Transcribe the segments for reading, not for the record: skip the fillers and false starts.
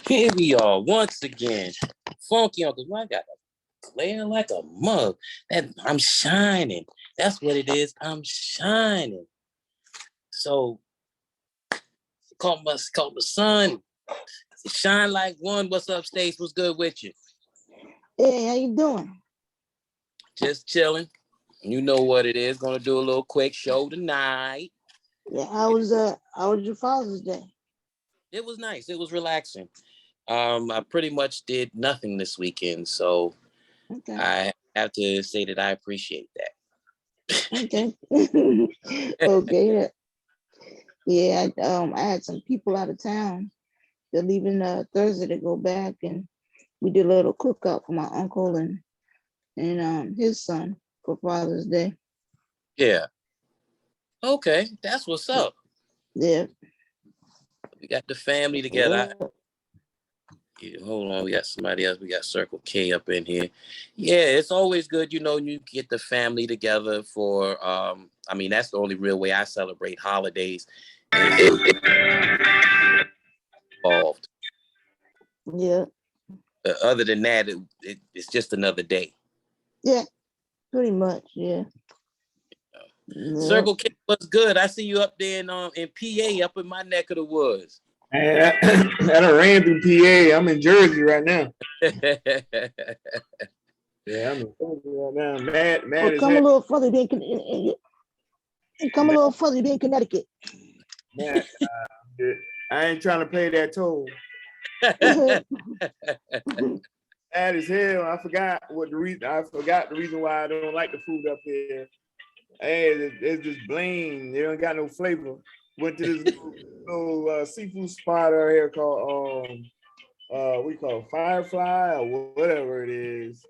Here we are once again. Funky Uncle, I got a glare like a mug. That I'm shining. That's what it is. I'm shining. So call my son. Shine like one. What's up, Stace? What's good with you? Hey, how you doing? Just chilling. You know what it is. Gonna do a little quick show tonight. Yeah, how was your Father's Day? It was nice. It was relaxing. I pretty much did nothing this weekend, so Okay. I have to say that I appreciate that. Okay. Okay. Yeah, I had some people out of town. They're leaving Thursday to go back, and we did a little cookout for my uncle and his son for Father's Day. Yeah. Okay, that's what's up. Yeah. We got the family together. Hold on, we got somebody else. We got Circle K up in here. Yeah, it's always good, you get the family together for, that's the only real way I celebrate holidays. Involved. Yeah. Other than that, it's just another day. Yeah, pretty much, yeah. Circle K, what's good? I see you up there in PA, up in my neck of the woods. I done ran through PA. I'm in Jersey right now. Yeah, I'm in Jersey right now. Mad well, come a little further, come a little further, be in Connecticut. Man, I ain't trying to pay that toll. Mad as hell. I forgot the reason why I don't like the food up here. Hey, it's just bland. They don't got no flavor. Went to this little seafood spot out here called we call it Firefly or whatever it is.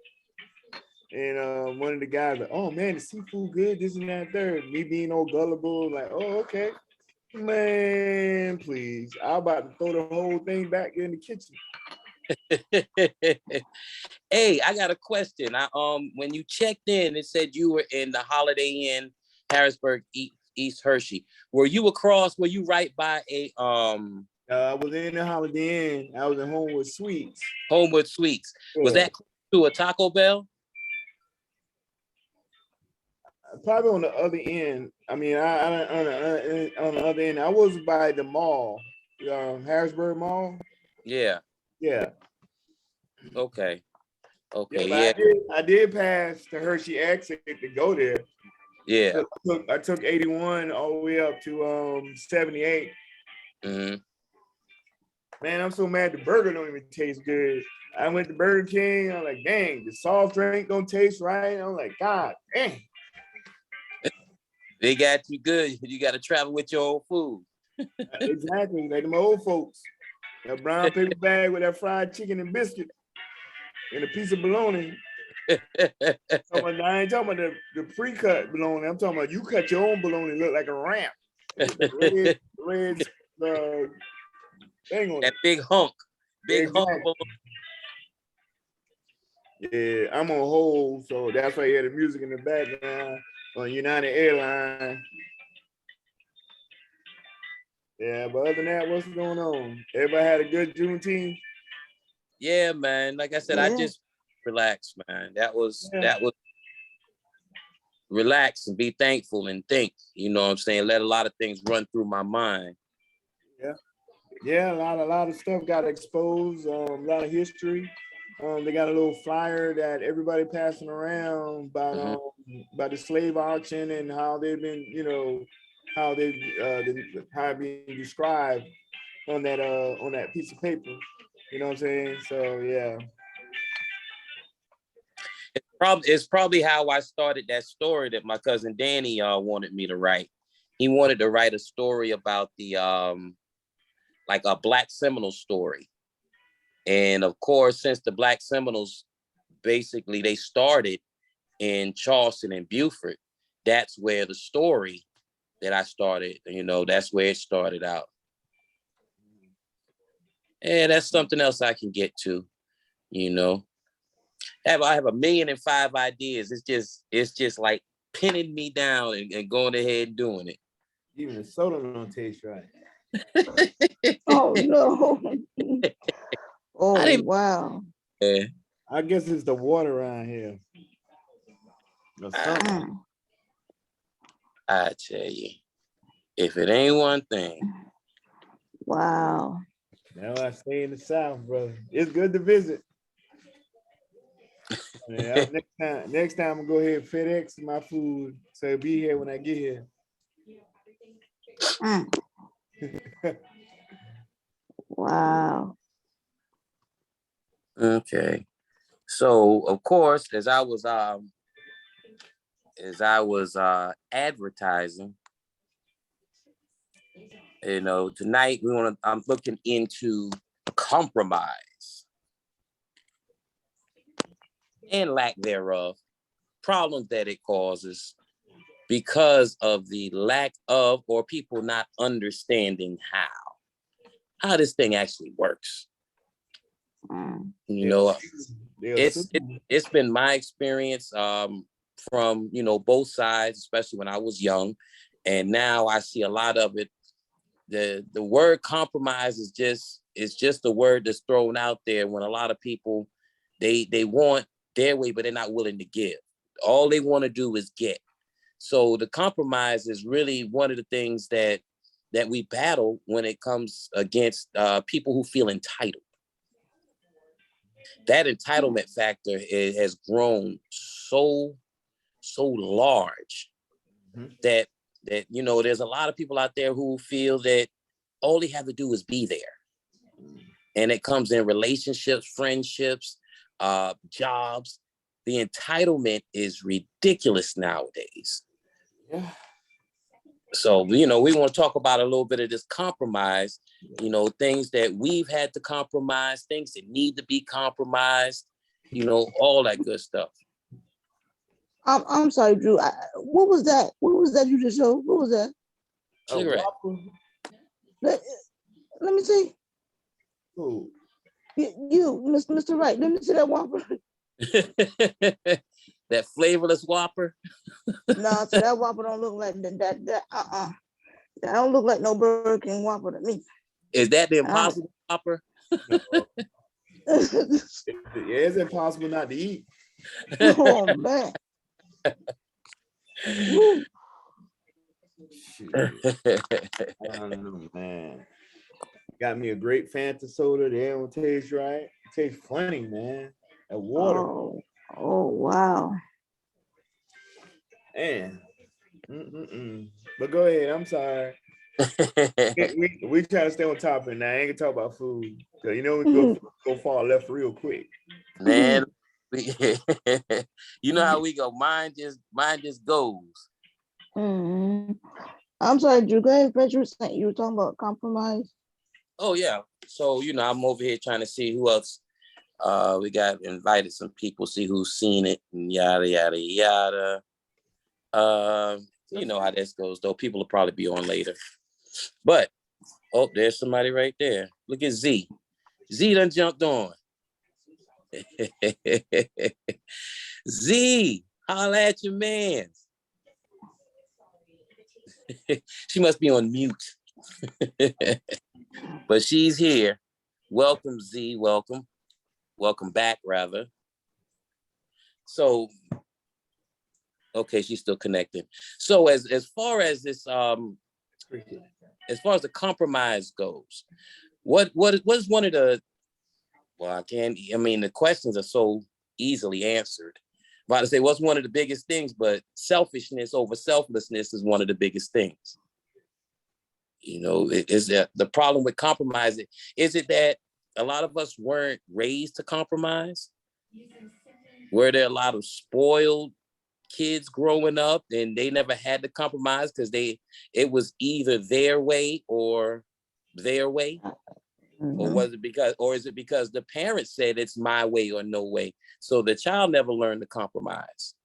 And one of the guys like, oh man, the seafood good, this and that, third. Me being all gullible, like, oh, okay. Man, please. I'm about to throw the whole thing back in the kitchen. Hey, I got a question. When you checked in, it said you were in the Holiday Inn, Harrisburg, East Hershey. Were you right by I was in the Holiday Inn. I was in Homewood Suites. Homewood Suites. Yeah. Was that close to a Taco Bell? Probably on the other end. I mean, on the other end, I was by the mall, Harrisburg Mall. Yeah. Yeah. Okay. Yeah. I did pass the Hershey exit to go there. Yeah. I took 81 all the way up to 78. Mm-hmm. Man, I'm so mad the burger don't even taste good. I went to Burger King. I'm like, dang, the soft drink don't taste right. I'm like, God, dang. They got you good. You got to travel with your old food. Exactly, like them old folks. That brown paper bag with that fried chicken and biscuit and a piece of bologna. I ain't talking about the pre-cut bologna. I'm talking about you cut your own bologna look like a ramp. Red thing on that it. big hunk. Exactly. Hunk bologna. Yeah, I'm on hold, so that's why you hear the music in the background on United Airlines. Yeah, but other than that, what's going on? Everybody had a good Juneteenth? Yeah, man. Like I said, I just relaxed, man. That was relax and be thankful and think. You know what I'm saying? Let a lot of things run through my mind. Yeah, a lot of stuff got exposed. A lot of history. They got a little flyer that everybody passing around about the slave auction and how they've been, how being described on that piece of paper. You know what I'm saying? So yeah. It's probably how I started that story that my cousin Danny wanted me to write. He wanted to write a story about the like a Black Seminole story. And of course, since the Black Seminoles, basically they started in Charleston and Beaufort, that's where the story that I started, that's where it started out. And that's something else I can get to, I have 1,000,005 ideas. It's just like pinning me down and going ahead and doing it. Even the soda don't taste right. Oh Oh, didn't. wow. Yeah, I guess it's the water around here. Or something. Mm, I tell you, if it ain't one thing, wow. Now I stay in the South, brother. It's good to visit. Yeah, next time I'm gonna go ahead and FedEx my food, so it'll be here when I get here. Mm, wow. okay. So of course, as I was advertising, tonight I'm looking into compromise and lack thereof, problems that it causes because of the lack of or people not understanding how this thing actually works. Mm, It's been my experience from both sides, especially when I was young, and now I see a lot of it. The word compromise is just a word that's thrown out there when a lot of people they want their way, but they're not willing to give. All they want to do is get. So the compromise is really one of the things that we battle when it comes against people who feel entitled. That entitlement factor has grown so large that there's a lot of people out there who feel that all they have to do is be there, and it comes in relationships, friendships, jobs. The entitlement is ridiculous nowadays. Yeah. So, we want to talk about a little bit of this compromise, things that we've had to compromise, things that need to be compromised, all that good stuff. I'm sorry, Drew. What was that? What was that you just showed? What was that? Cigarette. Let me see. Oh. You, Mr. Wright. Let me see that Whopper. That flavorless Whopper. No, so that Whopper don't look like that. That don't look like no Burger King Whopper to me. Is that the Impossible Whopper? No. It's impossible not to eat. Oh man. I don't know, man. Got me a great Fanta soda. They don't taste right. It tastes funny, man. That water. Oh wow. Man. But go ahead. I'm sorry. we try to stay on topic now. I ain't gonna talk about food. Cause we go far left real quick. Man, you know how we go. Mine just goes. Mm-hmm. I'm sorry, Drew. Go ahead, Fred. You were talking about compromise. Oh yeah. So I'm over here trying to see who else. We got invited some people, see who's seen it, and yada yada yada. You know how this goes, though. People will probably be on later. But there's somebody right there. Look at Z. Z done jumped on. Z, holla at your man. She must be on mute. But she's here. Welcome, Z. Welcome. Welcome back, rather. So, okay, she's still connected. So as far as this, as far as the compromise goes, what is one of the, well, the questions are so easily answered. I'm about to say, what's one of the biggest things, but selfishness over selflessness is one of the biggest things. Is that the problem with compromising? Is it that a lot of us weren't raised to compromise? Were there a lot of spoiled kids growing up and they never had to compromise because it was either their way or their way? Or is it because the parents said it's my way or no way? So the child never learned to compromise.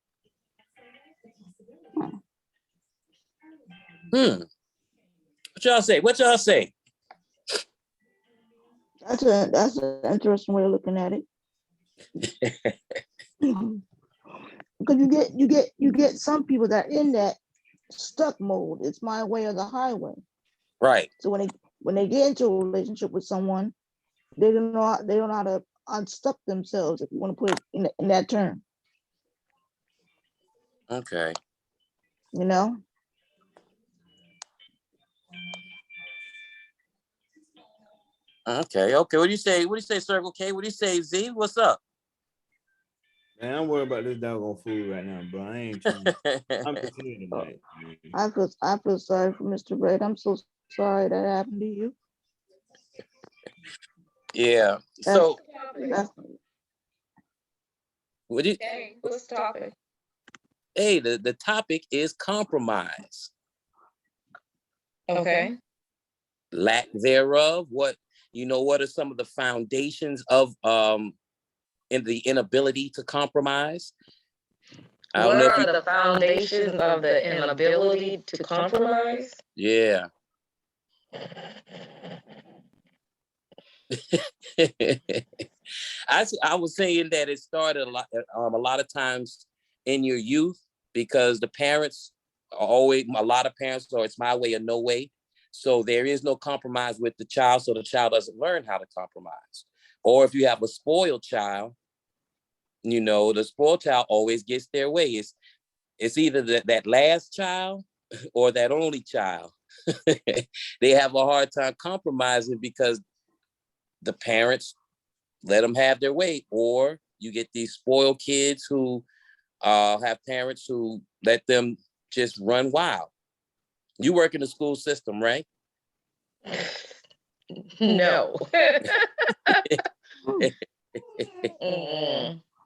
What y'all say? That's an interesting way of looking at it. Because you get some people that are in that stuck mode. It's my way or the highway. Right. So when they get into a relationship with someone, they don't know how to unstuck themselves, if you want to put it in that term, Okay. you know? Okay. What do you say? What do you say, Circle K? What do you say, Z? What's up? Man, I'm worried about this doggone food right now, bro. I ain't trying. I'm just here tonight. Man. I feel sorry for Mr. Red. I'm so sorry that happened to you. Yeah. That's, So that's, what do you, Hey, what's the topic? hey, the topic is compromise, Okay. lack thereof. What are some of the foundations of in the inability to compromise? I don't What know if are you, the foundations of the inability to compromise? yeah. I was saying that it started a lot of times in your youth, because the parents are always, a lot of parents are, it's my way or no way. So there is no compromise with the child, so the child doesn't learn how to compromise. Or if you have a spoiled child, the spoiled child always gets their way. It's either that last child or that only child. They have a hard time compromising because the parents let them have their way, or you get these spoiled kids who have parents who let them just run wild. You work in the school system, right? No.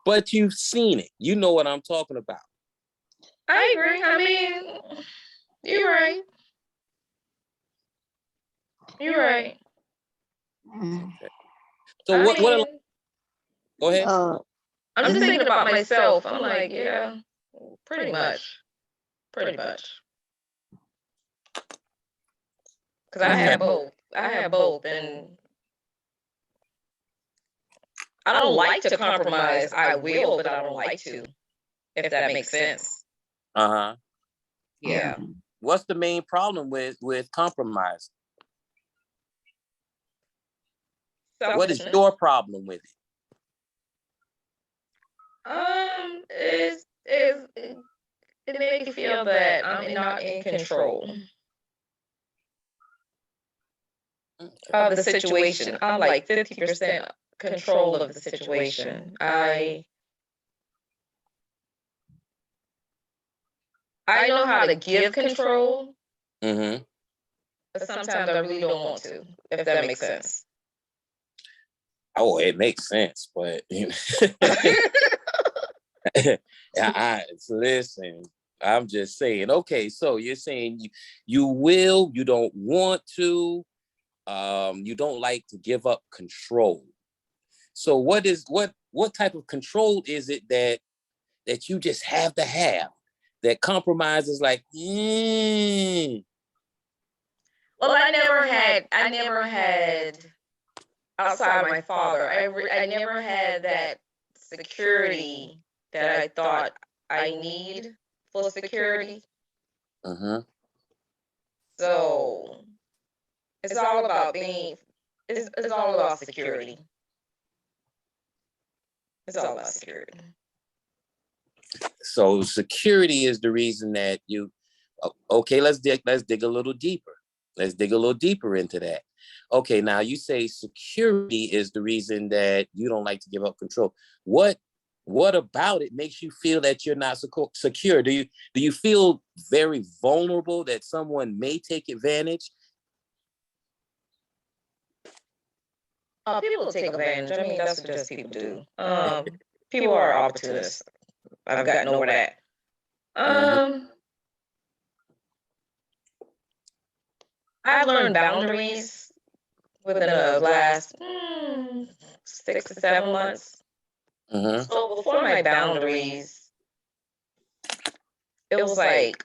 But you've seen it. You know what I'm talking about. I agree. I mean, you're right. You're right. Okay. So what? Go ahead. I'm just thinking about myself. I'm like, yeah, pretty much. Pretty much. Because I have both. And I don't like to compromise. I will, but I don't like to, if that makes sense. Uh-huh. Yeah. What's the main problem with compromise? What is your problem with it? It makes me feel that I'm not in control of the situation. I'm like 50% control of the situation. I know how to give control, Mm-hmm. but sometimes I really don't want to, if that makes sense. Oh, it makes sense, but listen, I'm just saying. Okay, so you're saying you will, you don't want to, you don't like to give up control. So what type of control is it that you just have to have? That compromise is like, Well, I never had outside my father. I never had that security that I thought I need for security. Uh-huh. So it's all about it's all about security. It's all about security. So security is the reason that you, okay, let's dig a little deeper. Let's dig a little deeper into that. Okay, now you say security is the reason that you don't like to give up control. What about it makes you feel that you're not secure? Do you feel very vulnerable that someone may take advantage? People take advantage. I mean, that's what just people do. People are opportunists. I've gotten over that. I've learned boundaries within the last 6 to 7 months. So before my boundaries, it was like,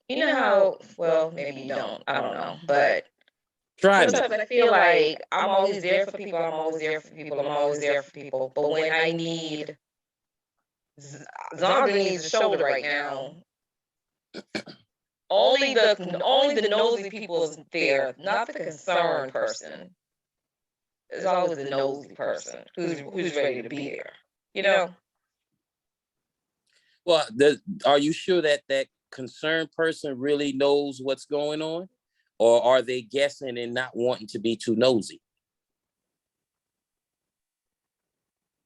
you know how, well, maybe you don't, I don't know, but sometimes I feel like I'm always there for people, I'm always there for people, but when I need, Zandra needs a shoulder right now, only the nosy people is there, not the concerned person. It's always the nosy person who's ready to be there. You know? Well, are you sure that that concerned person really knows what's going on? Or are they guessing and not wanting to be too nosy?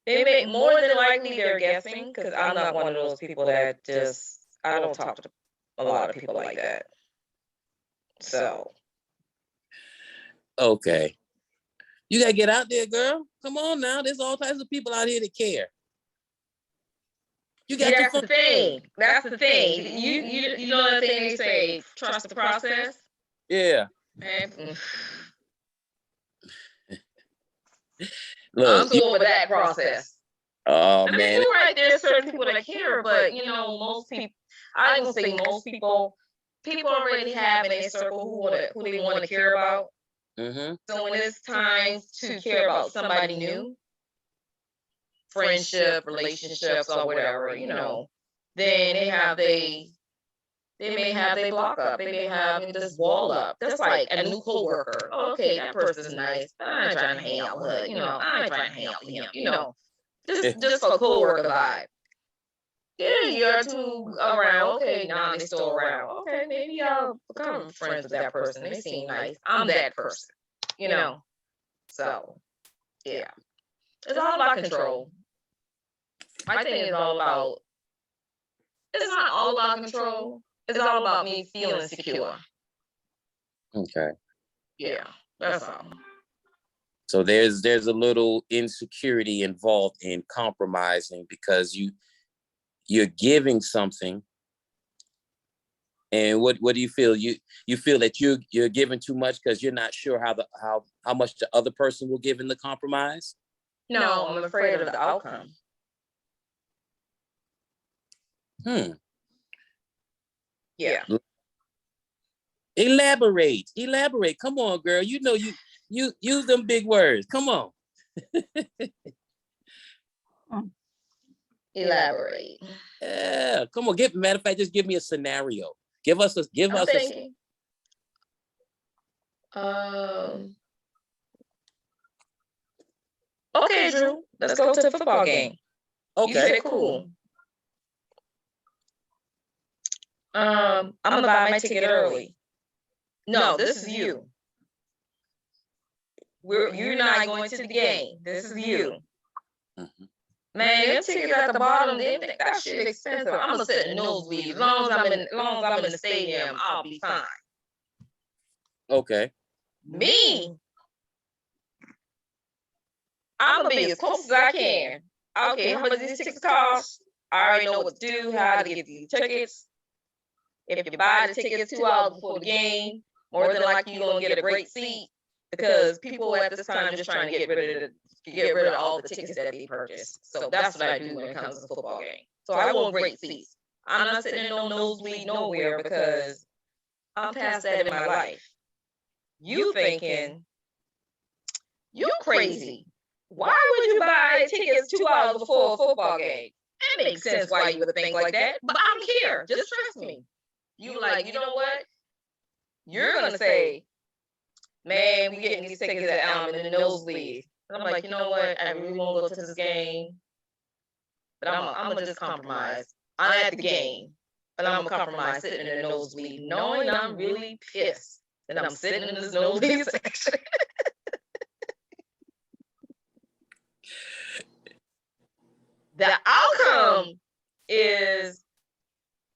They may more than likely they're guessing, because I'm not one of those people that just I don't talk to a lot of people like that. So Okay. You gotta get out there, girl. Come on now. There's all types of people out here that care. You got that's the thing. That's the thing. You know the thing they say, trust the process. Yeah. And, Look. I'm cool with that process. Oh I mean, man. you're right. There's certain people that care, but you know, most people. I don't say most people. People already have in their circle who they want to care about. Mm-hmm. So when it's time to care about somebody new, friendship, relationships, or whatever, you know, then they may have they block up. They may have this wall up. That's like a new coworker. Oh, okay, that person's nice. But I ain't trying to hang out with her. You know, I ain't trying to hang out with him. You know, just for coworker vibe. Yeah, a year or two around. Okay, now they still around. Okay, maybe I'll become friends with that person. They seem nice. I'm that person. You know. So, yeah, it's all about control. I think it's all about. It's not all about control. It's all about me feeling secure. Okay. Yeah, that's all. So there's a little insecurity involved in compromising because you're giving something. And what do you feel? You feel that you're giving too much because you're not sure how much the other person will give in the compromise? No, I'm afraid of the outcome. Yeah. Elaborate. Come on, girl. You know you use them big words. Come on. Elaborate. Yeah. Come on. Matter of fact, just give me a scenario. Give us thinking. Okay, Drew. Let's go to the football game. Okay. You said cool. I'm gonna buy my ticket early. No, this is you. You're not going to the game. This is you. Mm-hmm. Man, your tickets at the bottom, that shit expensive. I'm gonna sit in the nosebleed. As long as I'm in the stadium, I'll be fine. Okay. Me, I'm gonna be as close as I can. Okay, how much these tickets cost? I already know what to do, how to get these tickets. If you buy the tickets 2 hours before the game, more than likely you're gonna get a great seat, because people at this time are just trying to get rid of all the tickets that they purchase. So that's what I do when it comes to the football game. So I want great seats. I'm not sitting in no nosebleed nowhere, because I'm past that in my life. You thinking, you crazy. Why would you buy tickets 2 hours before a football game? That makes sense why you would think like that, but I don't care. Just trust me. You like, you know what? You're gonna say, man, we getting these tickets at in the nosebleed. And I'm like, you know what? I really want to go to this game, but I'm gonna just compromise. I'm at the game, but I'm gonna compromise sitting in the nosebleed, knowing I'm really pissed that I'm sitting in this nosebleed section. The outcome is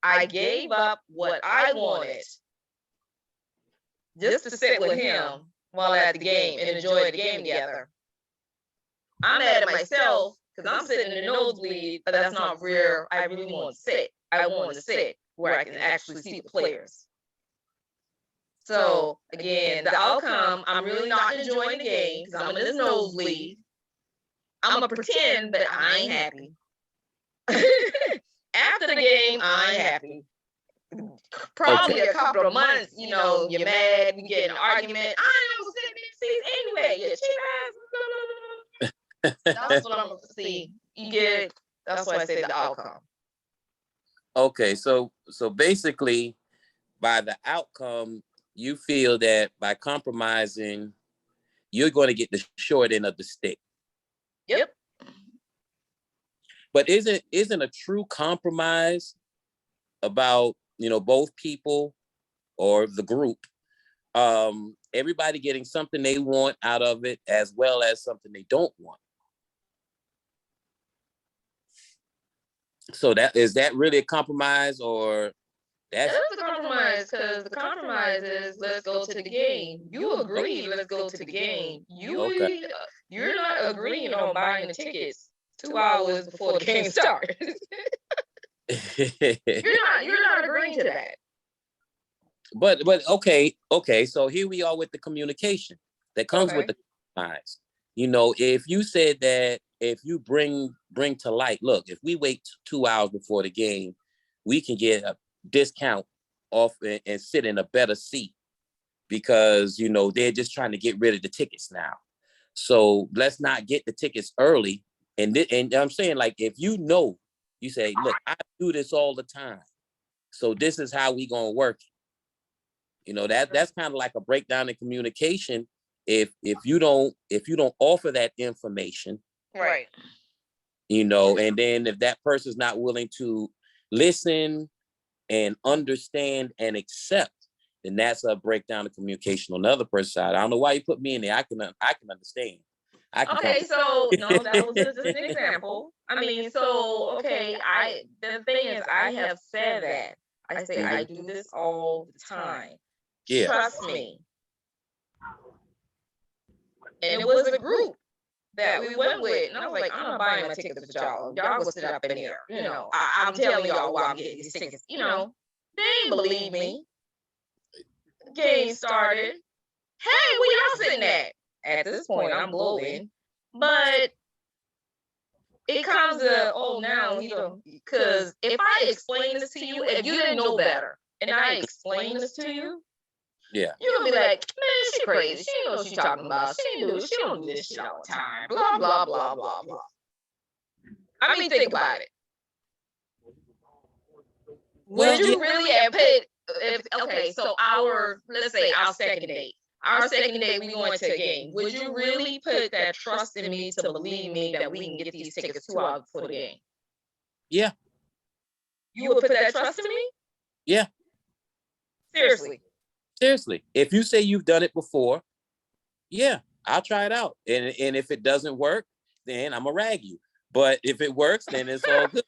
I gave up what I wanted just to sit with him while at the game and enjoy the game together. I'm mad at myself because I'm sitting in the nosebleed, but that's not where I really want to sit. I want to sit where I can actually see the players. So again, the outcome, I'm really not enjoying the game because I'm in this nosebleed. I'm gonna pretend that I ain't happy. After the game, I ain't happy. Probably a couple of months, you know, you're mad, you get in an argument. I don't sit in these seats anyway. You cheap ass. That's what I'm gonna see. That's why I say the outcome. Okay, so basically, by the outcome, you feel that by compromising, you're going to get the short end of the stick. Yep. But isn't a true compromise about, both people or the group, everybody getting something they want out of it as well as something they don't want? So is that really a compromise, or that's a compromise? Because the compromise is, let's go to the game. You agree, let's go to the game. You're not agreeing on buying the tickets 2 hours before the game starts. You're not agreeing to that. But okay. So here we are with the communication that comes with the compromise. If you said that, if you bring to light, look, if we wait 2 hours before the game, we can get a discount off and sit in a better seat because, they're just trying to get rid of the tickets now. So let's not get the tickets early. And I'm saying, like, if you say, look, I do this all the time, so this is how we gonna work. That's kind of like a breakdown in communication. If you don't offer that information, right? And then if that person's not willing to listen and understand and accept, then that's a breakdown of communication on the other person's side. I don't know why you put me in there. I can understand. So no, that was just an example. I mean, so okay, the thing is, I have said that. I say I do this all the time. Yeah. Trust me. And it was a group that we went with, and I was like, I'm not buying my tickets with y'all. Y'all go sit up in there. I'm telling y'all why I'm getting these tickets. They didn't believe me. Game started. Hey, where y'all sitting at? At this point, I'm blowing. But it comes to, now, because if I explain this to you, if you didn't know better, and I explain this to you, yeah, you're gonna be like, man, she crazy. She knows what she's talking about. She don't do this shit all the time. Blah, blah, blah, blah, blah. I mean, think about it. Would you really have put, so let's say our second date. Our second date, we went to a game. Would you really put that trust in me to believe me that we can get these tickets 2 hours before the game? Yeah. You would put that trust in me? Yeah. Seriously. If you say you've done it before, yeah, I'll try it out. And if it doesn't work, then I'm gonna rag you. But if it works, then it's all good.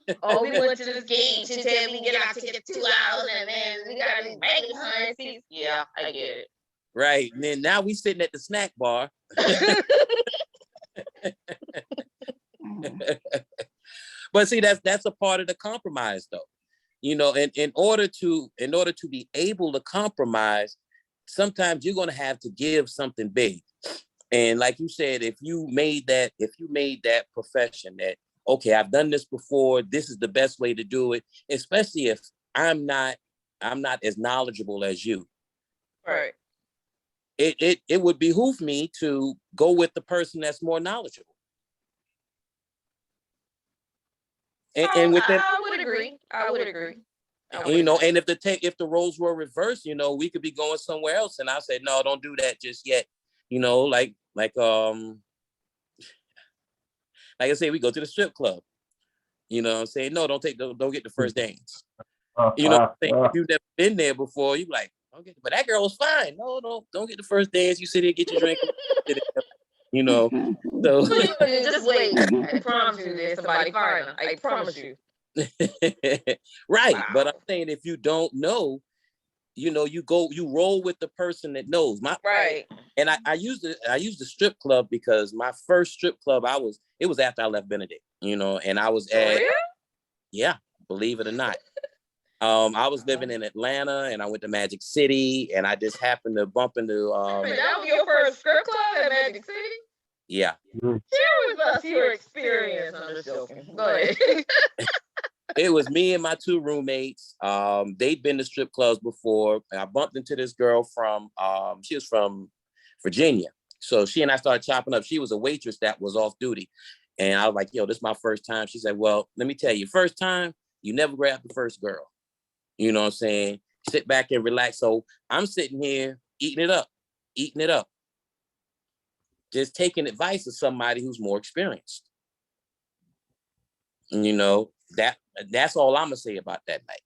We went to this game. She said we get our tickets 2 hours and then we got these behind seats. Yeah, I get it. Right. And then now we sitting at the snack bar. But see, that's a part of the compromise, though. And in order to be able to compromise, sometimes you're going to have to give something big. And like you said, if you made that profession that, okay, I've done this before, this is the best way to do it, especially if I'm not as knowledgeable as you. Right. It would behoove me to go with the person that's more knowledgeable. And with that, I would agree. And if the roles were reversed, we could be going somewhere else. And I said, no, don't do that just yet. Like I say, we go to the strip club. I'm saying, no, don't get the first dance. If you've never been there before, you like, okay, but that girl was fine. No, don't get the first dance. You sit here, get your drink. So just wait. I promise you, there's somebody firing. I promise you. Right. Wow. But I'm saying, if you don't know, you roll with the person that knows. Right. And I used the strip club because my first strip club it was after I left Benedict, and I was at, yeah, believe it or not. I was living in Atlanta and I went to Magic City and I just happened to bump into that was your first strip club at Magic City? Yeah. Share with us your experience. I'm just joking. Go ahead. It was me and my two roommates. They'd been to strip clubs before. And I bumped into this girl she was from Virginia. So she and I started chopping up. She was a waitress that was off duty. And I was like, yo, this is my first time. She said, well, let me tell you, first time, you never grab the first girl. You know what I'm saying? Sit back and relax. So I'm sitting here eating it up. eating it up, just taking advice of somebody who's more experienced. And, you know, that's all I'm gonna say about that night.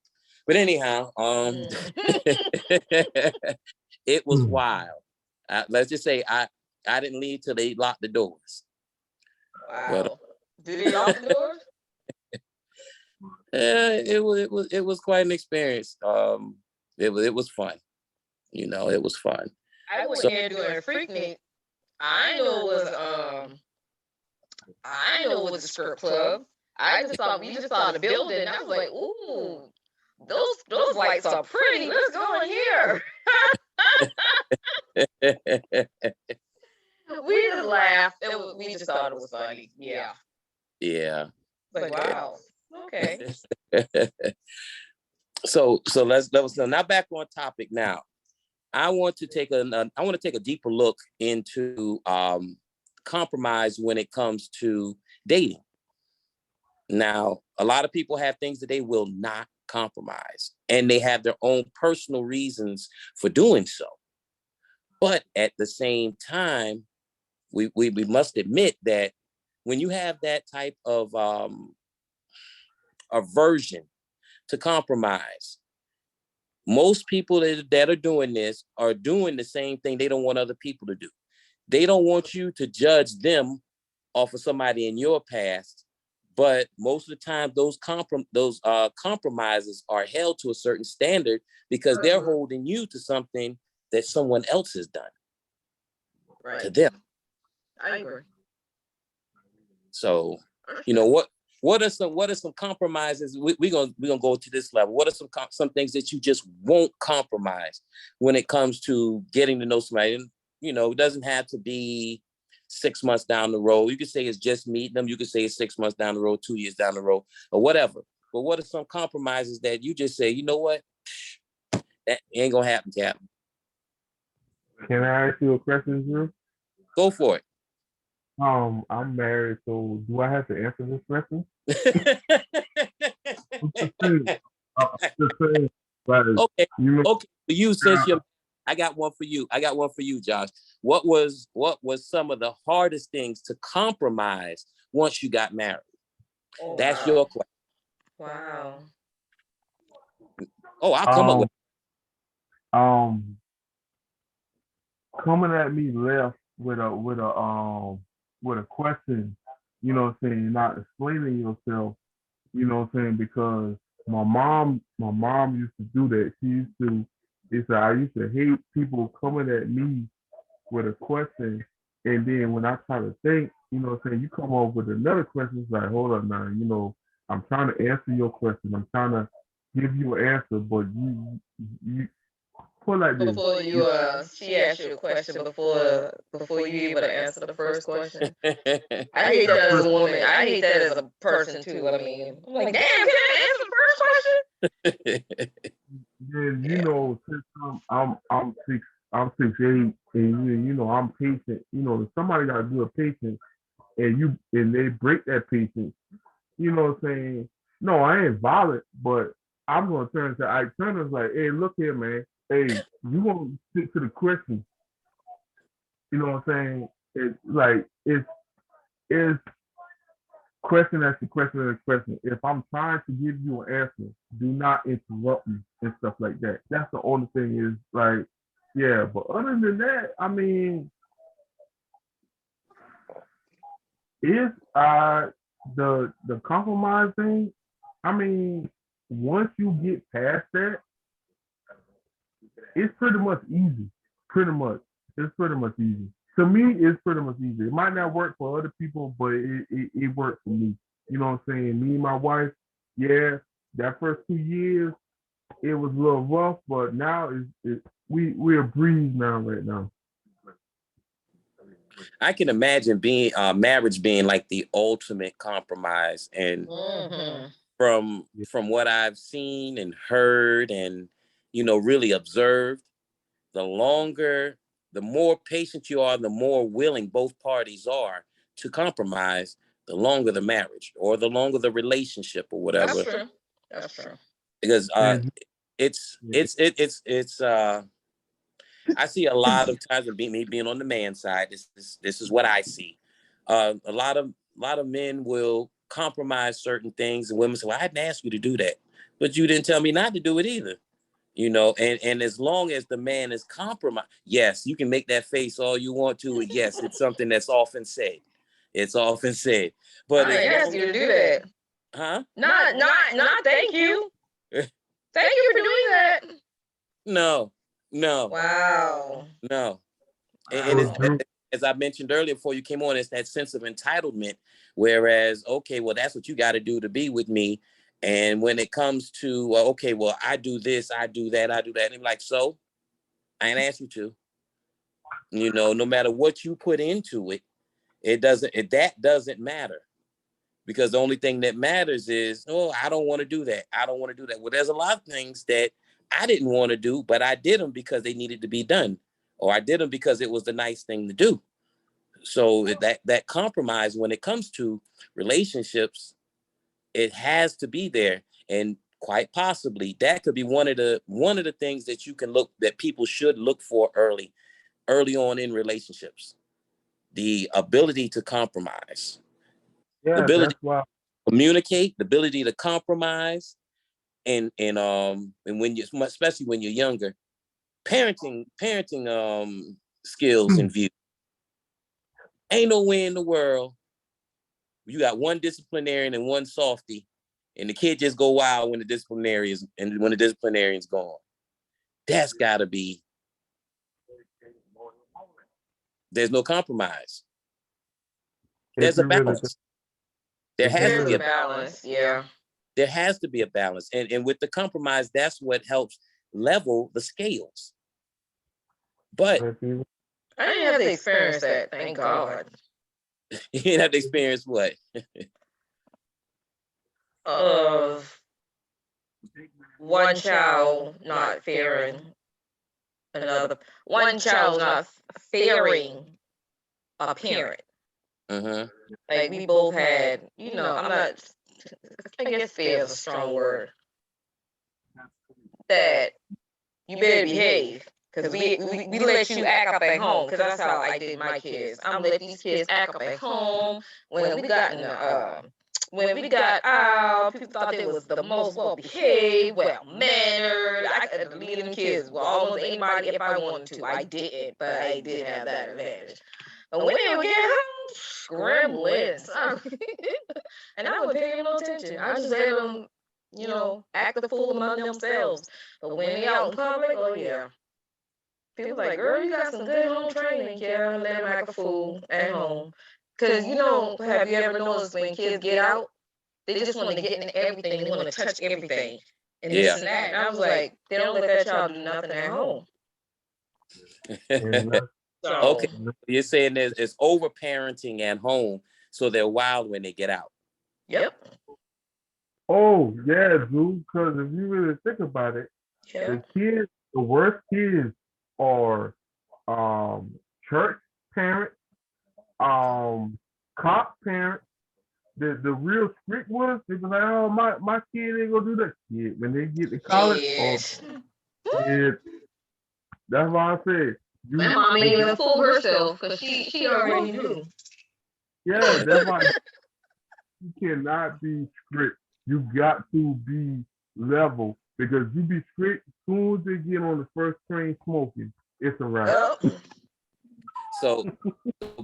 But anyhow, it was wild. Let's just say I didn't leave till they locked the doors. Wow. But, Did he lock the doors? it was quite an experience. It was fun. You know, it was fun. I went here doing a Freaknik. I know it was a strip club. I just thought we just saw the building. I was like, ooh, those lights are pretty. Let's go in here. We just laughed. We just thought it was funny. Yeah. Yeah. Like, wow. Okay. So let's now back on topic now. I want to take a deeper look into compromise when it comes to dating. Now, a lot of people have things that they will not compromise, and they have their own personal reasons for doing so. But at the same time, we must admit that when you have that type of aversion to compromise, most people that are doing this are doing the same thing they don't want other people to do. They don't want you to judge them off of somebody in your past, but most of the time those compromises are held to a certain standard because they're holding you to something that someone else has done to them. I agree. So, you know, what are some compromises? We're gonna go to this level. What are some things that you just won't compromise when it comes to getting to know somebody? And, you know, it doesn't have to be 6 months down the road. You could say it's just meeting them. You could say it's 6 months down the road, 2 years down the road, or whatever. But what are some compromises that you just say, you know what, that ain't gonna happen, Captain? Can I ask you a question, Drew? Go for it. I'm married, so do I have to answer this question? Okay. You since you're, I got one for you, Josh. What was some of the hardest things to compromise once you got married? That's your question. Wow. Oh, I'll come up with. Coming at me left with a question, you know what I'm saying, not explaining yourself, you know what I'm saying, because my mom used to do that. I used to hate people coming at me with a question, and then when I try to think, you know what I'm saying, you come up with another question. It's like, hold on now, you know, I'm trying to answer your question. I'm trying to give you an answer, but you put like this. Before she asked you a question before you able to answer the first question. I hate that as a woman. I hate that as a person too. I mean, I'm like, damn, can I answer the first question? Then you know, since I'm 6'8", and you know I'm patient. You know, if somebody got to do a patience, and they break that patience, you know what I'm saying? No, I ain't violent, but I'm gonna turn to Ike Turner's like, hey, look here, man. Hey, you want to stick to the question? You know what I'm saying? It's like it's question after question after question. If I'm trying to give you an answer, do not interrupt me and stuff like that. That's the only thing is like, yeah. But other than that, I mean, if the compromise thing, I mean, once you get past that, it's pretty much easy. It's pretty much easy. To me, it's pretty much easy. It might not work for other people, but it worked for me. You know what I'm saying? Me and my wife, yeah, that first 2 years, it was a little rough, but now we're a breeze now right now. I can imagine being marriage being like the ultimate compromise, and from what I've seen and heard and, you know, really observed, the more patient you are, the more willing both parties are to compromise, the longer the marriage or the longer the relationship or whatever. That's true. Because I see a lot of times with me being on the man side. This is what I see. A lot of men will compromise certain things, and women say, "Well, I didn't ask you to do that, but you didn't tell me not to do it either." You know, and as long as the man is compromised, yes, you can make that face all you want to. And yes, it's something that's often said. It's often said, but I ain't asked you to do that. huh? Not. Thank you. Thank you for doing that. No. Wow. No. And it's, Mhm. as I mentioned earlier before you came on, it's that sense of entitlement. Whereas, okay, well, that's what you got to do to be with me. And when it comes to, well, okay, well, I do this, I do that, I do that. And I'm like, so I ain't asked you to. You know, no matter what you put into it, that doesn't matter. Because the only thing that matters is, oh, I don't want to do that. I don't want to do that. Well, there's a lot of things that I didn't want to do, but I did them because they needed to be done, or I did them because it was the nice thing to do. So that compromise when it comes to relationships, it has to be there, and quite possibly that could be one of the things that people should look for early on in relationships: the ability to compromise, the Yeah, ability that's why. to communicate, the ability to compromise, and when you, especially when you're younger, parenting skills and views. Ain't no way in the world you got one disciplinarian and one softy, and the kid just go wild when the disciplinarian's gone. That's gotta be. There's no compromise. If There's a you really, balance. There if you has to There's be a a balance. Yeah. there has to be a balance, and with the compromise, that's what helps level the scales. But if you, I didn't have to experience that. Thank God. you didn't have to experience what. Of one child not fearing another. One child not fearing a parent. Uh-huh. Like we both had, I'm not. I guess fear is a strong word. That you better behave. Because we let you act up at home. Because that's how I did my kids. I'm let these kids act up at home. When we got out, people thought they was the most well behaved, well mannered. I could lead them kids with almost anybody if I wanted to. I didn't, but I did have that advantage. But when they would get home, scrambling, and I wouldn't pay no attention. I just let them, act the fool among themselves. But when they out in public, oh yeah. People like, girl, you got some good home training. Yeah, let them act a fool at home. Because, have you ever noticed when kids get out, they just want to get in everything. They want to touch everything. And Yeah. this and that. And I was like, they don't let that child do nothing at home. and So, Okay, you're saying it's over parenting at home, so they're wild when they get out. Yep. oh yeah, Drew. Because if you really think about it, Yep. the worst kids are church parents, cop parents. The real strict ones, they be like, oh my kid ain't gonna do that shit when they get to college. Yes. Yeah, that's why I said. My mom ain't even fool herself because she already knew. Yeah, that's why you cannot be strict. You got to be level because you be strict as soon as they get on the first train smoking, it's a wrap. Yep. So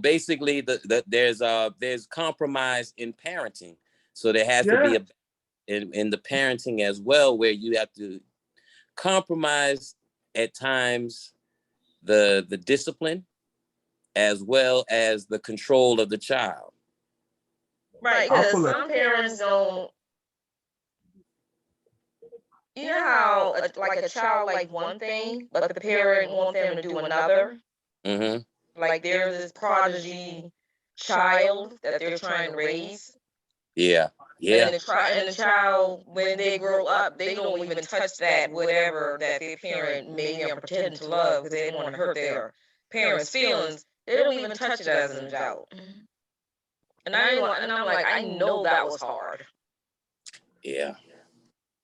basically, there's compromise in parenting. So there has to be in the parenting as well, where you have to compromise at times the discipline as well as the control of the child. Right, because some parents don't. You know how like a child like one thing, but the parent wants them to do another. Mm-hmm. Like there's this prodigy child that they're trying to raise. Yeah. And the child, when they grow up, they don't even touch that whatever that their parent made them pretend to love because they didn't want to hurt their parents' feelings. They don't even touch it as an adult. And I'm like, I know that was hard. Yeah.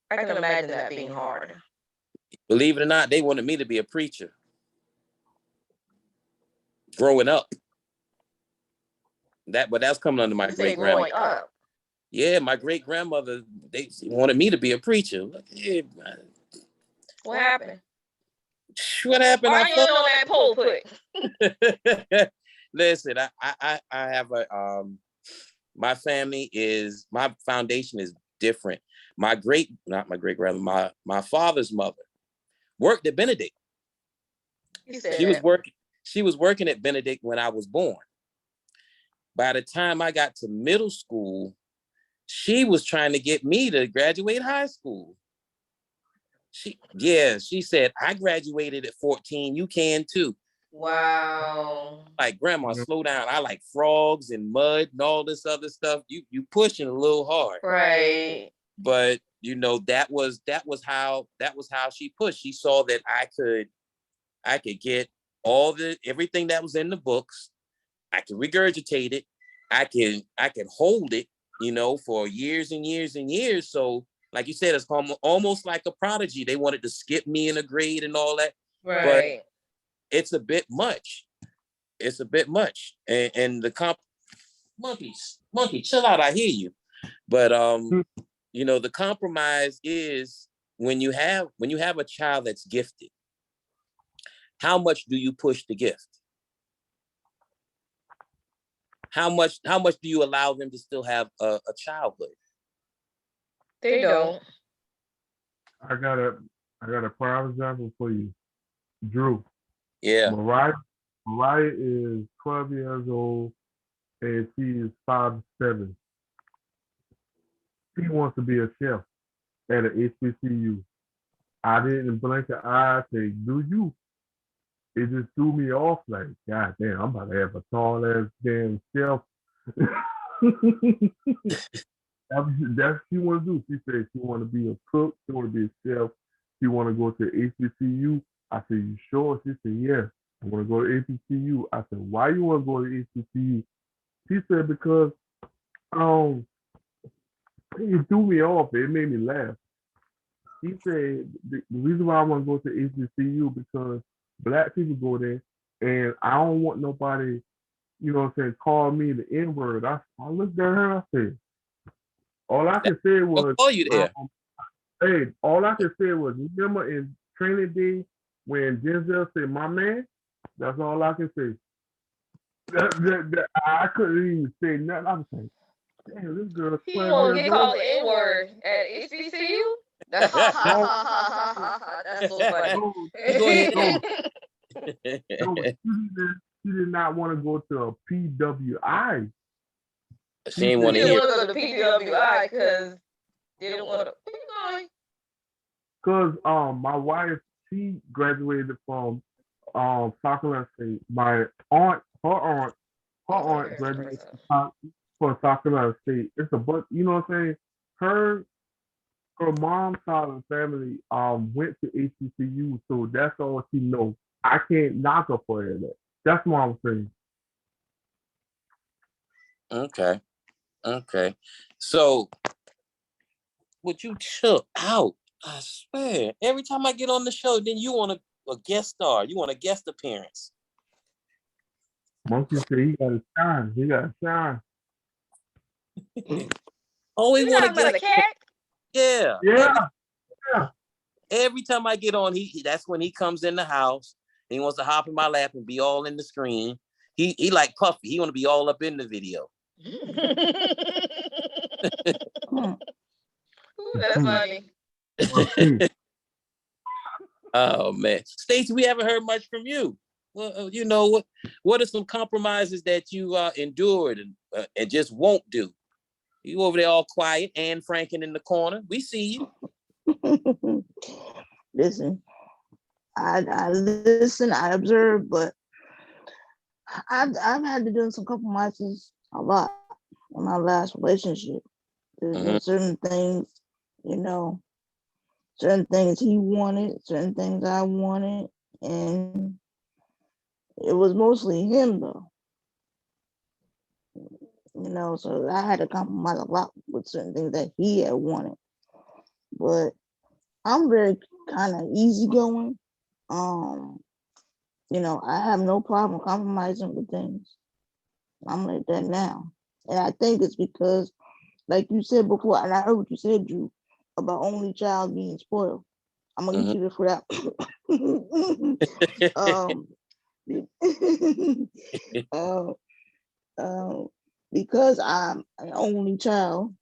I can imagine that being hard. Believe it or not, they wanted me to be a preacher. growing up. But that's coming under my You great said growing grandmother. up. Yeah, my great grandmother, they wanted me to be a preacher. Like, yeah, man. What happened? What happened? Why you on that pulpit? Listen, I have a my foundation is different. Not my great grandmother, my father's mother worked at Benedict. You said She was working at Benedict when I was born. By the time I got to middle school, she was trying to get me to graduate high school. She said, I graduated at 14. You can too. Wow. Like, grandma, slow down. I like frogs and mud and all this other stuff. You pushing a little hard. Right. But that was how she pushed. She saw that I could get everything that was in the books. I could regurgitate it. I can hold it, for years and years and years. So, like you said, it's almost like a prodigy. They wanted to skip me in a grade and all that. Right. But it's a bit much. It's a bit much. And the monkey, chill out. I hear you. But the compromise is when you have a child that's gifted, how much do you push the gift? How much do you allow them to still have a childhood? They don't. I got a prime example for you. Drew. Yeah. Mariah is 12 years old and she is 5'7". She wants to be a chef at an HBCU. I didn't blink an eye and say, do you? It just threw me off like, God damn, I'm about to have a tall ass damn chef. That's what she want to do. She said she want to be a cook. She want to be a chef. She want to go to HBCU. I said, you sure? She said, yeah. I want to go to HBCU. I said, why you want to go to HBCU? She said, because it threw me off. It made me laugh. He said, the reason why I want to go to HBCU because Black people go there, and I don't want nobody, call me the N-word. I looked at her, I said, all I could say was, call you there. All I could say was, remember in Training Day when Denzel said, my man? That's all I could say. I couldn't even say nothing. I was like, damn, this girl. He won't get called the N-word at HBCU? That's so funny. She did not want to go to a PWI. She didn't want to hear. She didn't want to go to PWI because they didn't want to. Because my wife, she graduated from South Carolina State. Her aunt graduated from South Carolina State. It's a bunch, you know what I'm saying? Her mom's side of the family went to HBCU, so that's all she knows. I can't knock her for that. That's what I'm saying. Okay. So, would you chill out? I swear. Every time I get on the show, then you want a guest star. You want a guest appearance. Monkey said he got to shine. He got to shine. Oh, we want to get a cat? Yeah. Yeah. Every time I get on, that's when he comes in the house. And he wants to hop in my lap and be all in the screen. He like Puffy. He want to be all up in the video. Ooh, that's funny. Oh man, Stacey, we haven't heard much from you. Well, what are some compromises that you endured and just won't do? You over there all quiet, Anne Franken in the corner. We see you. Listen, I listen, I observe, but I've had to do some compromises a lot in my last relationship. There's certain things, certain things he wanted, certain things I wanted, and it was mostly him though. So I had to compromise a lot with certain things that he had wanted. But I'm very kind of easygoing. I have no problem compromising with things. I'm like that now. And I think it's because, like you said before, and I heard what you said, Drew, about only child being spoiled. I'm gonna Mhm. get you for that. um, uh, uh, because I'm an only child,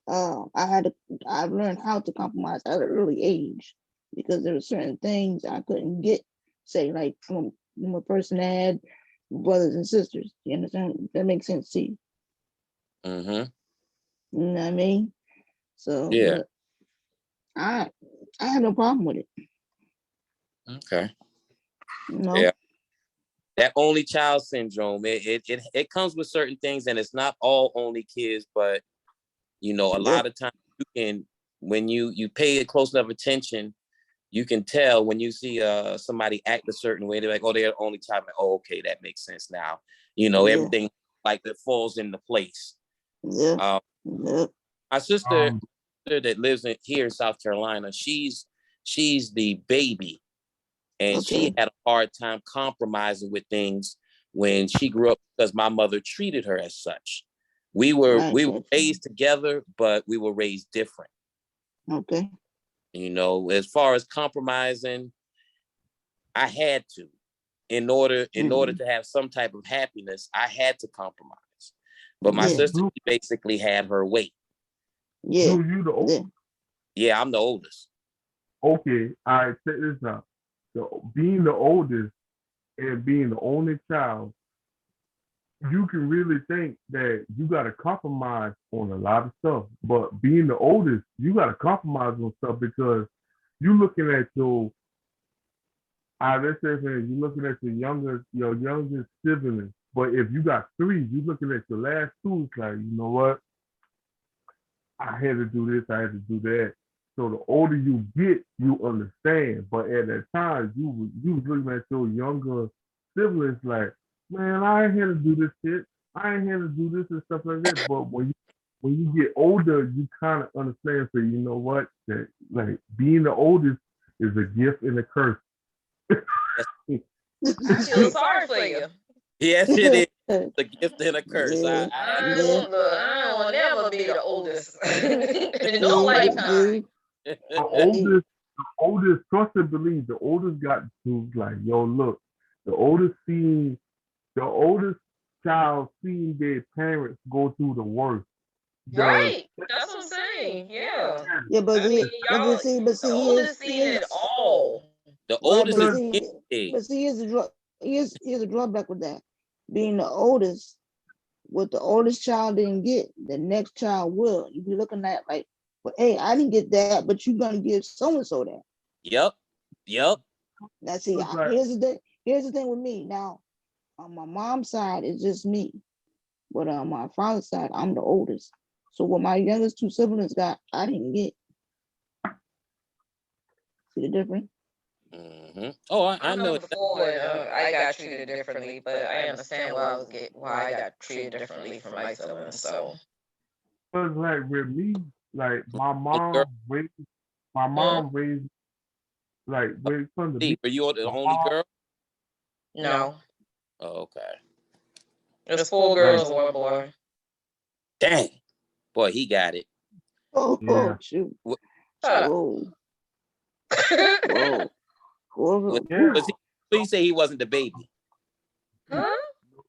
I've learned how to compromise at an early age because there were certain things I couldn't get, say, like from a person that had brothers and sisters. You understand? That makes sense to you. Mhm. You know what I mean? So, Yeah. but I I have no problem with it. Okay. You know? Yeah. That only child syndrome, it comes with certain things, and it's not all only kids, but a Yep. lot of times you can, when you pay it close enough attention, you can tell when you see somebody act a certain way. They're like, oh, they're the only child. Like, oh, okay, that makes sense now. Yeah. Everything like that falls into place. Yep. Uh, Yep. my sister Um, that lives here in South Carolina, she's the baby, and she Okay. had a hard time compromising with things when she grew up because my mother treated her as such. We were Right. we were Gotcha. raised together, but we were raised different. Okay. As far as compromising, I had to. In order Mm. to have some type of happiness, I had to compromise. But my Yeah. sister Drew, she basically had her way. Yeah. Drew, you the Yeah. Yeah, I'm the oldest. okay. All right, check this out. So being the oldest and being the only child, you can really think that you got to compromise on a lot of stuff. But being the oldest, you got to compromise on stuff because you looking at let's say you're looking at your youngest sibling. But if you got three, you looking at your last two. It's like, you know what? I had to do this. I had to do that. So the older you get, you understand. But at that time, you was looking at your younger siblings like, man, I ain't here to do this shit. I ain't here to do this and stuff like that. But when you get older, you kind of understand. So you know what? That like being the oldest is a gift and a curse. I feel sorry for you. Yes, it is. The gift and a curse. Yeah. I Yeah. I will never be the oldest in no See, lifetime. The see, oldest, trust and believe, the oldest got to like, yo, look, the oldest child seeing their parents go through the worst. The Right. That's what I'm saying. Yeah. yeah, but I mean, see, y'all, but see, the oldest seen it all. the right, oldest but is because see, big. here's the here's a drawback with that. Being the oldest, what the oldest child didn't get, the next child will. You be looking at like, well, hey, I didn't get that, but you're gonna give so and so that. Yep. Yep. Now, see, it's like, here's the thing. Here's the thing with me. Now, on my mom's side, it's just me, but on my father's side, I'm the oldest. So what my youngest two siblings got, I didn't get. See the difference? Oh, I I know know it. before I got treated differently, but I understand why I got treated differently from my siblings. So, it's like with me, like Only girl. my hmm? mom raised like raised from the beginning. Steve, are you the My only mom, girl? No, Oh, okay. there's four like, girls and one boy. Dang. Boy, he got it. yeah, Shoot. Wa- Shut up. Whoa, whoa, Was, whoa, yeah. was he? So you say he wasn't the baby? Huh?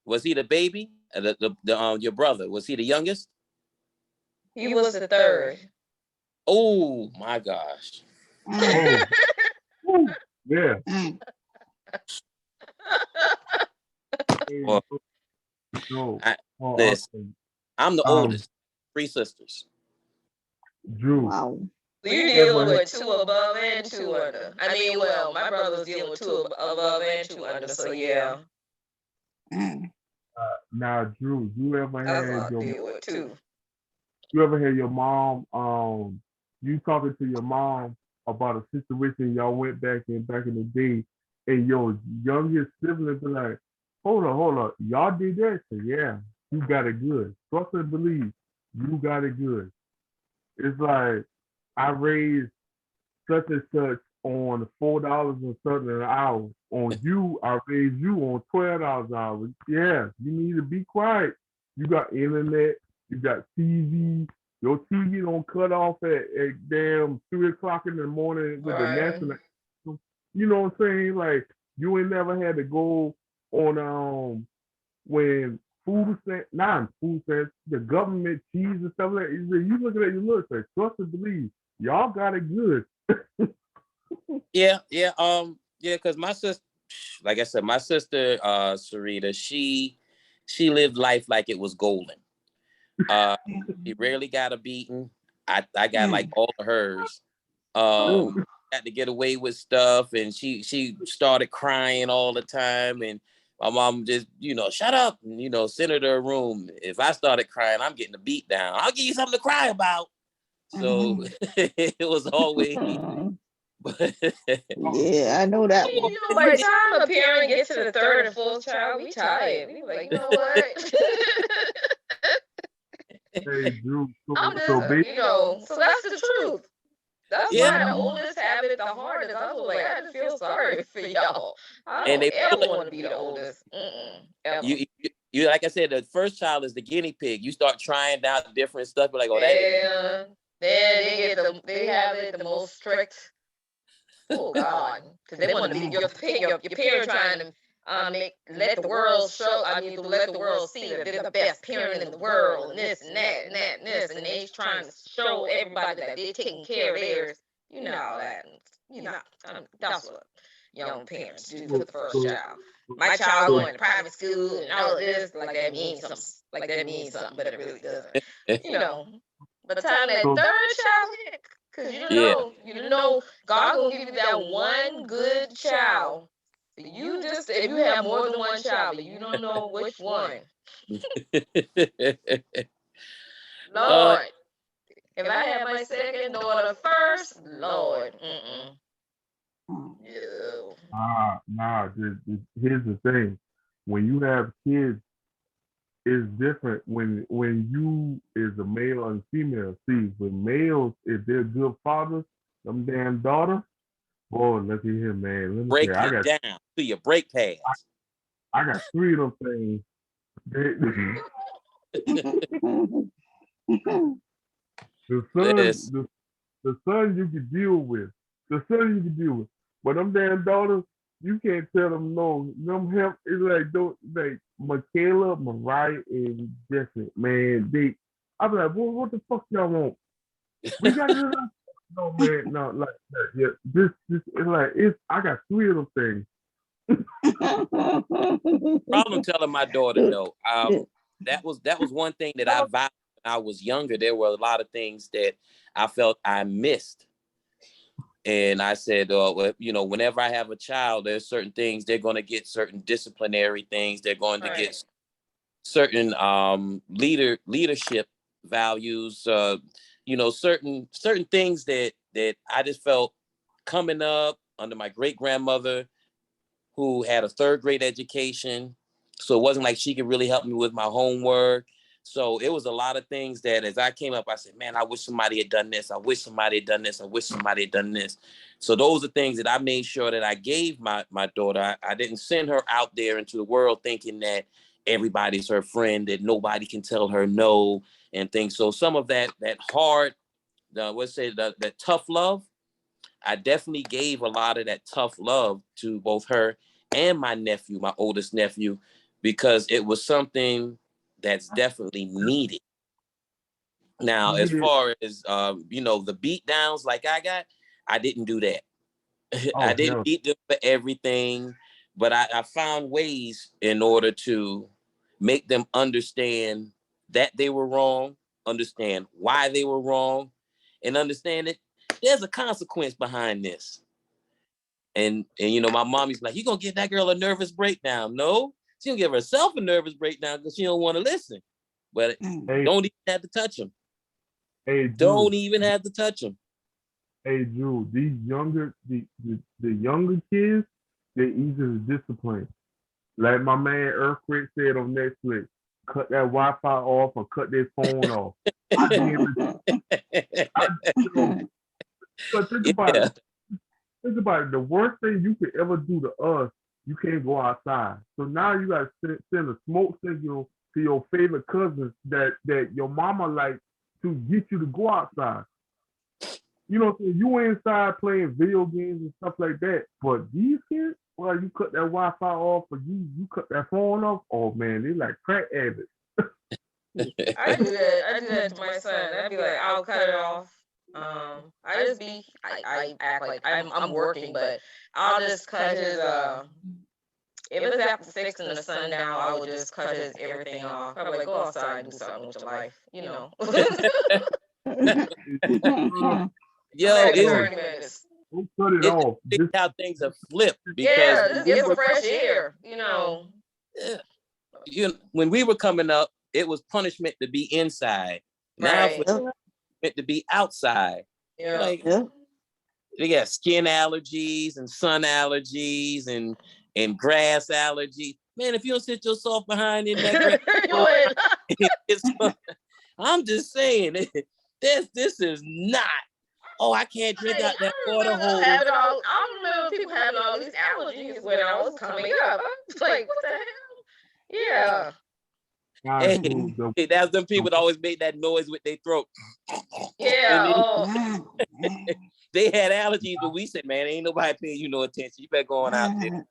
Was he the baby? Your brother, was he the youngest? He was the third. Oh my gosh. Mm, Oh, woo, yeah. mm. Hey, Well, yo, I oh, this I'm the um, oldest. Three sisters. Drew, Wow. So you you dealing ever with two above and two under. I mean, well, my brother's dealing with two above and two under. So yeah, Mm. now, Drew, that's what I deal with too. you ever had your mom, you talking to your mom about a situation y'all went back in the day, and your youngest sibling be like, hold up, y'all did that? So yeah, you got it good. Trust and believe, you got it good. It's like I raised such and such on $4 and something an hour. On you, I raised you on $12 an hour. Yeah, you need to be quiet. You got internet, you got TV. Your TV don't cut off at damn 3 o'clock in the morning with the Right. national. You know what I'm saying? Like you ain't never had to go on when food stamps, not food stamps, the government cheese and stuff like that. You looking at your look, say, trust and believe. Y'all got it good. Yeah, because my sister, like I said, my sister, Sarita, she lived life like it was golden. She rarely got a beating. I got like all of hers. Got to get away with stuff, and she started crying all the time, and my mom just, shut up, and send her to her room. If I started crying, I'm getting a beat down. I'll give you something to cry about. So it was always. Yeah, I know that one. By the time a parent gets to the third and fourth child, we tired. We like, you know what? Hey, Drew. I'm just, so that's the truth. That's why the oldest have it the hardest. I was like, I just feel sorry for y'all. I don't ever want to be the oldest. You like I said, the first child is the guinea pig. You start trying out different stuff, but like, oh, that. They have it the most strict. Oh God, because they want to be your parent trying to let the world show. To let the world see that they're the best parent in the world, and this and that and that and this, and they trying to show everybody that they're taking care of theirs. That's what young parents do for the first child. My child going to private school and all of this, like that means something, but it really doesn't. By the time that third child hit, because you know, God will give you that one good child. You just, if you have more than one child, but you don't know which one. Lord, if I had my second daughter first, Lord, Nah. Here's the thing: when you have kids, it's different. When you is a male and female. See, with males, if they're good fathers, them damn daughters. Boy, look at here, man. Let me break it down to your brake pads. I got 3 of them things. The son you can deal with. But them damn daughters, you can't tell them no. Them help is like Michaela, Mariah, and Jesse. Man, I be like, what the fuck y'all want? We got to no man, no like that. Yeah, this it's like I got 3 of them things. Problem telling my daughter no. That was one thing that I vowed when I was younger. There were a lot of things that I felt I missed. And I said, whenever I have a child, there's certain things they're going to get, certain disciplinary things. They're going to get certain leadership values. Certain things that I just felt coming up under my great grandmother, who had a 3rd grade education. So it wasn't like she could really help me with my homework. So it was a lot of things that as I came up, I said, man, I wish somebody had done this. I wish somebody had done this. I wish somebody had done this. So those are things that I made sure that I gave my daughter. I didn't send her out there into the world thinking that everybody's her friend, that nobody can tell her no and things. So some of that hard, that tough love, I definitely gave a lot of that tough love to both her and my nephew, my oldest nephew, because it was something that's definitely needed. Now, as far as, the beat downs like I got, I didn't do that. I didn't beat them for everything, but I found ways in order to make them understand that they were wrong, understand why they were wrong, and understand that there's a consequence behind this. And my mommy's like, you gonna give that girl a nervous breakdown? No, she's gonna give herself a nervous breakdown because she don't want to listen. But don't even have to touch them. Hey, don't even have to touch them. Hey, Drew, these younger, the younger kids, they're easy to discipline. Like my man Earthquake said on Netflix, cut that Wi-Fi off or cut their phone off. But think about it. think about it. The worst thing you could ever do to us, you can't go outside. So now you got to send a smoke signal to your favorite cousins that your mama like to get you to go outside. You know, so you inside playing video games and stuff like that. But these kids, well, you cut that Wi-Fi off or you cut that phone off. Oh man, they like crack addicts. I do that. I do that to my son. I'd be like, I'll cut it off. I act like I'm working, but I'll just cut his if it's after 6 and the sun down, I will just cut his everything off. I'm like, go outside and do something with your life, you know. Yo, Maybe it's 30 minutes. Don't cut it it's off. interesting how things have flipped Yeah, because just get some fresh air, you know. when we were coming up, it was punishment to be inside. Now Right. it's punishment to be outside. Yeah. Like Yeah. they got skin allergies and sun allergies and grass allergies. Man, if you don't sit yourself behind in that grass, I'm just saying, this is not. Oh, I can't drink out that water hole. I remember people having all these allergies when I was coming up. I was like, what the hell? Yeah. Guys, Hey, that's them people that always make that noise with their throat. Yeah. They had allergies, but we said, man, ain't nobody paying you no attention. You better go on out there.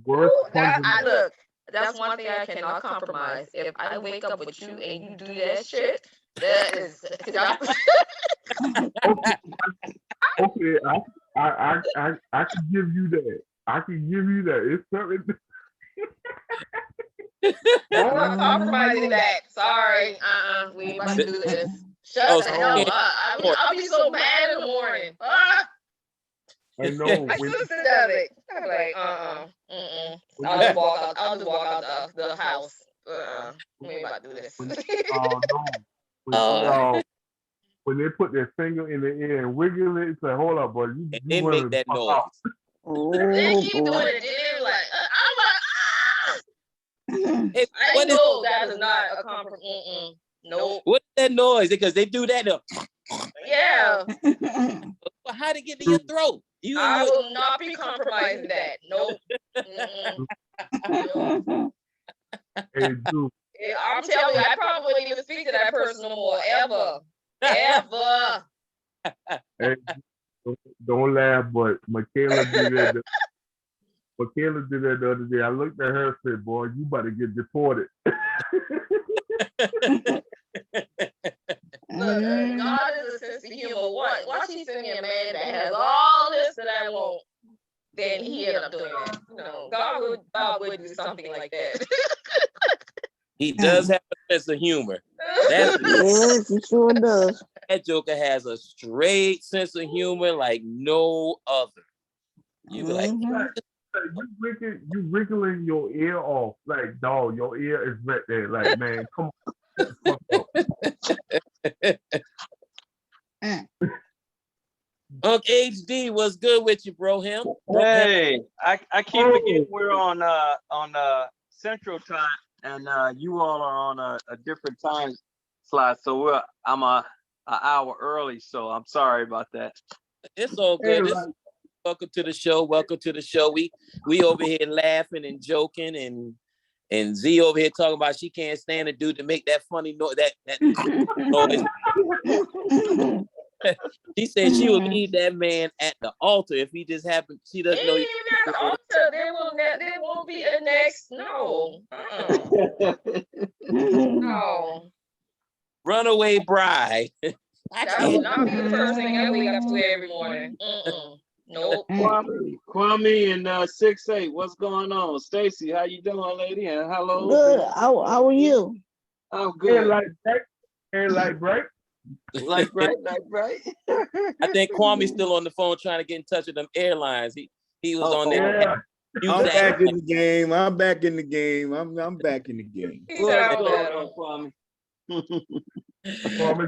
Look, that's one thing I cannot compromise. If I wake up with you and you do that shit, that is okay. I can give you that. I can give you that. It's something. I'm not compromising that. Sorry. We ain't about to do this. Shut the hell up. I'll be so mad in the morning. I know. My sister does it. I'm like, I'll just walk out the house. We ain't about to do this. No. When they put their finger in the air and wiggle it, it's like, hold up, boy. They make that noise. Oh, They keep doing boy. it. They're like, I'm like, Hey, I know that is not a compromise. Nope. What's that noise? Because they do that. Yeah. Well, how to get to your throat? I will not be compromising that. Nope. Nope. Hey, dude. I'm telling you, I probably wouldn't even speak to that person no more, ever. Ever. Hey, don't laugh, but Michaela did that. Michaela did that the other day. I looked at her and said, boy, you about to get deported. Look, God is a sense of humor. Why she send me a man that has all this that I want? Then he ended up doing it. You know, God would do something like that. He does have a sense of humor. Yes, he sure does. That joker has a straight sense of humor like no other. You be like, You wriggling your ear off. Like, dog, your ear is right there. Like, man, come on. Unc HD, what's good with you, bro? Hey, I keep forgetting we're on Central Time, and you all are on a different time slot. So I'm an hour early, so I'm sorry about that. It's all good. Welcome to the show. Welcome to the show. We over here laughing and joking, and Z over here talking about she can't stand a dude to make that funny noise. That noise. She said she will leave that man at the altar if he just happened. She doesn't know. Even at the altar, there won't be a next. No. No. Runaway bride. That will not be the first thing I wake up to every morning. Nope. Kwame and 6'8", what's going on? Stacy, how you doing, lady? And hello. Good. How are you? I'm good. Like break. Like right. I think Kwame's still on the phone trying to get in touch with them airlines. He was on there. Yeah. I'm back in the game. I'm back in the game. I'm back in the game. What's going on, Kwame? Kwame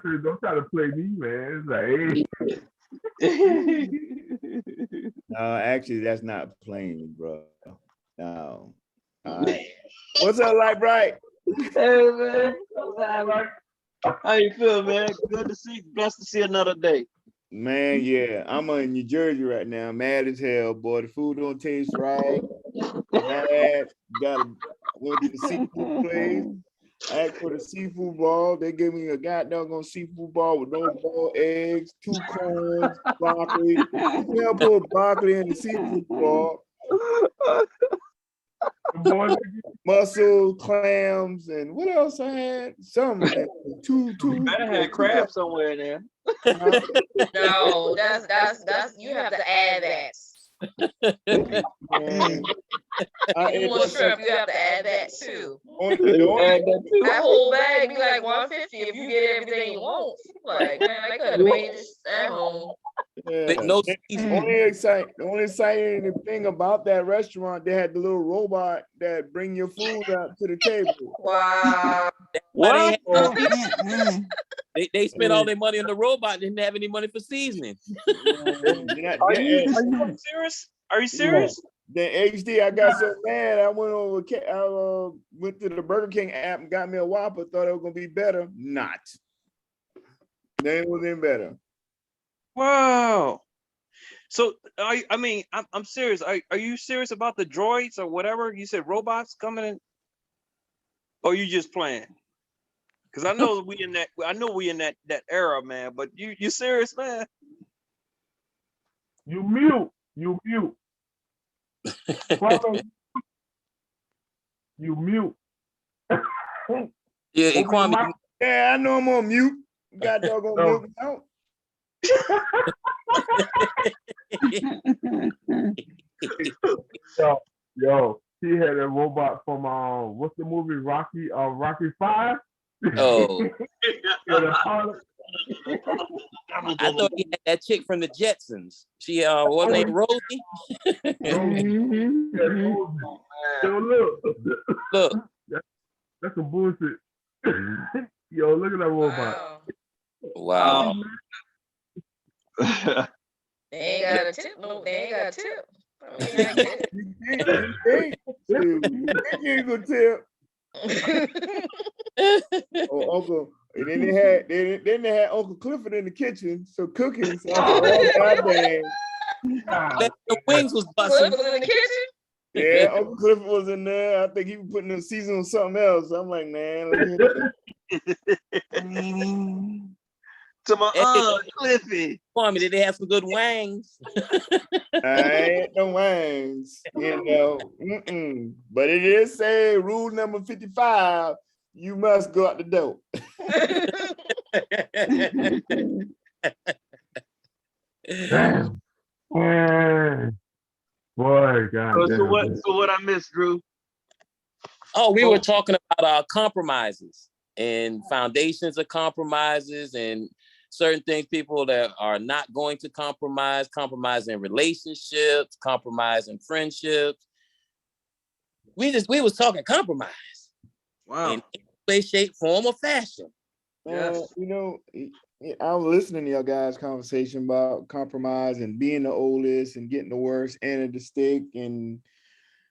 said, don't try to play me, man. It's like, hey. No, actually, that's not playing, bro. No. All right. What's up, Light Bright? Hey, man. How you feel, man? Good to see you. Blessed to see another day. Man, yeah, I'm in New Jersey right now. Mad as hell, boy. The food don't taste right. Mad. Went to the seafood place. I asked for the seafood ball. They gave me a goddamn seafood ball with no boiled eggs, 2 corns, broccoli. You can't put broccoli in the seafood ball. Mussels, clams, and what else I had? Some two. Better have crab somewhere in there. No, that's you have to add that. Man, I You ate want that shrimp, you have to add that too. only- the only- Add that too. That whole bag be like 150 if you get everything you want. Like, man, I could have made this at home. yeah. No The seasoning. only exciting thing about that restaurant, they had the little robot that bring your food out to the table. Wow. Why What? they spent all their money on the robot, didn't have any money for seasoning. Are you serious? Are you serious? Then HD, I got so mad. I went went to the Burger King app and got me a Whopper. Thought it was gonna be better. Not. Then it wasn't better. Wow. So I'm serious. Are you serious about the droids or whatever? You said robots coming in, or you just playing? Because I know we in that era, man. But you serious, man? You mute. Kwame, you mute. Yeah, Open Kwame, your mic. Yeah, I know I'm on mute. Got doggone No. milk out. Yo, he had a robot from what's the movie Rocky 5? Oh. Yeah, I thought he had that chick from the Jetsons. She what name Rosie? Yo, look, Look, that's some bullshit. Yo, look at that robot. Wow. wow. They ain't got a tip. No, they ain't got a tip. I mean, I get You ain't gonna tell. it. Oh, Uncle. And then they had Uncle Clifford in the kitchen, so cooking. So I said, oh, goddamn. The wings was Cliff busting. was in the kitchen. Yeah, Uncle Clifford was in there. I think he was putting the season on something else. I'm like, man, let me hit that. To my Hey. Cliffy. Kwame, did they have some good wangs? I ain't no wings, you know. But it is say rule number 55, you must go out the door. Damn. Boy, God. So what I missed, Drew? Oh, we were talking about compromises and foundations of compromises and certain things people that are not going to compromise in relationships, compromise in friendships. We was talking compromise. Wow. In any way, shape, form, or fashion. Yes. You know, I'm listening to your guys' conversation about compromise and being the oldest and getting the worst end of the stick and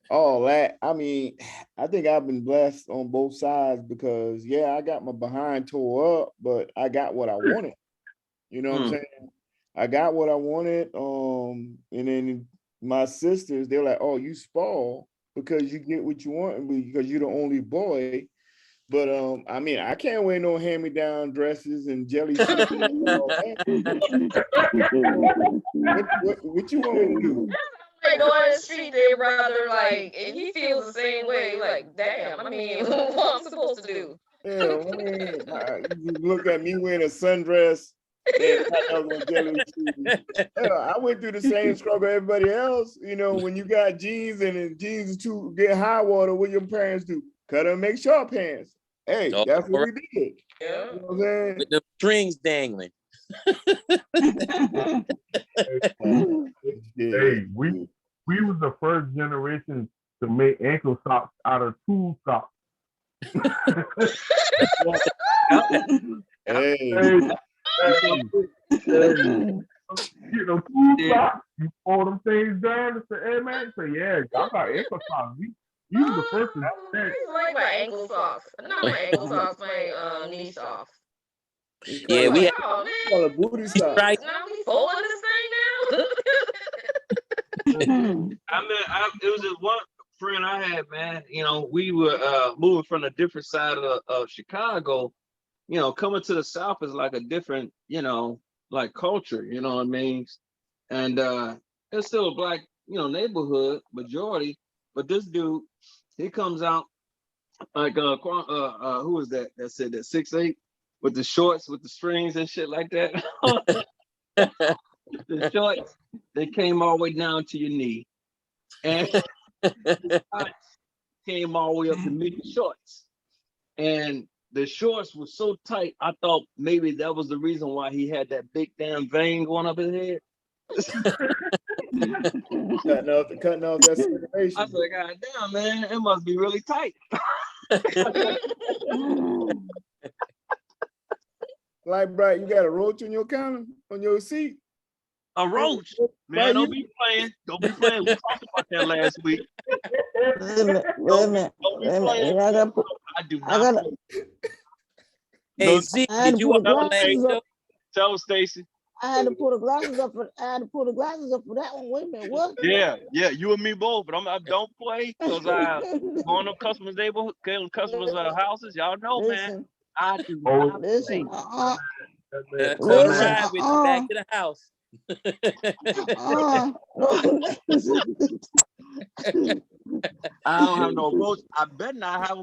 all that. I mean, I think I've been blessed on both sides because, yeah, I got my behind tore up, but I got what I wanted. You know what I'm saying? I got what I wanted. And then my sisters, they're like, oh, you spoil because you get what you want because you're the only boy. But I mean, I can't wear no hand-me-down dresses and jelly shoes. And all that. What you want me to do? Like going in the street, they brother, like, and he feels the same way. Like, damn, I mean, what I'm supposed to do? Yeah, I mean, you look at me wearing a sundress and jelly shoes. I went through the same struggle everybody else. You know, when you got jeans and jeans to get high water, what your parents do? Cut them, make short pants. Hey, that's what we did. Yeah. You know what I'm saying? With the strings dangling. Hey, we was the first generation to make ankle socks out of tool socks. Hey. You know, tool socks, you pull them things down and say, hey man, say, yeah, I got ankle socks. You was the first to say I like my ankle socks. Not my ankle socks, my knee socks. Yeah, we had Oh call it booty style. right. man, now we folding this thing now. I mean, it was just one friend I had, man. You know, we were moving from a different side of Chicago. You know, coming to the South is like a different, you know, like culture. You know what I mean? And it's still a black, you know, neighborhood majority. But this dude, he comes out like who was that said that 6'8" with the shorts with the strings and shit like that. The shorts, they came all the way down to your knee, and the tights came all the way up to meet the shorts. And the shorts were so tight, I thought maybe that was the reason why he had that big damn vein going up his head. Cutting off that circulation. I said, God damn, man, it must be really tight. Like, Bright, you got a roach on your counter, on your seat? A roach, man, Right, don't be playing. Don't be playing. We talked about that last week. Wait a minute. Don't be playing. I do not play. Hey, Z, I had did to you put want the to glasses up. Tell Stacy. I had to pull the glasses up for that one. Wait a minute, what? Yeah, you and me both. But I don't play because I going to customers' neighborhood, customers' houses. Y'all know, man. Listen, I do not listen, play. come Listen, ride with you back to the house? I don't have no roach. I better not have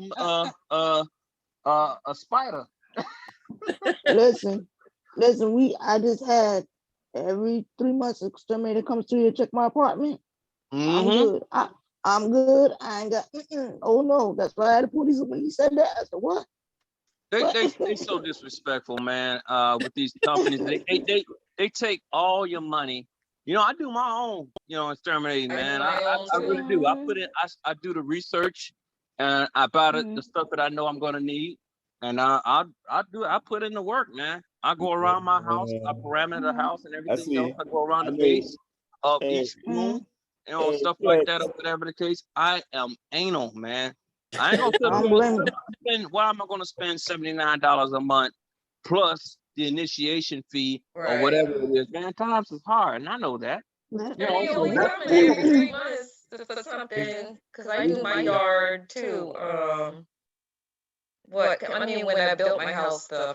a spider. listen. I just had every 3 months exterminator comes through here to check my apartment. I'm good. I'm good. I ain't got. Oh no, that's why I had to put these. When he said that, I said what? They so disrespectful, man. With these companies, they take all your money. You know, I do my own, you know, exterminating, man. I really do. I do the research, and I buy the stuff that I know I'm gonna need, and I put in the work, man. I go around my house, I parameter the house and everything else. I go around the base of each room, you know, stuff like that, or whatever the case. I am anal, man. I ain't gonna spend. Why am I gonna spend $79 a month plus the initiation fee or whatever it is? Man, times is hard, and I know that. And you only coming every 3 months for something, because I do my yard too. When I built my house, the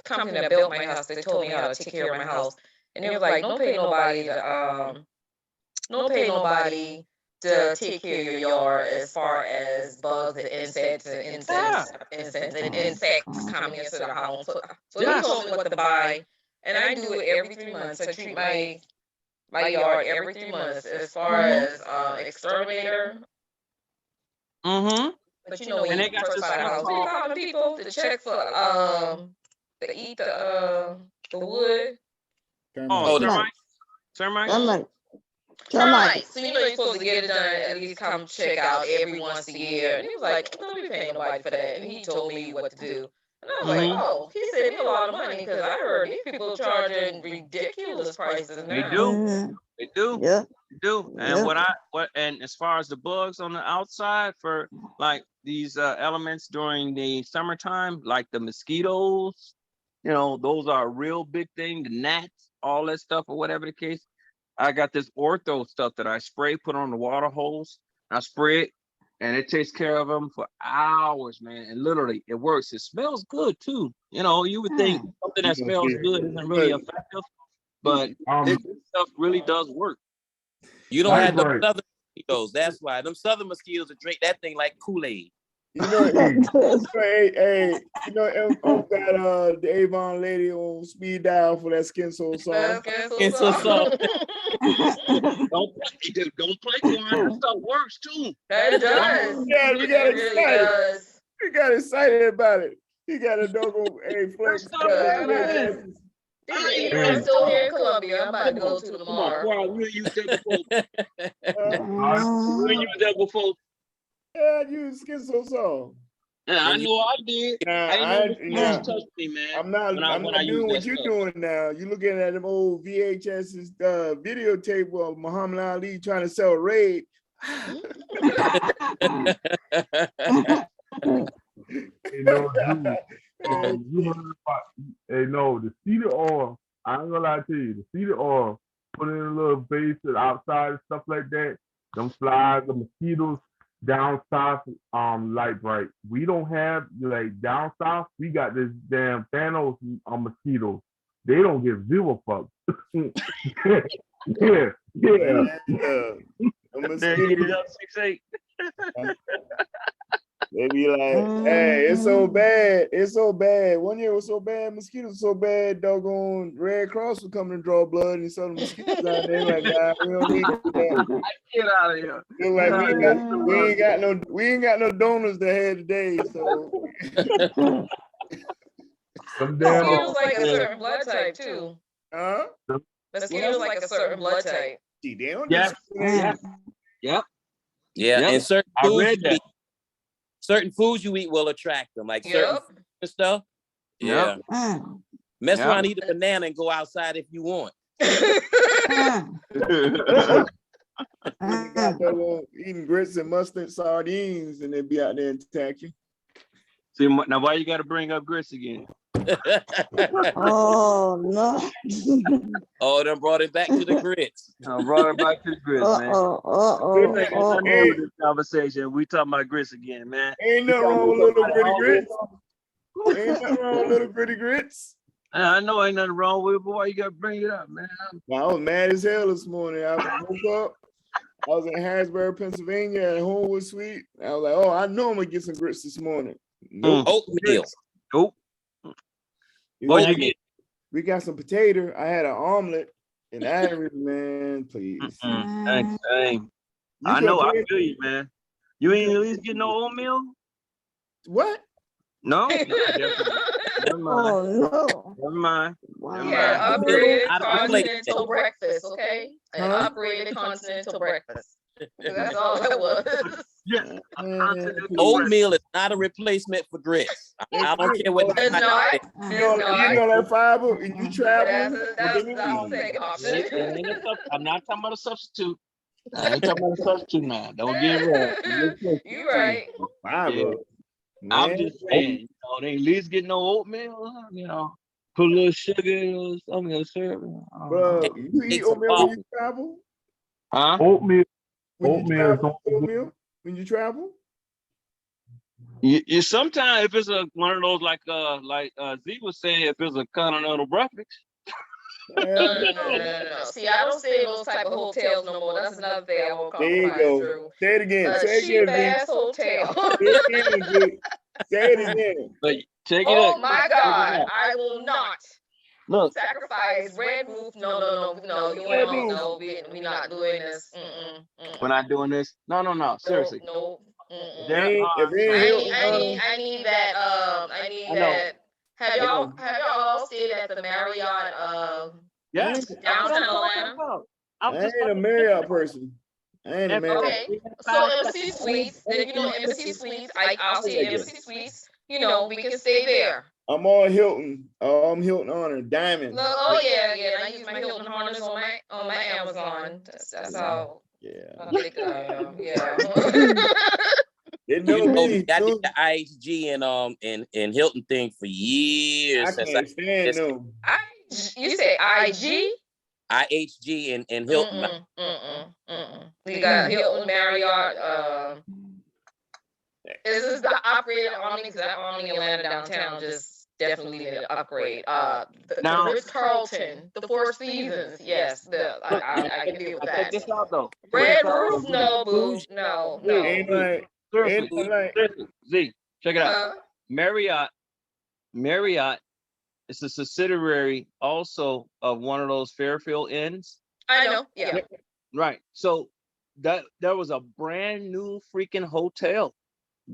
company that built my house, they told me how to take care of my house, and they was like, don't pay nobody to take care of your yard as far as bugs and insects coming into the house. So he told me what to buy, and I do it every 3 months. I treat my yard every 3 months as far as exterminator. But you know, when you first buy the house, we call people to check for to eat the wood. Termites. Termites. So you know you're supposed to get it done, at least come check out every once a year. And he was like, don't be paying nobody for that. And he told me what to do. And I was like, oh, he saved me a lot of money, because I heard these people charging ridiculous prices now. They do. They do. Yeah. They do. And and as far as the bugs on the outside for like these elements during the summertime, like the mosquitoes, you know, those are a real big thing. The gnats, all that stuff, or whatever the case. I got this ortho stuff that I spray, put on the water hose. I spray it, and it takes care of them for hours, man. And literally, it works. It smells good too. You know, you would think something that smells good isn't really effective, but this stuff really does work. You don't have the southern mosquitoes. That's why them southern mosquitoes will drink that thing like Kool-Aid. You know, hey, you know, M got the Avon lady on speed dial for that Skin So Soft. Skin So Soft. Don't play with it. That stuff works too. That does. Yeah, we got excited. We got excited about it. He got a doggone Flex. I'm still here in Columbia. I'm about to go to tomorrow. Wow, we used that before. We used that before. Yeah, I used Skin So Soft. Yeah, I know I did. I touched me, man. I'm not doing what you're doing now. You're looking at them old VHS videotape of Muhammad Ali trying to sell Raid. You know, you heard about, the mosquitoes down south like bright. We don't have like down south. We got this damn Thanos mosquitoes. They don't give zero fucks. yeah. The They mosquitoes, heated up 6'8". they be like, hey, it's so bad. It's so bad. One year was so bad, mosquitoes so bad, doggone Red Cross was coming to draw blood and saw the mosquitoes out there. Like, nah, we don't need that. Get out of here. They're like, we ain't got no donors to have today. So Some damn Mosquitoes like a certain blood type too. Mosquitoes like a certain blood type. gee, they don't Yeah. discriminate. Yep. Yeah, Yep. and certain I foods read you that. eat, certain foods you eat will attract them, like certain Yep. food and stuff. Yeah, Uh, mess Yep. around, eat a banana, and go outside if you want. uh, You got doggone eating grits and mustard sardines, and they be out there and attack you. See, now why you got to bring up grits again? oh no. Oh, done brought it back to the grits. I brought it back to grits, man. Good This thing. ain't nothing to do with Hey, this conversation. We talking about grits again, man. ain't nothing wrong with little gritty grits. Ain't nothing wrong with little gritty grits. I know ain't nothing wrong with it, but why you got to bring it up, man? Well, I was mad as hell this morning. I woke up. I was in Harrisburg, Pennsylvania at Homewood Suite. I was like, oh, I know I'm gonna get some grits this morning. Nope. Oatmeal. Nope. You What got- you get? We got some potato. I had an omelet, and I really, man, please. Dang. You I know. I could- feel you, man. You ain't at least get no oatmeal? What? No? Never mind. Oh no. Never mind. Wow. He had an upgraded Out of plate. continental breakfast, okay? An Huh? upgraded continental breakfast. That's all it was. Yeah. Man, Oatmeal is not a replacement for grits. I don't care what. It's not. you Uh, know that fiber, and you travel. That's then the you second It option. ain't a I'm not talking about a substitute. I ain't talking about a substitute now. Don't get it wrong. You right. fiber. Yeah. Man, I'm just saying, they at least get no oatmeal, put a little sugar or something in the syrup. bro, you eat It's a oatmeal when waffle. you travel? Huh? oatmeal. When you Oatmeal is travel, on- oatmeal? When you travel? You sometimes if it's one of those like Z was saying, if it's a continental breakfast. No. See, I don't stay in those type of hotels no more. That's another thing I won't There you compromise go. through. Say it again. A Say it cheap again, ass hotel. Say it again, Vic. Say it again. But check it Oh out. my Check it God, out. I will not Look, sacrifice Red Roof. No. You Red know, Roof. no, we not doing this. we're not doing this. No. Seriously. No. There If are it ain't Hilton, I need that. I need I know. that. Have y'all all stayed at the Marriott? Yes. Downtown Atlanta? I'm I just ain't a Marriott person. I ain't a Marriott. Okay. So Embassy Suites, then Embassy Suites. I'll stay at Embassy Suites. We can stay there. I'm on Hilton. I'm Hilton Honor Diamond. Look, oh yeah. And I use my Hilton harness on my Amazon. That's how Yeah. get it. Yeah. They know You know, me. I did the IHG and Hilton thing for years. I Since can't stand them. You say IG? IHG and Hilton. We got Hilton, Marriott. This is the operated Omni, because that Omni Atlanta downtown just definitely needed an upgrade. Now- The Ritz Carlton, the Four Seasons, yes, I can deal with check that. this out though. Red Roof, no, boo, no. Ain't like, Seriously, ain't like, seriously. Z, check it out. Uh, Marriott is a subsidiary also of one of those Fairfield Inns. I know, yeah. Right. So there was a brand new freaking hotel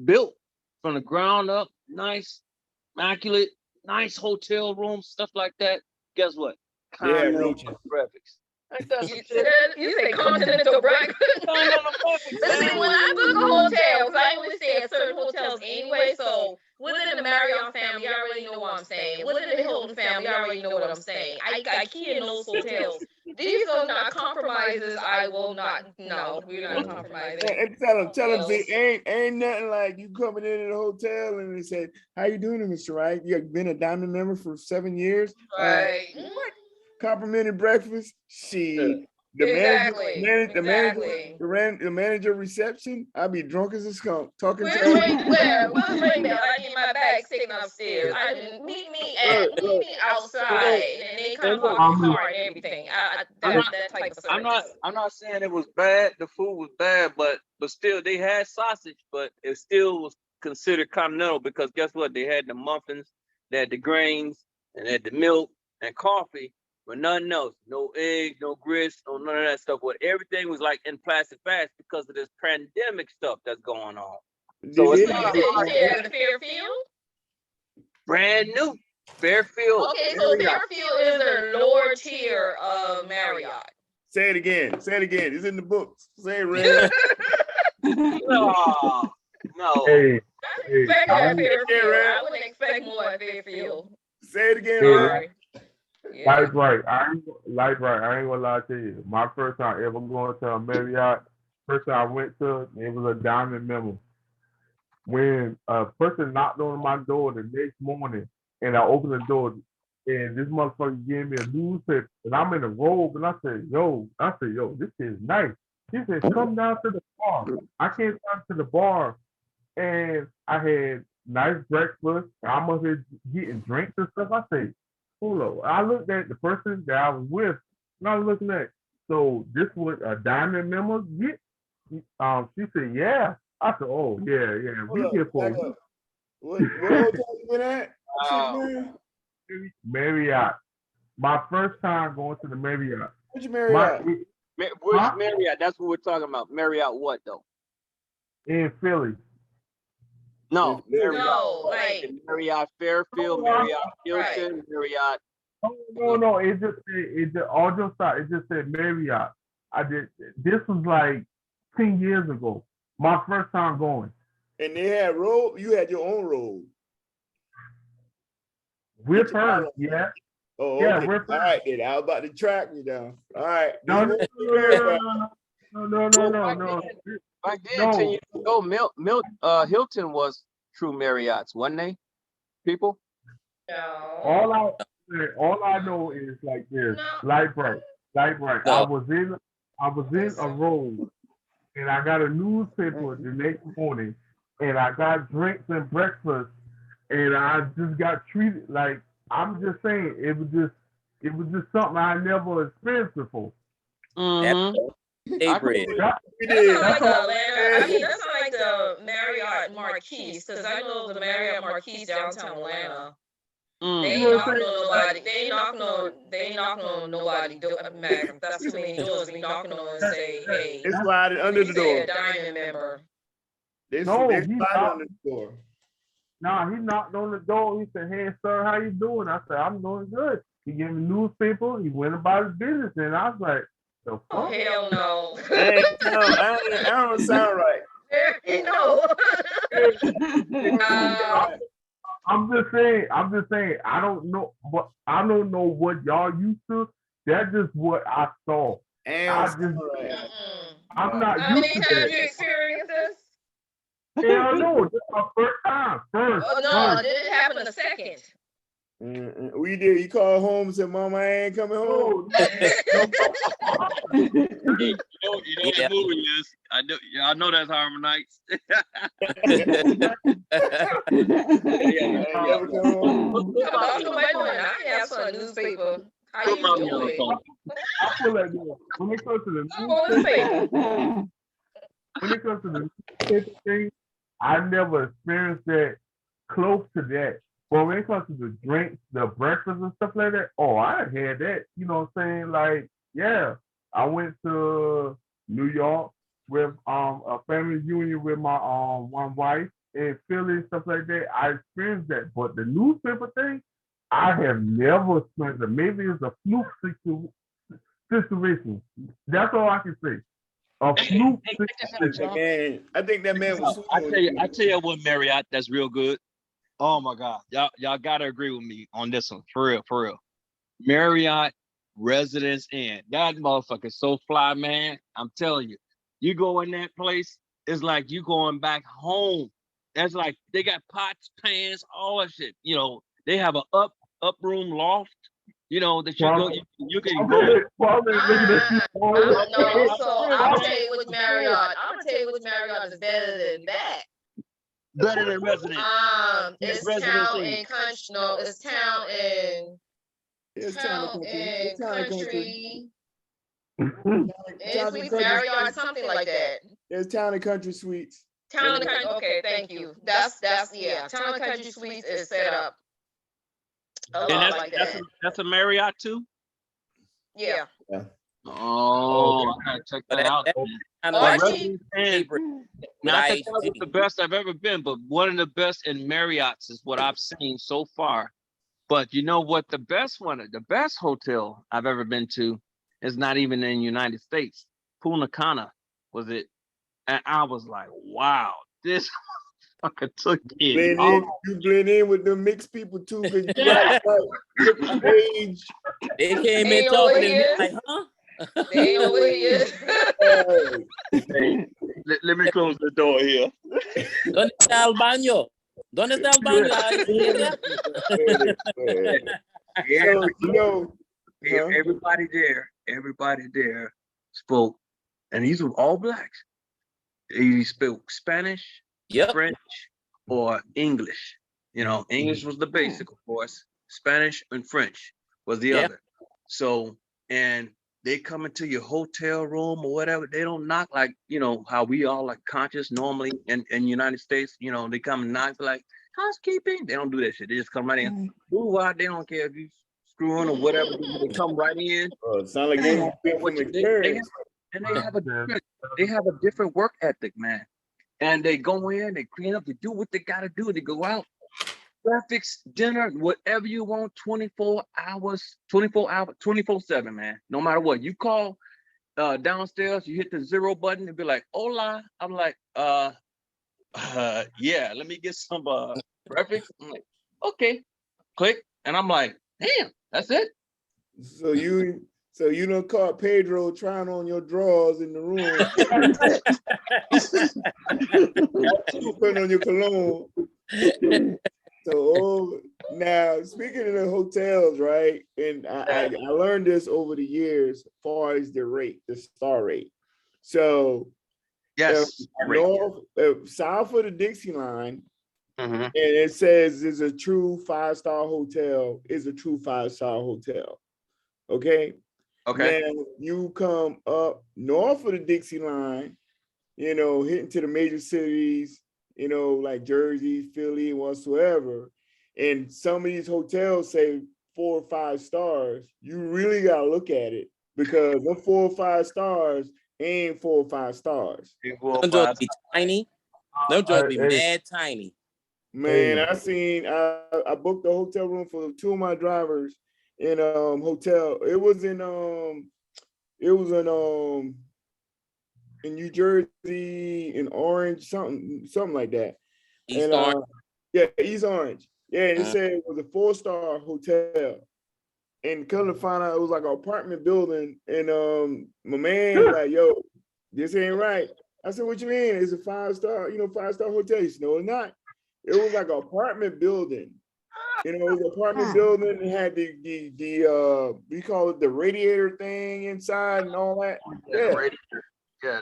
built from the ground up, nice, immaculate, nice hotel rooms, stuff like that. Guess what? Continental roaches. graphics. Ain't that some You shit? say continental breakfast. Continental graphics, But see, man. when I book a hotel, because I only stay at certain hotels anyway, so within the Marriott family, you already know what I'm saying. Within the Hilton family, you already know what I'm saying. I key in those hotels. These are not compromises. I will not. No, we're not compromising. and tell them, see, ain't nothing like you coming in the hotel and they say, how you doing, Mr. Wright? You've been a Diamond member for 7 years. Right. What? Complimentary breakfast? She, The Exactly, manager, exactly. the manager reception, I'll be drunk as a skunk talking Where's to her. Ray? Where's Ray Bell? I need my bag sitting upstairs. Meet me outside, and they come look, park the I'm car and everything. I'm not, That type of I'm service. not, I'm not saying it was bad. The food was bad, but still, they had sausage, but it still was considered continental because guess what? They had the muffins, they had the grains, and they had the milk and coffee, but nothing else. No eggs, no grits, no none of that stuff. But everything was like in plastic bags because of this pandemic stuff that's going on. So Did it's they So not have a you hard said it was the Fairfield? brand new Fairfield. Okay, so Fairfield is the lower tier of Marriott. say it again? Say it again. It's in the books. Say it, Red. No, no. hey, I hey, expect I at ain't, Fairfield. Right. I wouldn't expect more at Fairfield. Say it again, hey, Red. Sorry. Yeah. like right. I ain't gonna lie to you. My first time ever going to a Marriott, first time I went to, it was a diamond memo. When a person knocked on my door the next morning and I opened the door and this motherfucker gave me a newspaper and I'm in a robe and I said, yo, this is nice. He said, come down to the bar. I came down to the bar and I had nice breakfast. I'm up here getting drinks and stuff. I said, hold up. I looked at the person that I was with and I was looking at, so this was a diamond memo get? She said, yeah. I said, oh, yeah. We Hold here up, for back up. What hotel you been at? Wow. Marriott. My first time going to the Marriott. Where'd you My, Marriott? Which Huh? Marriott? That's what we're talking about. Marriott what though? in Philly. No, Marriott. No, like Marriott Fairfield, Marriott Hilton, Marriott. No. It just all just thought it just said Marriott. I did. This was like 10 years ago. My first time going. And they had robe. You had your own robe. With her, yeah. Oh, Yeah, okay. we're All right, then. I was about to track me down. All right. No. Back then, 10 years ago, Hilton was true Marriotts, wasn't they? People. no. All I know is like this. No. Light bright. No. I was in a room and I got a newspaper the next morning and I got drinks and breakfast and I just got treated like, I'm just saying it was just something I never experienced before. Mm-hmm. Hey, Brad. We That's did. not like the Atlanta. I mean, that's not like the Marriott Marquis, because I know the Marriott Marquis downtown Atlanta. They ain't knocking on nobody. They ain't knocking on nobody. That's too many doors. They knocking on and say, hey, They slided under you the say door. a diamond member. They No, slided he under the door. Nah, he knocked on the door. He said, hey, sir, how you doing? I said, I'm doing good. He gave me newspaper. He went about his business. And I was like, the Oh, fuck? hell no. I don't sound right. No. I'm just saying, I don't know what y'all used to. That's just what I saw. I'm not How many used to times that. you experienced this? Hell no, this is my first time. Oh no, did it happen a second? We did. You called home and said, Mama, I ain't coming home. You know Yeah. what movie is. I know that's Harlem Nights. Never come home. I asked for a newspaper. How you doing? I feel like when it comes to the I'm on the paper. when it comes to the newspaper thing, I never experienced that close to that. But when it comes to the drinks, the breakfast and stuff like that, oh, I had that. You know what I'm saying? Like, yeah, I went to New York with a family reunion with my one wife in Philly and stuff like that. I experienced that. But the newspaper thing, I have never experienced it. Maybe it's a fluke situation. That's all I can say. A fluke situation. Man, I think that man was. I tell you what, Marriott, that's real good. Oh my God, y'all gotta agree with me on this one, for real. Marriott Residence Inn, that motherfucker's so fly, man. I'm telling you, you go in that place, it's like you going back home. That's like they got pots, pans, all that shit. You know, they have a up room loft you know, that you go, you can go. No, so I'm gonna tell you which Marriott. I'm gonna tell you which Marriott is better than that. Better than resident. It's Residency. town and country. No, it's town and It's Town and Country. It's Town and Country. It's Suites Marriott, something like that. There's Town and Country Suites. Town and Country. Okay, thank you. That's yeah. Town and Country Suites is set up a And lot that's, like that's, that. that's a Marriott too? Yeah. Oh, I gotta check But that out. that's kind of Oh, like actually, favorite. Not that IHG. that was the best I've ever been, but one of the best in Marriott's is what I've seen so far. But you know what? The best hotel I've ever been to is not even in the United States. Punta Cana was it? And I was like, wow, this fucker took it. You blend in with the mixed people too, because you got like age. They came Hey, in talking to me over like, huh? they over here. Hey, let me close the door here. ¿Dónde está el baño? ¿Dónde está el baño? So, you know, Everybody there spoke, and these were all blacks. They spoke Spanish, Yep. French, or English. You know, English was the basic, of course. Spanish and French was the Yeah. other. So, and they come into your hotel room or whatever. They don't knock like, you know, how we all like conscious normally in United States. You know, they come and knock like housekeeping. They don't do that shit. They just come right in. Ooh, they don't care if you screwing or whatever. They come right in. sound like they don't feel from experience. And they have a different work ethic, man. And they go in, they clean up, they do what they gotta do. They go out, breakfast, dinner, whatever you want, 24 hours, 24/7, man. No matter what. You call downstairs, you hit the 0 button and be like, hola. I'm like, yeah, let me get some breakfast. I'm like, okay, click. And I'm like, damn, that's it. So you done caught Pedro trying on your drawers in the room. Putting on your cologne. So now speaking of the hotels, right? And I learned this over the years as far as the star rate. So Yes. south of the Dixie line, Mhm. and it says is a true 5-star hotel, is a true 5-star hotel. Okay. Okay. Now you come up north of the Dixie line, you know, hitting to the major cities, you know, like Jersey, Philly, whatsoever. And some of these hotels say 4 or 5 stars. You really gotta look at it because the 4 or 5 stars ain't 4 or 5 stars. Them joints be tiny. Them joints be mad tiny. Man, I booked a hotel room for 2 of my drivers in hotel. It was in New Jersey, in Orange, something like that. East Orange. Yeah, East Orange. Yeah, and it said it was a 4-star hotel. And come to find out it was like an apartment building. And my man was like, yo, this ain't right. I said, what you mean? It's a 5-star, 5-star hotel. He said, no, it's not. It was like an apartment building. You know, it was an apartment building. It had the we call it the radiator thing inside and all that. The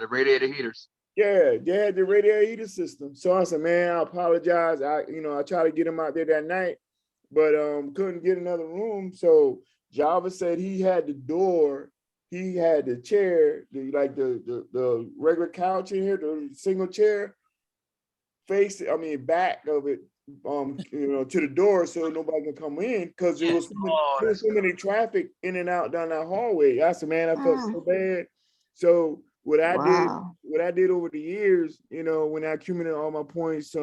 radiator heaters. Yeah, they had the radiator heater system. So I said, man, I apologize. I tried to get him out there that night, but couldn't get another room. So Java said he had the door, he had the chair, the regular couch in here, the single chair, back of it, to the door so nobody can come in because there was so many traffic in and out down that hallway. I said, man, I felt so bad. So what I did over the years, when I accumulated all my points,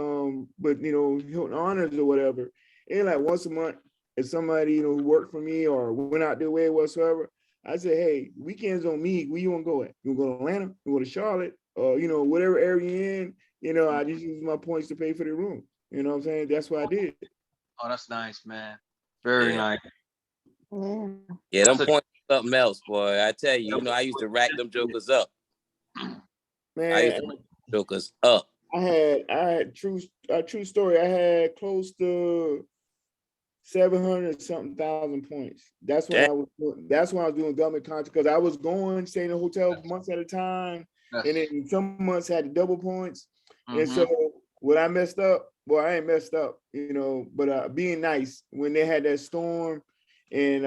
but Hilton Honors or whatever, and like once a month, if somebody who worked for me or went out their way whatsoever, I said, hey, weekends on me. Where you want to go at? You want to go to Atlanta? You go to Charlotte? Or whatever area you're in. I just use my points to pay for the room. You know what I'm saying? That's what I did. Oh, that's nice, man. Very nice. Yeah, them points something else, boy. I tell you, I used to rack them jokers up. Man, I used to rack them jokers up. I had true story. I had close to 700 something thousand points. That's when Damn. I was doing government contract, because I was going, staying in a hotel months at a time, and then some months had the double points. And so when I messed up, well, I ain't messed up, you know, but being nice when they had that storm, and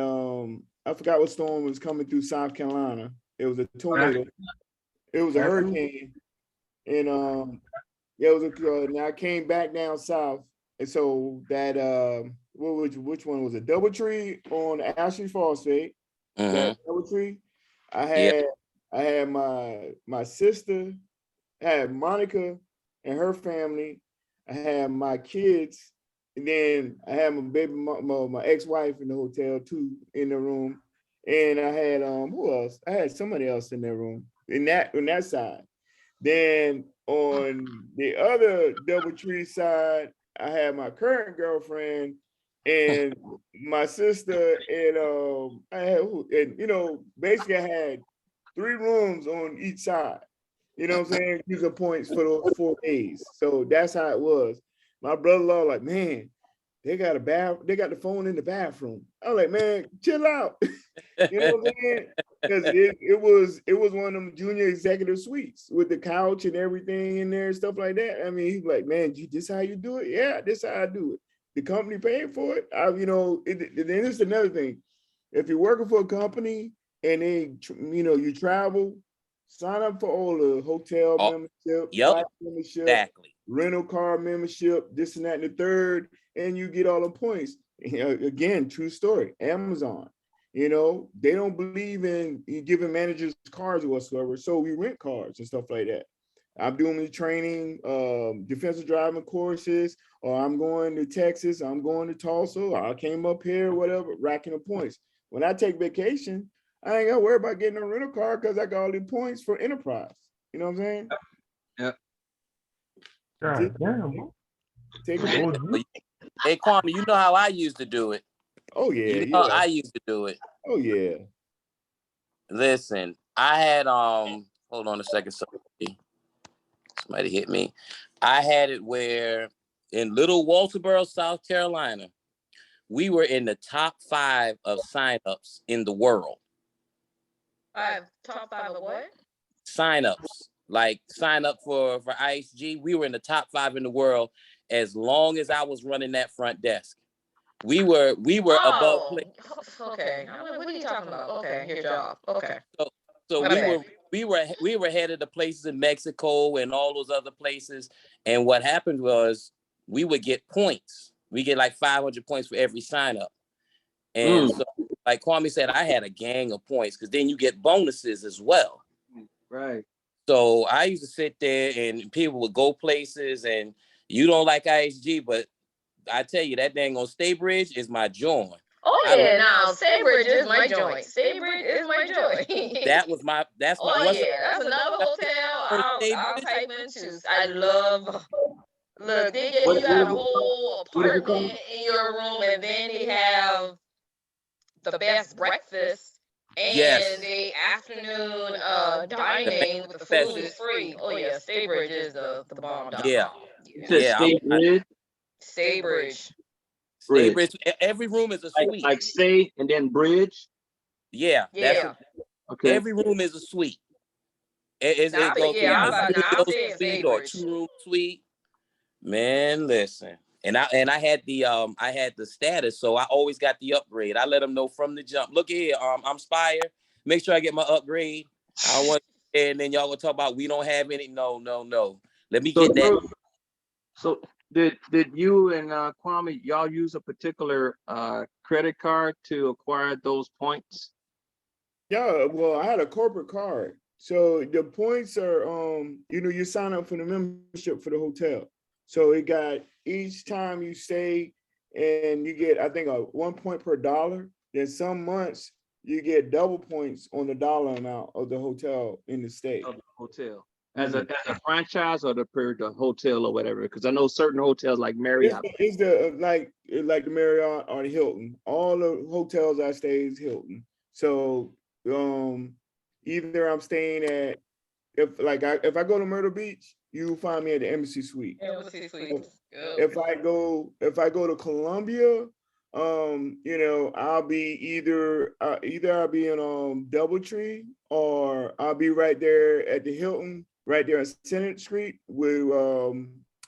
I forgot what storm was coming through South Carolina. It was a tornado. It was a hurricane, and yeah, it was a. Now I came back down south, and so that which one was it? Doubletree on Ashley Phosphate. That Doubletree. I had my sister, I had Monica and her family. I had my kids, and then I had my ex-wife in the hotel too, in the room. And I had who else? I had somebody else in that room, in that side. Then on the other Doubletree side, I had my current girlfriend and my sister, and I had, and you know, basically I had 3 rooms on each side. You know what I'm saying? Using points for those 4 days. So that's how it was. My brother-in-law, like, man, they got the phone in the bathroom. I was like, man, chill out. You know what I'm saying? Because it was one of them junior executive suites with the couch and everything in there and stuff like that. I mean, he's like, man, this how you do it? Yeah, this how I do it. The company paid for it. You know, then it's another thing. If you're working for a company and they, you know, you travel, sign up for all the hotel membership, flight membership, exactly, rental car membership, this and that and the third, and you get all the points. You know, again, true story. Amazon, you know, they don't believe in giving managers cars or whatsoever, so we rent cars and stuff like that. I'm doing the training, defensive driving courses, or I'm going to Texas, I'm going to Tulsa, I came up here, whatever, racking the points. When I take vacation, I ain't gotta worry about getting a rental car because I got all the points for Enterprise. You know what I'm saying? Yeah. God damn. Take a Hey, Kwame, you know how I used to do it. Oh yeah, you know I used to do it. Oh yeah. Listen, I had hold on a second, somebody hit me. I had it where in Little Walterboro, South Carolina, we were in the top 5 of signups in the world. Top 5 of what? Signups, like sign up for IHG. We were in the top 5 in the world as long as I was running that front desk. We were above. Okay. What are you talking about? Okay, your job. Okay. So we were head of the places in Mexico and all those other places. And what happened was we would get points. We get like 500 points for every sign up. And so, like Kwame said, I had a gang of points because then you get bonuses as well. Right. So I used to sit there and people would go places, and you don't like IHG, but I tell you, that dang on Staybridge is my joint. Oh yeah, now Staybridge is my joint. Staybridge is my joint. That's my. That's another hotel. I'll type into. I love. Look, you have a whole apartment in your room, and then they have the best breakfast and the afternoon dining with the food is free. Oh yeah, Staybridge is the bomb. Yeah. Staybridge. Staybridge. Every room is a suite. Like stay and then bridge. Yeah. Okay. Every room is a suite. It goes to a suite or 2-room suite. Man, listen. And I had the status, so I always got the upgrade. I let them know from the jump. Look here, I'm Spire. Make sure I get my upgrade. I don't want, and then y'all gonna talk about we don't have any. No. Let me get that. So did you and Kwame, y'all use a particular credit card to acquire those points? Yeah, well, I had a corporate card. So the points are you know, you sign up for the membership for the hotel. So it got each time you stay, and you get, I think, 1 point per dollar. Then some months you get double points on the dollar amount of the hotel in the state. Of the hotel. As a franchise or the hotel or whatever, because I know certain hotels like Marriott. It's the like the Marriott or the Hilton. All the hotels I stay is Hilton. So either I'm staying at, if I go to Myrtle Beach, you find me at the Embassy Suite. Embassy Suite. If I go to Columbia, You know, I'll be either I'll be in Doubletree, or I'll be right there at the Hilton, right there on Senate Street with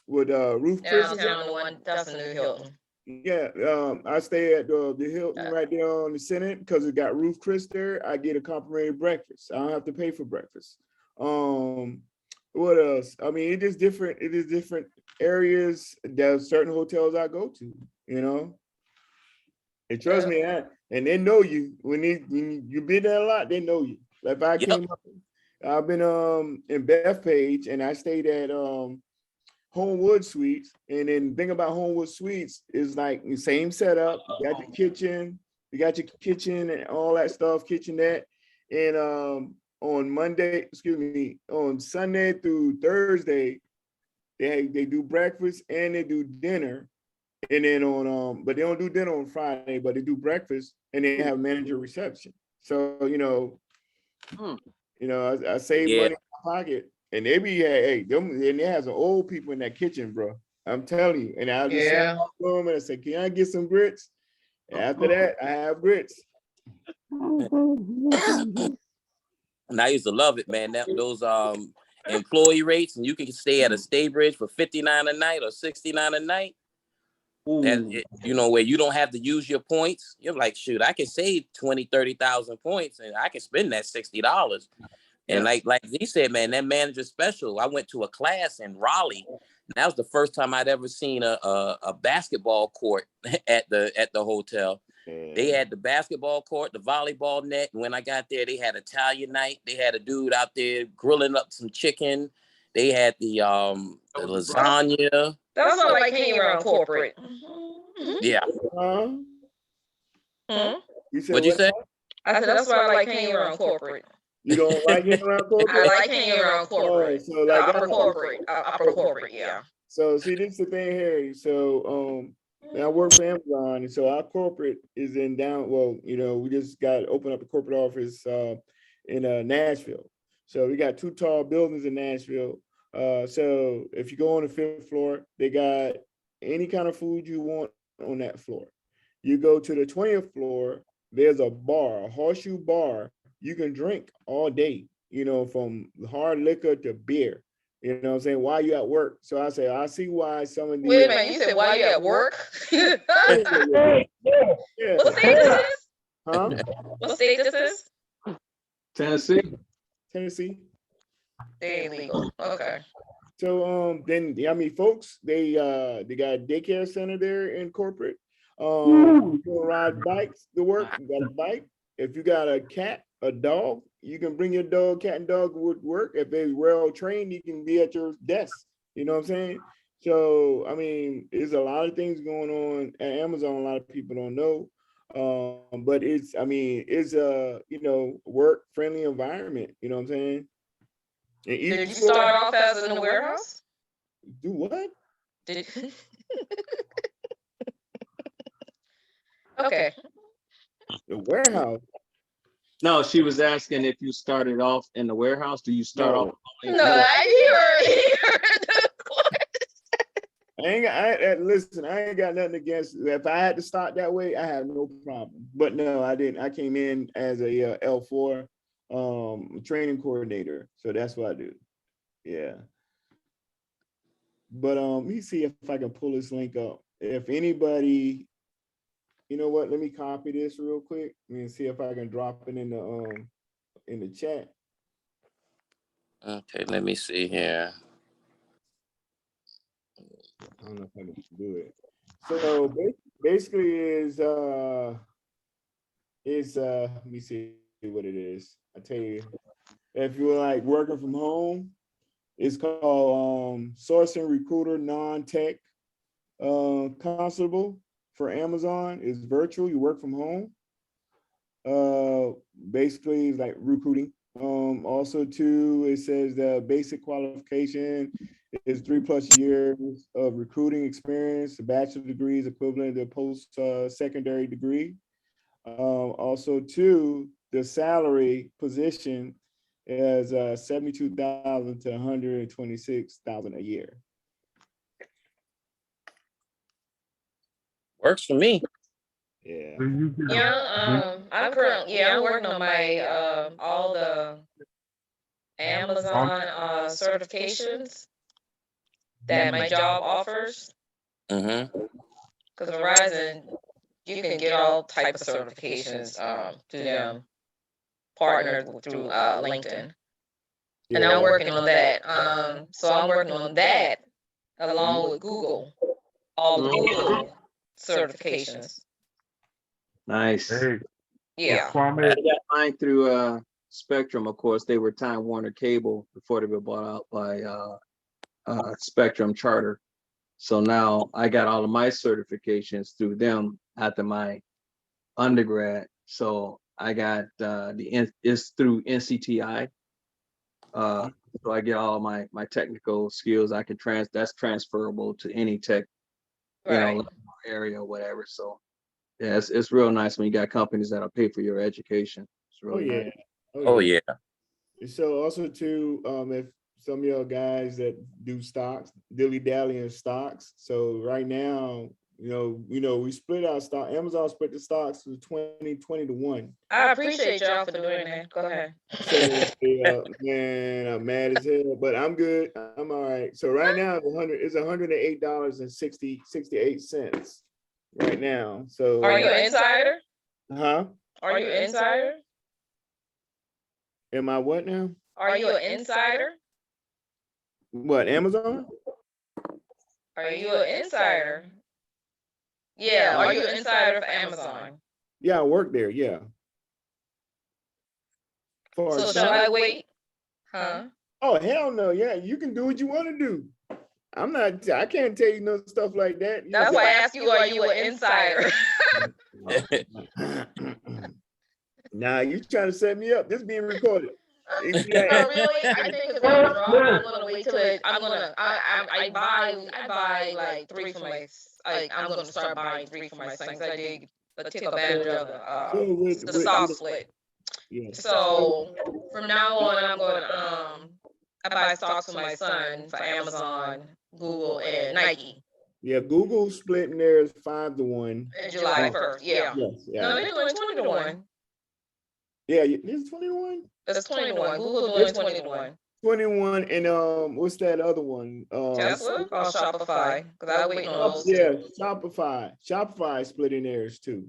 Ruth Chris. Downtown, the one, that's the new Hilton. Yeah, I stay at the Hilton right there on the Senate because it got Ruth Chris there. I get a complimentary breakfast. I don't have to pay for breakfast. What else? I mean, it is different. It is different areas. There's certain hotels I go to, you know. And trust me, and they know you when you've been there a lot. They know you. Like if I came up, I've been in Bethpage, and I stayed at Homewood Suites. And then the thing about Homewood Suites is like the same setup. You got your kitchen and all that stuff, kitchenette. And on Sunday through Thursday, they do breakfast and they do dinner. And then but they don't do dinner on Friday, but they do breakfast and they have manager reception. So, you know, I save money in my pocket, and they be, and they have some old people in that kitchen, bro. I'm telling you. And I'll just sit and I say, can I get some grits? And after that, I have grits. And I used to love it, man. Those employee rates, and you can stay at a Staybridge for $59 a night or $69 a night. You know, where you don't have to use your points. You're like, shoot, I can save 20, 30,000 points and I can spend that $60. And like he said, man, that manager special, I went to a class in Raleigh. And that was the first time I'd ever seen a basketball court at the hotel. They had the basketball court, the volleyball net. And when I got there, they had Italian night. They had a dude out there grilling up some chicken. They had the lasagna. That's what like hanging around corporate. Yeah. What'd you say? I said that's why I like hanging around corporate. You don't like hanging around corporate? I like hanging around corporate. So like upper corporate, yeah. So see, this is the thing here. So I work for Amazon, and so our corporate is in we just got opened up a corporate office in Nashville. So we got 2 tall buildings in Nashville. So if you go on the 5th floor, they got any kind of food you want on that floor. You go to the 20th floor, there's a bar, a horseshoe bar. You can drink all day, you know, from hard liquor to beer. You know what I'm saying? While you at work. So I say, I see why some of these. Wait a minute, you said while you at work? Yeah. What state this is? Huh? What state this is? Tennessee. They illegal. Okay. So then folks, they got a daycare center there in corporate. You can ride bikes to work. You got a bike. If you got a cat, a dog, you can bring your dog, cat and dog would work. If they're well trained, you can be at your desk. You know what I'm saying? So I mean, there's a lot of things going on at Amazon. A lot of people don't know. But it's a work friendly environment. You know what I'm saying? And did you start off as in the warehouse? Do what? Okay. The warehouse. No, she was asking if you started off in the warehouse. Do you start off? No, I heard the question. Listen, I ain't got nothing against. If I had to start that way, I have no problem. But no, I didn't. I came in as a L4 training coordinator. So that's what I do. Yeah. But let me see if I can pull this link up. If anybody, you know what? Let me copy this real quick and see if I can drop it in the chat. Okay, let me see here. I don't know if I can do it. So basically let me see what it is. I tell you, if you're like working from home, it's called Sourcing Recruiter Non-Tech Constable for Amazon. It's virtual. You work from home. Basically, it's like recruiting. Also, too, it says the basic qualification is 3+ years of recruiting experience. A bachelor's degree is equivalent to a post-secondary degree. Also, too, the salary position is $72,000 to $126,000 a year. Works for me. Do you get a, I'm working on my all the Amazon certifications that my job offers. Mm-hmm. Because Verizon, you can get all type of certifications through them, partnered through LinkedIn. And I'm working on that. So I'm working on that along with Google, all the Google certifications. Nice. hey, Yeah. I Kwame, got mine through Spectrum. Of course, they were Time Warner Cable before they were bought out by Spectrum Charter. So now I got all of my certifications through them after my undergrad. So I got it's through NCTI. So I get all of my technical skills. I can that's transferable to any tech, Right. area or whatever. So yeah, it's real nice when you got companies that'll pay for your education. It's Oh really yeah. nice. Oh yeah. And so also too, if some of y'all guys that do stocks, dilly dally in stocks. So right now, we split our stock. Amazon split the stocks to 20 to 1. I appreciate y'all for doing that. Go ahead. So yeah, man, I'm mad as hell, but I'm good. I'm all right. So right now it's $108.68 right now. So Are you an insider? huh? Are you an insider? Am I what now? Are you an insider? What, Amazon? Are you an insider? Yeah, are you an insider for Amazon? Yeah, I work there, yeah. For So a shall I stock? wait? Huh? Oh, hell no. Yeah, you can do what you want to do. I can't tell you no stuff like that. That's why I asked you, are you an insider? Nah, you trying to set me up. This being recorded. No, really? I think it's gonna drop. I'm gonna wait till it. I buy like 3 for my. I'm gonna start buying 3 for my son because I did take advantage of the stock split. Yeah. So from now on, I'm going I buy stocks for my son for Amazon, Google, and Nike. Yeah, Google splitting theirs 5 to 1. July 1st. Yeah. Yes, yeah. No, they're doing 20 to 1. Yeah, it's 21. It's 20 to 1. Google doing 20 to 1. 21 and what's that other one? Tesla or Shopify? Because I waiting on those. Yeah, Shopify. Shopify splitting theirs too.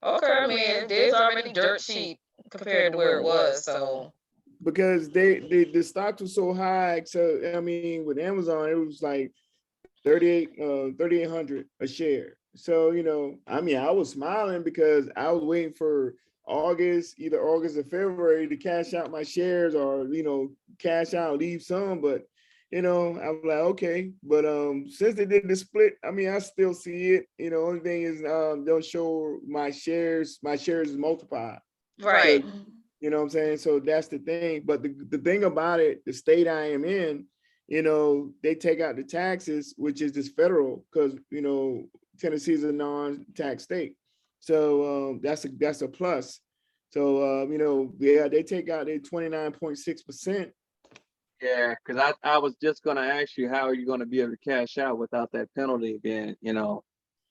Okay, I mean, it's already dirt cheap compared to where it was. So because the stock was so high. So I mean, with Amazon, it was like 3,800 a share. So I mean, I was smiling because I was waiting for either August or February to cash out my shares or cash out, leave some. But I'm like, okay. But since they did the split, I mean, I still see it. Only thing is they'll show my shares is multiplied. Right. So, you know what I'm saying? So that's the thing. But the thing about it, the state I am in, they take out the taxes, which is this federal, because Tennessee is a non-tax state. So that's a plus. So yeah, they take out their 29.6%. Yeah, because I was just gonna ask you, how are you gonna be able to cash out without that penalty being,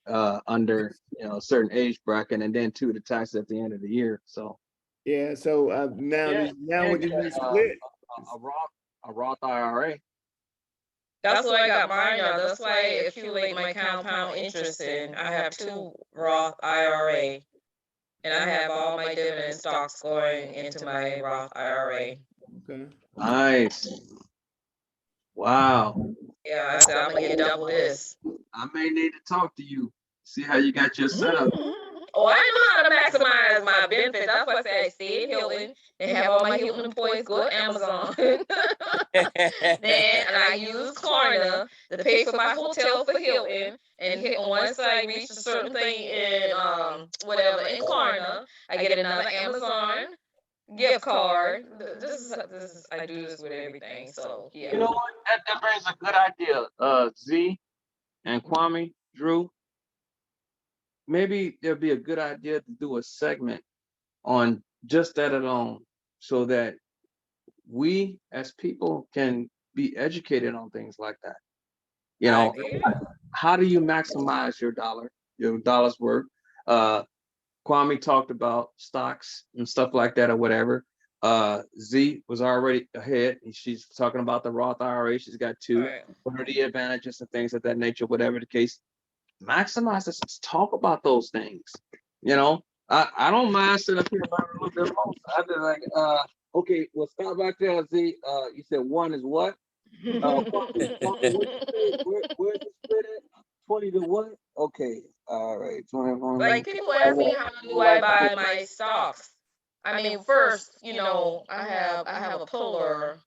under a certain age bracket, and then the tax at the end of the year. So yeah, so now with this split, a Roth IRA. That's what I got mine on. That's why I accumulate my compound interest in. I have 2 Roth IRA, and I have all my dividend stocks going into my Roth IRA. okay. Nice. Wow. Yeah, I said I'm gonna get double this. I may need to talk to you. See how you got your setup. Oh, I know how to maximize my benefits. That's why I say I stay in Hilton and have all my Hilton employees go to Amazon. And I use Klarna to pay for my hotel for Hilton. And once I reach a certain thing in whatever in Klarna, I get another Amazon gift card. This is I do this with everything. So yeah. You know what? That brings a good idea. Z and Kwame, Drew. Maybe there'd be a good idea to do a segment on just that alone, so that we as people can be educated on things like that. How do you maximize your dollar's worth? Kwame talked about stocks and stuff like that or whatever. Z was already ahead, and she's talking about the Roth IRA. She's got two, Right. what are the advantages and things of that nature, whatever the case. Maximize this. Let's talk about those things. You know, I don't mind sitting up here learning a little bit more. I just like, okay, well, stop right there, Z. You said one is what? Where's the split at? 20 to what? Okay, all right. 21. Like people ask me, how do I buy my stocks? I mean, first, you know, I have a polar.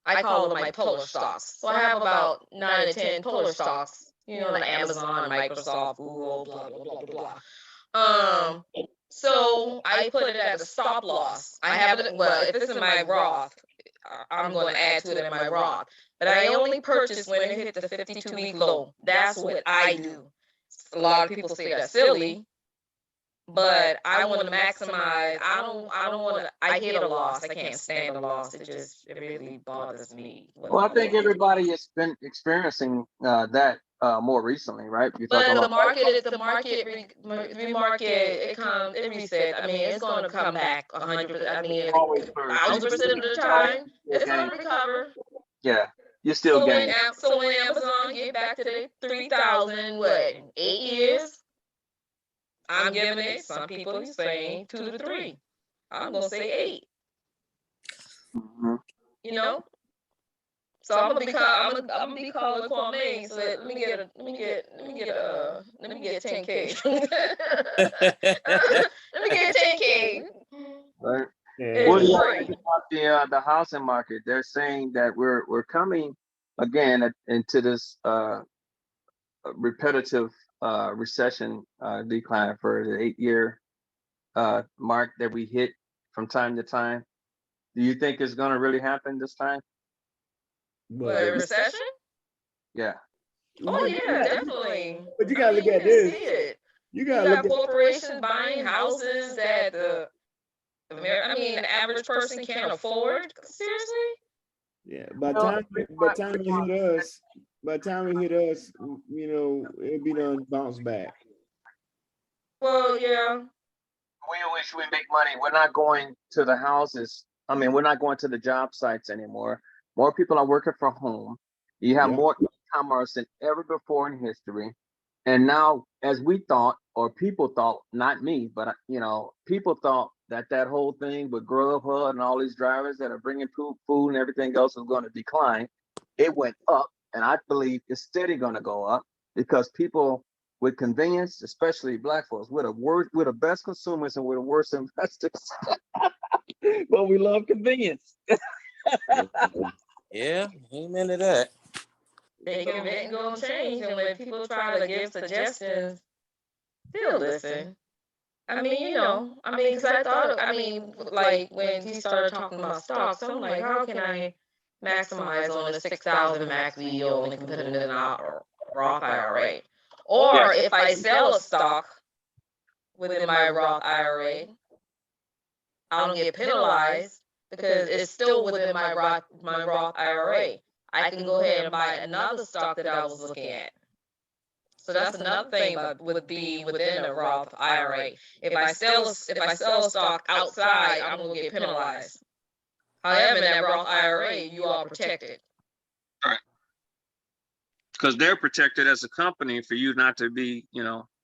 I call them my polar stocks. So I have about 9 to 10 polar stocks. You know, like Amazon, Microsoft, Google, blah blah blah blah. So I put it at a stop loss. I have it. Well, if it's in my Roth, I'm going to add to it in my Roth. But I only purchase when it hit the 52-week low. That's what I do. A lot of people say that's silly, but I want to maximize. I don't want to. I hate a loss. I can't stand a loss. It really bothers me. Well, I think everybody has been experiencing that more recently, right? You're But talking the about market is the market remarket. It comes. It resets. I mean, it's going to come back 100. I mean, always first. 1,000% of the time, it's going to recover. Yeah, you're still gaining. So when Amazon get back to the 3,000, what, 8 years? I'm giving it. Some people are saying 2 to 3. I'm gonna say 8. Mhm. You know. So I'm gonna be calling Kwame. So let me get 10K. Let me get 10K. Right. Yeah. What do you Right. think about the housing market? They're saying that we're coming again into this repetitive recession decline for the 8-year mark that we hit from time to time. Do you think it's going to really happen this time? What, a recession? Yeah. Oh yeah, definitely. But you gotta look you at can this. see it. You You gotta got look at corporations buying houses that the average person can't afford. Seriously? yeah. By the time it hit us, you know, it'll be done bounce back. Well, yeah. We wish we make money. We're not going to the houses. I mean, we're not going to the job sites anymore. More people are working from home. You have Yeah. more e-commerce than ever before in history. And now, as we thought, or people thought, not me, but you know, people thought that whole thing with Grubhub and all these drivers that are bringing food and everything else was going to decline. It went up, and I believe it's steady going to go up because people with convenience, especially black folks, we're the best consumers and we're the worst investors. But we love convenience. Yeah, amen to that. They can invent and go change, and when people try to give suggestions, they'll listen. I mean, because I thought, like when he started talking about stocks, I'm like, how can I maximize on the 6,000 max yield and put it in a Roth IRA? Or if I sell a stock within my Roth IRA, I don't get penalized because it's still within my Roth IRA. I can go ahead and buy another stock that I was looking at. So that's another thing would be within a Roth IRA. If I sell a stock outside, I'm gonna get penalized. However, in that Roth IRA, you are protected. Because they're protected as a company for you not to be,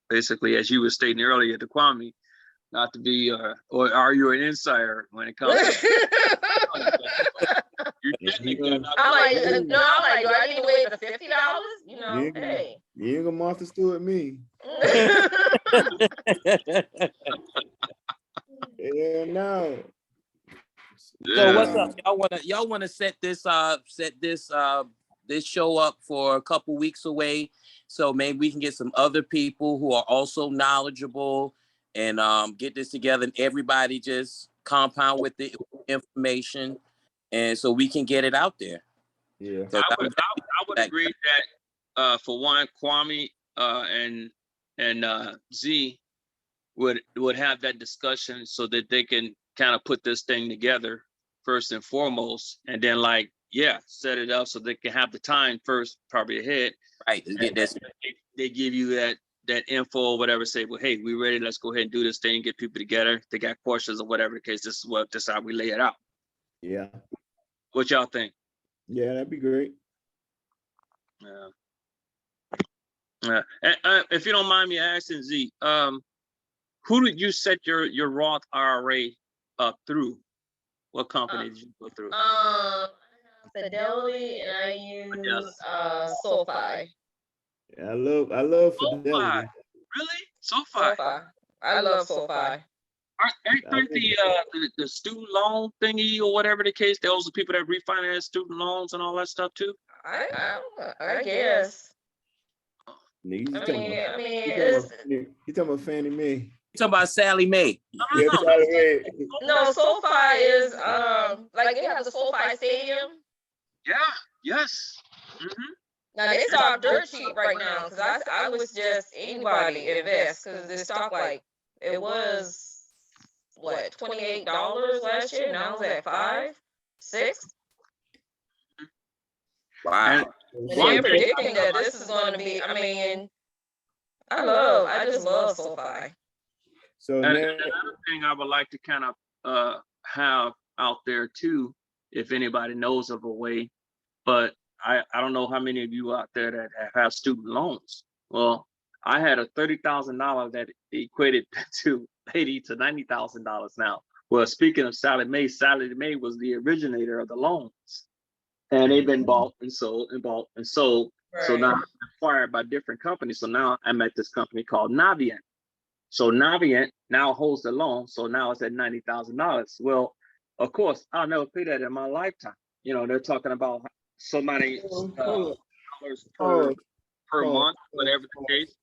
basically, as you were stating earlier to Kwame, not to be, or are you an insider when it comes to I'm like, do I need to wait for $50? Hey. You ain't gonna Martha Stewart me. Yeah, no. So what's up? Y'all wanna set this show up for a couple weeks away, so maybe we can get some other people who are also knowledgeable and get this together, and everybody just compound with the information, and so we can get it out there. Yeah. I would agree that for one, Kwame and Z would have that discussion so that they can kind of put this thing together first and foremost, and then set it up so they can have the time first, probably ahead. Right. To get this. They give you that info or whatever, say, well, hey, we ready, let's go ahead and do this thing, get people together. They got questions or whatever the case, this is how we lay it out. Yeah. What y'all think? Yeah, that'd be great. Yeah. If you don't mind me asking, Z, who did you set your Roth IRA up through? What company did you go through? Fidelity, and I use SoFi. Yeah, I love SoFi, Fidelity. really? SoFi. SoFi. I love SoFi. Aren't the student loan thingy or whatever the case? Those are people that refinance student loans and all that stuff too. I guess. You talking about Fannie Mae? You talking about Sally Mae? Yeah, Sally Mae. No, SoFi is like they have the SoFi Stadium. Yeah. Yes. Now they stock dirt cheap right now because I was just anybody invest because the stock like it was what $28 last year. Now it's at $5, $6. Wow. And they're predicting that this is going to be. I mean, I just love SoFi. So and another thing I would like to kind of have out there too, if anybody knows of a way, but I don't know how many of you out there that have student loans. Well, I had a $30,000 that equated to $80,000 to $90,000 now. Well, speaking of Sally Mae was the originator of the loans, and they've been bought and sold and bought and sold. Right. So now I'm acquired by different companies. So now I'm at this company called Navient. So Navient now holds the loan. So now it's at $90,000. Well, of course, I'll never pay that in my lifetime. You know, they're talking about so many dollars per month, whatever the case.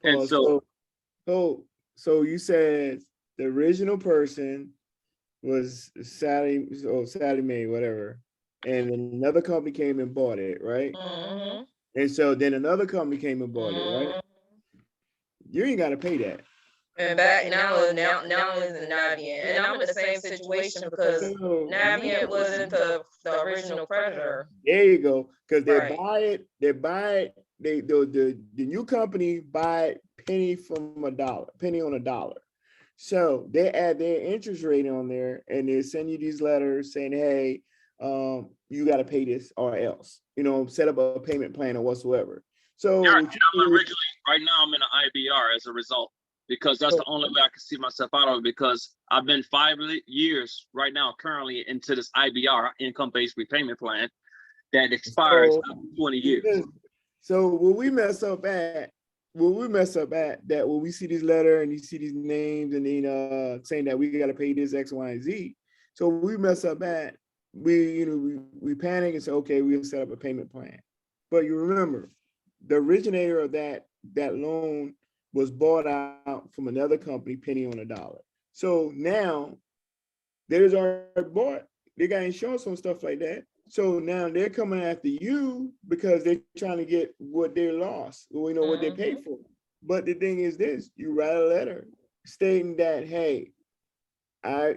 And so you said the original person was Sally Mae, whatever, and another company came and bought it, right? Mm-hmm. And so then another company came and bought it, right? You ain't got to pay that. And back now is in Navient, and I'm in the same situation because Navient wasn't the original creditor. There you go, because they buy it. The new company buy it penny on a dollar. So they add their interest rate on there, and they send you these letters saying, "Hey, you got to pay this or else, set up a payment plan or whatsoever." So right now I'm in an IBR as a result, because that's the only way I can see myself out of it, because I've been 5 years right now currently into this IBR, income-based repayment plan, that expires after 20 years. So will we mess up at that when we see this letter and you see these names and then saying that we got to pay this X, Y, and Z? So we mess up at we panic and say, okay, we'll set up a payment plan. But you remember, the originator of that loan was bought out from another company, penny on a dollar. So now there's already bought. They got insurance on stuff like that. So now they're coming after you because they're trying to get what they lost, what they paid for. But the thing is this: you write a letter stating that, hey, I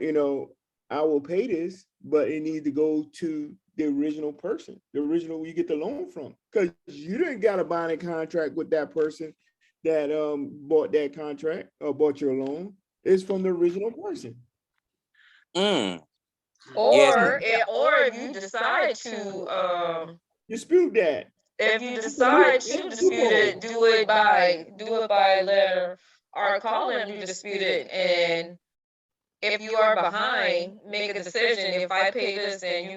will pay this, but it needs to go to the original person, the original you get the loan from, because you didn't got a binding contract with that person that bought that contract or bought your loan. It's from the original person. Or if you decide to dispute that. If you decide to dispute it, do it by letter or call them to dispute it. And if you are behind, make a decision. If I pay this, then you're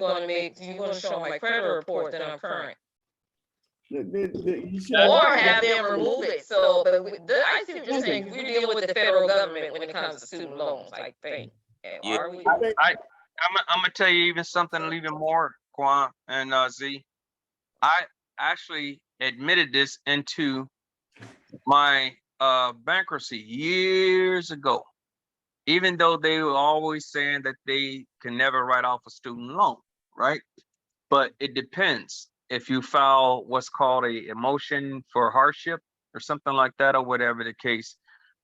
gonna show my credit report that I'm current. Or have them remove it. So, but I see what you're saying. We're dealing with the federal government when it comes to student loans, I think. Are we? I'm gonna tell you even something even more, Quan and Z. I actually admitted this into my bankruptcy years ago, even though they were always saying that they can never write off a student loan, right? But it depends. If you file what's called a motion for hardship or something like that, or whatever the case.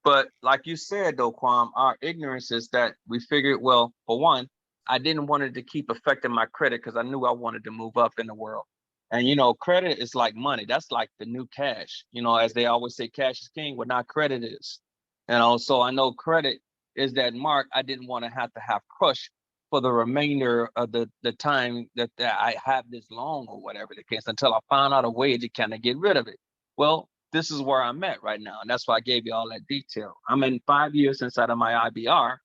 But like you said, though, Kwam, our ignorance is that we figured, well, for one, I didn't want it to keep affecting my credit because I knew I wanted to move up in the world. And credit is like money. That's like the new cash. As they always say, cash is king, but not credit is. So I know credit is that mark I didn't want to have crushed for the remainder of the time that I have this loan or whatever the case, until I found out a way to kind of get rid of it. Well, this is where I'm at right now. And that's why I gave you all that detail. I'm in 5 years inside of my IBR.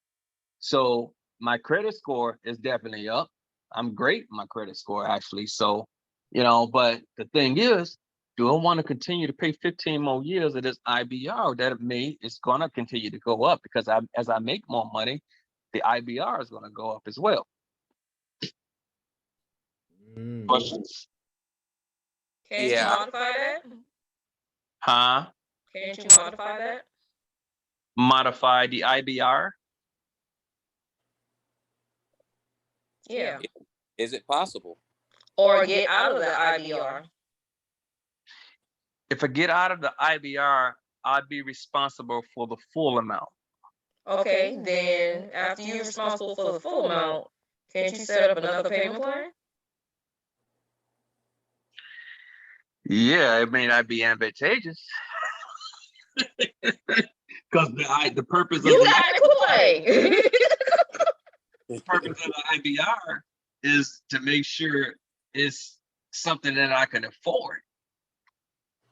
So my credit score is definitely up. I'm great in my credit score, actually. So, but the thing is, do I want to continue to pay 15 more years of this IBR that it's going to continue to go up, because as I make more money, the IBR is going to go up as well. Questions? Can't you modify that? Huh? Can't you modify that? Modify the IBR? Yeah. Is it possible? Or get out of the IBR. If I get out of the IBR, I'd be responsible for the full amount. Okay, then after you're responsible for the full amount, can't you set up another payment plan? Yeah, it may not be advantageous. Because the purpose of the the purpose of the IBR is to make sure it's something that I can afford,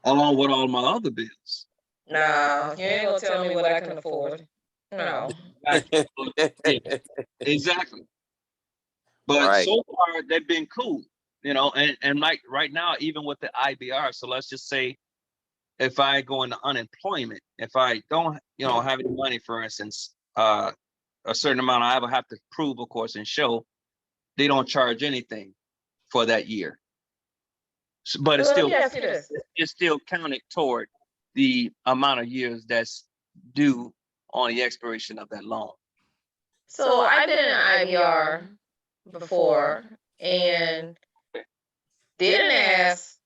along with all my other bills. No, you ain't gonna tell me what I can afford. No. Exactly. But Right. so far they've been cool, and like right now, even with the IBR. So let's just say if I go into unemployment, if I don't, have any money, for instance, a certain amount, I will have to prove, of course, and show they don't charge anything for that year. But it's still counted toward the amount of years that's due on the expiration of that loan. So I did an IBR before and didn't ask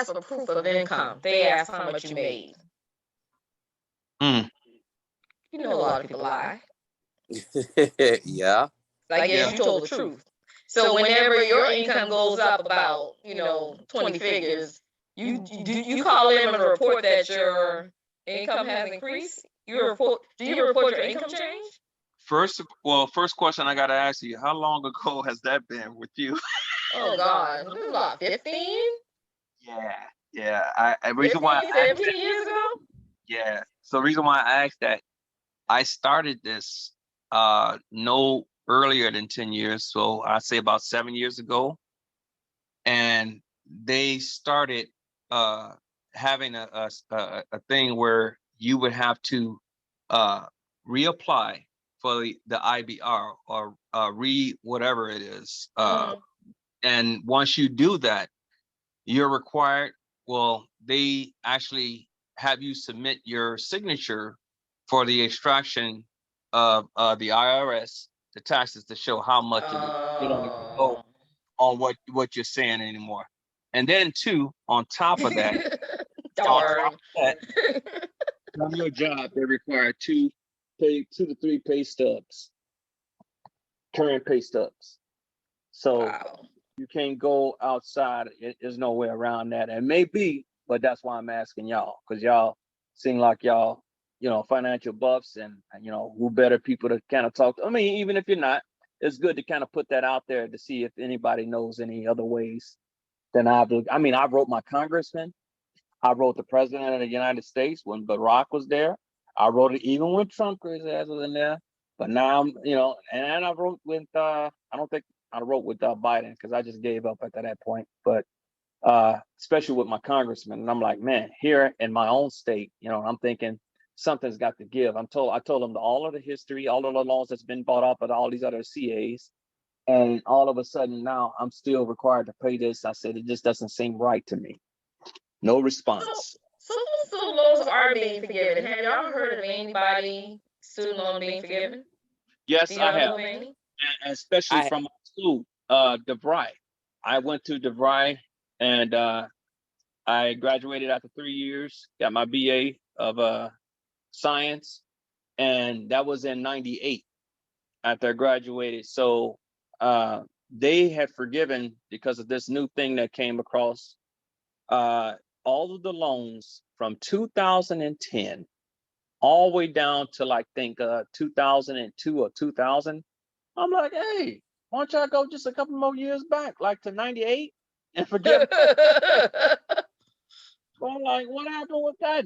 for proof of income. They asked how much you made. You know, a lot of people lie. Yeah. I guess you told the truth. So whenever your income goes up about 20 figures, you call them and report that your income has increased. Do you report your income change? First question I got to ask you: how long ago has that been with you? Oh God, this is about 15. Yeah. Reason 15, why 17 years ago. Yeah. So the reason why I asked that, I started this no earlier than 10 years. So I'd say about 7 years ago. And they started having a thing where you would have to reapply for the IBR or whatever it is. And once you do that, you're required, they actually have you submit your signature for the extraction of the IRS, the taxes, to show how much of it you don't owe on what you're saying anymore. And then too, on top of that, on your job, they require 2 to 3 pay stubs, current pay stubs. So you can't go outside. There's no way around that. It may be, but that's why I'm asking y'all, because y'all seem like y'all, financial buffs, and who better people to kind of talk to. I mean, even if you're not, it's good to kind of put that out there to see if anybody knows any other ways than I do. I mean, I wrote my congressman. I wrote the president of the United States when Barack was there. I wrote it even when Trump was in there. But now I'm, and I wrote with, I don't think I wrote with Biden, because I just gave up at that point. But especially with my congressman, and I'm like, man, here in my own state, I'm thinking something's got to give. I told them all of the history, all of the laws that's been brought up at all these other CAs, and all of a sudden now I'm still required to pay this. I said, it just doesn't seem right to me. No response. So student loans are being forgiven. Have y'all heard of anybody student loan being forgiven? Yes, I have. Especially from my school, DeVry. I went to DeVry, and I graduated after 3 years, got my BA of science, and that was in '98 after I graduated. So they had forgiven because of this new thing that came across, all of the loans from 2010 all the way down to like think 2002 or 2000. I'm like, hey, why don't y'all go just a couple more years back, like to 98 and forgive? So I'm like, what happened with that?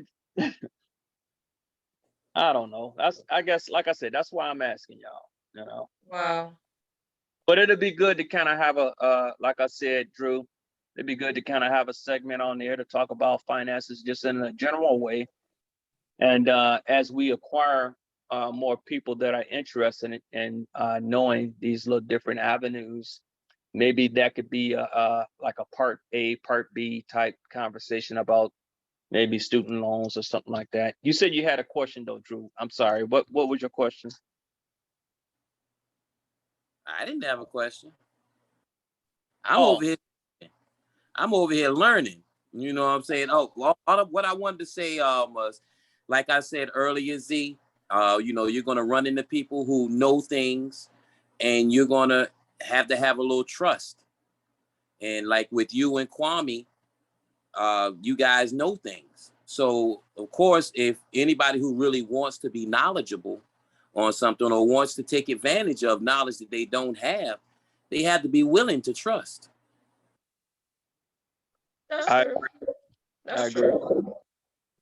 I don't know. I guess, like I said, that's why I'm asking y'all, you know. Wow. But it'd be good to kind of have like I said, Drew, it'd be good to kind of have a segment on there to talk about finances just in a general way. And as we acquire more people that are interested in knowing these little different avenues, maybe that could be like a part A, part B type conversation about maybe student loans or something like that. You said you had a question though, Drew. I'm sorry. What was your question? I didn't have a question. I'm over here learning. You know what I'm saying? Oh, well, all of what I wanted to say was, like I said earlier, Z, you know, you're gonna run into people who know things, and you're gonna have to have a little trust. And like with you and Kwame, you guys know things. So of course, if anybody who really wants to be knowledgeable on something or wants to take advantage of knowledge that they don't have, they have to be willing to trust. That's I true. I That's agree. true.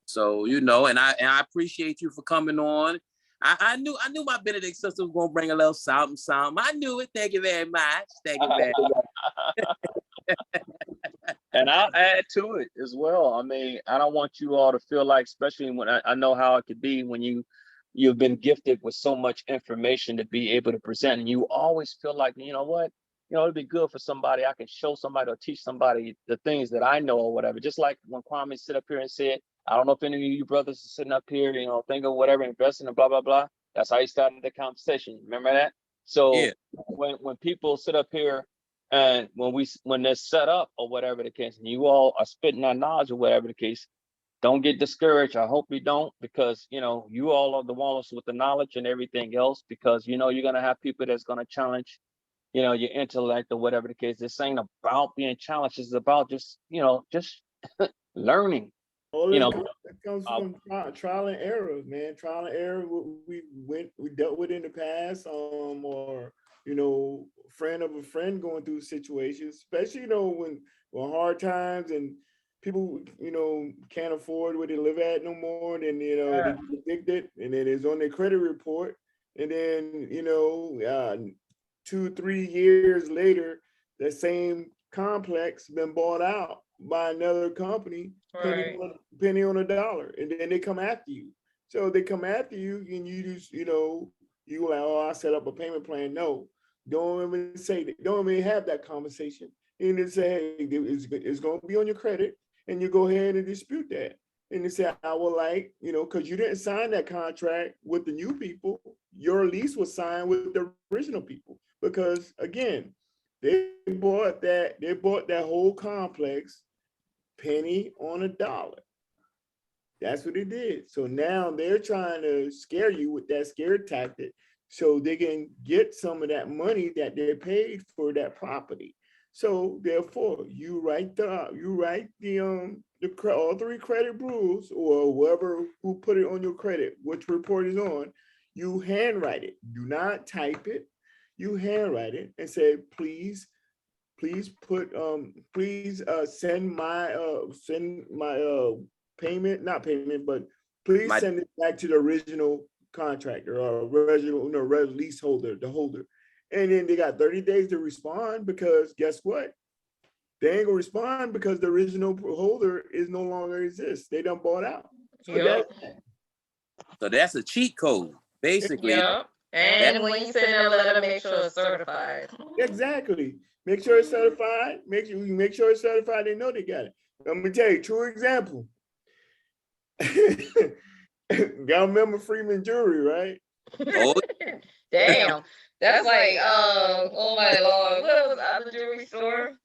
So, you know, and I appreciate you for coming on. I knew my Benedict sister was gonna bring a little something. I knew it. Thank you very much. Thank you very much. And I'll add to it as well. I mean, I don't want you all to feel like, especially when I know how it could be when you've been gifted with so much information to be able to present, and you always feel like, you know what, it'd be good for somebody. I can show somebody or teach somebody the things that I know or whatever. Just like when Kwame sit up here and said, I don't know if any of you brothers are sitting up here, think of whatever, investing and blah, blah, blah. That's how he started the conversation. Remember that? So Yeah. when people sit up here and when they're set up or whatever the case, and you all are spitting that knowledge or whatever the case, don't get discouraged. I hope you don't, because you all are the ones with the knowledge and everything else, because you're gonna have people that's gonna challenge your intellect or whatever the case. This ain't about being challenged, it's about just learning. All You it, know, it comes from trial and error, man. Trial and error, what we dealt with in the past, or friend of a friend going through situations, especially when hard times and people can't afford where they live at no more. Then they get addicted, and then it's on their credit report, and then 2-3 years later, that same complex been bought out by another company, Right. penny on a dollar, and then they come after you. So they come after you, and you just you like, oh, I set up a payment plan. No, don't even say that. Don't even have that conversation. And they say, hey, it's going to be on your credit, and you go ahead and dispute that. And they say, I would like, because you didn't sign that contract with the new people. Your lease was signed with the original people, because again, they bought that whole complex penny on a dollar. That's what it did. So now they're trying to scare you with that scare tactic so they can get some of that money that they paid for that property. So therefore, you write the all 3 credit rules, or whoever who put it on your credit, which report is on, you handwrite it. Do not type it. You handwrite it and say, please put please send my payment, not payment, but please send it back to the original contractor or original leaseholder, the holder. And then they got 30 days to respond, because guess what? They ain't gonna respond because the original holder is no longer exists. They done bought out. So that's a cheat code, basically. Yep. And when you send a letter, make sure it's certified. Exactly. Make sure it's certified. Make sure it's certified. They know they got it. Let me tell you, true example. Y'all remember Freeman Jewelry, right? Oh, Damn. That's like, oh my Lord, what was the other jewelry store?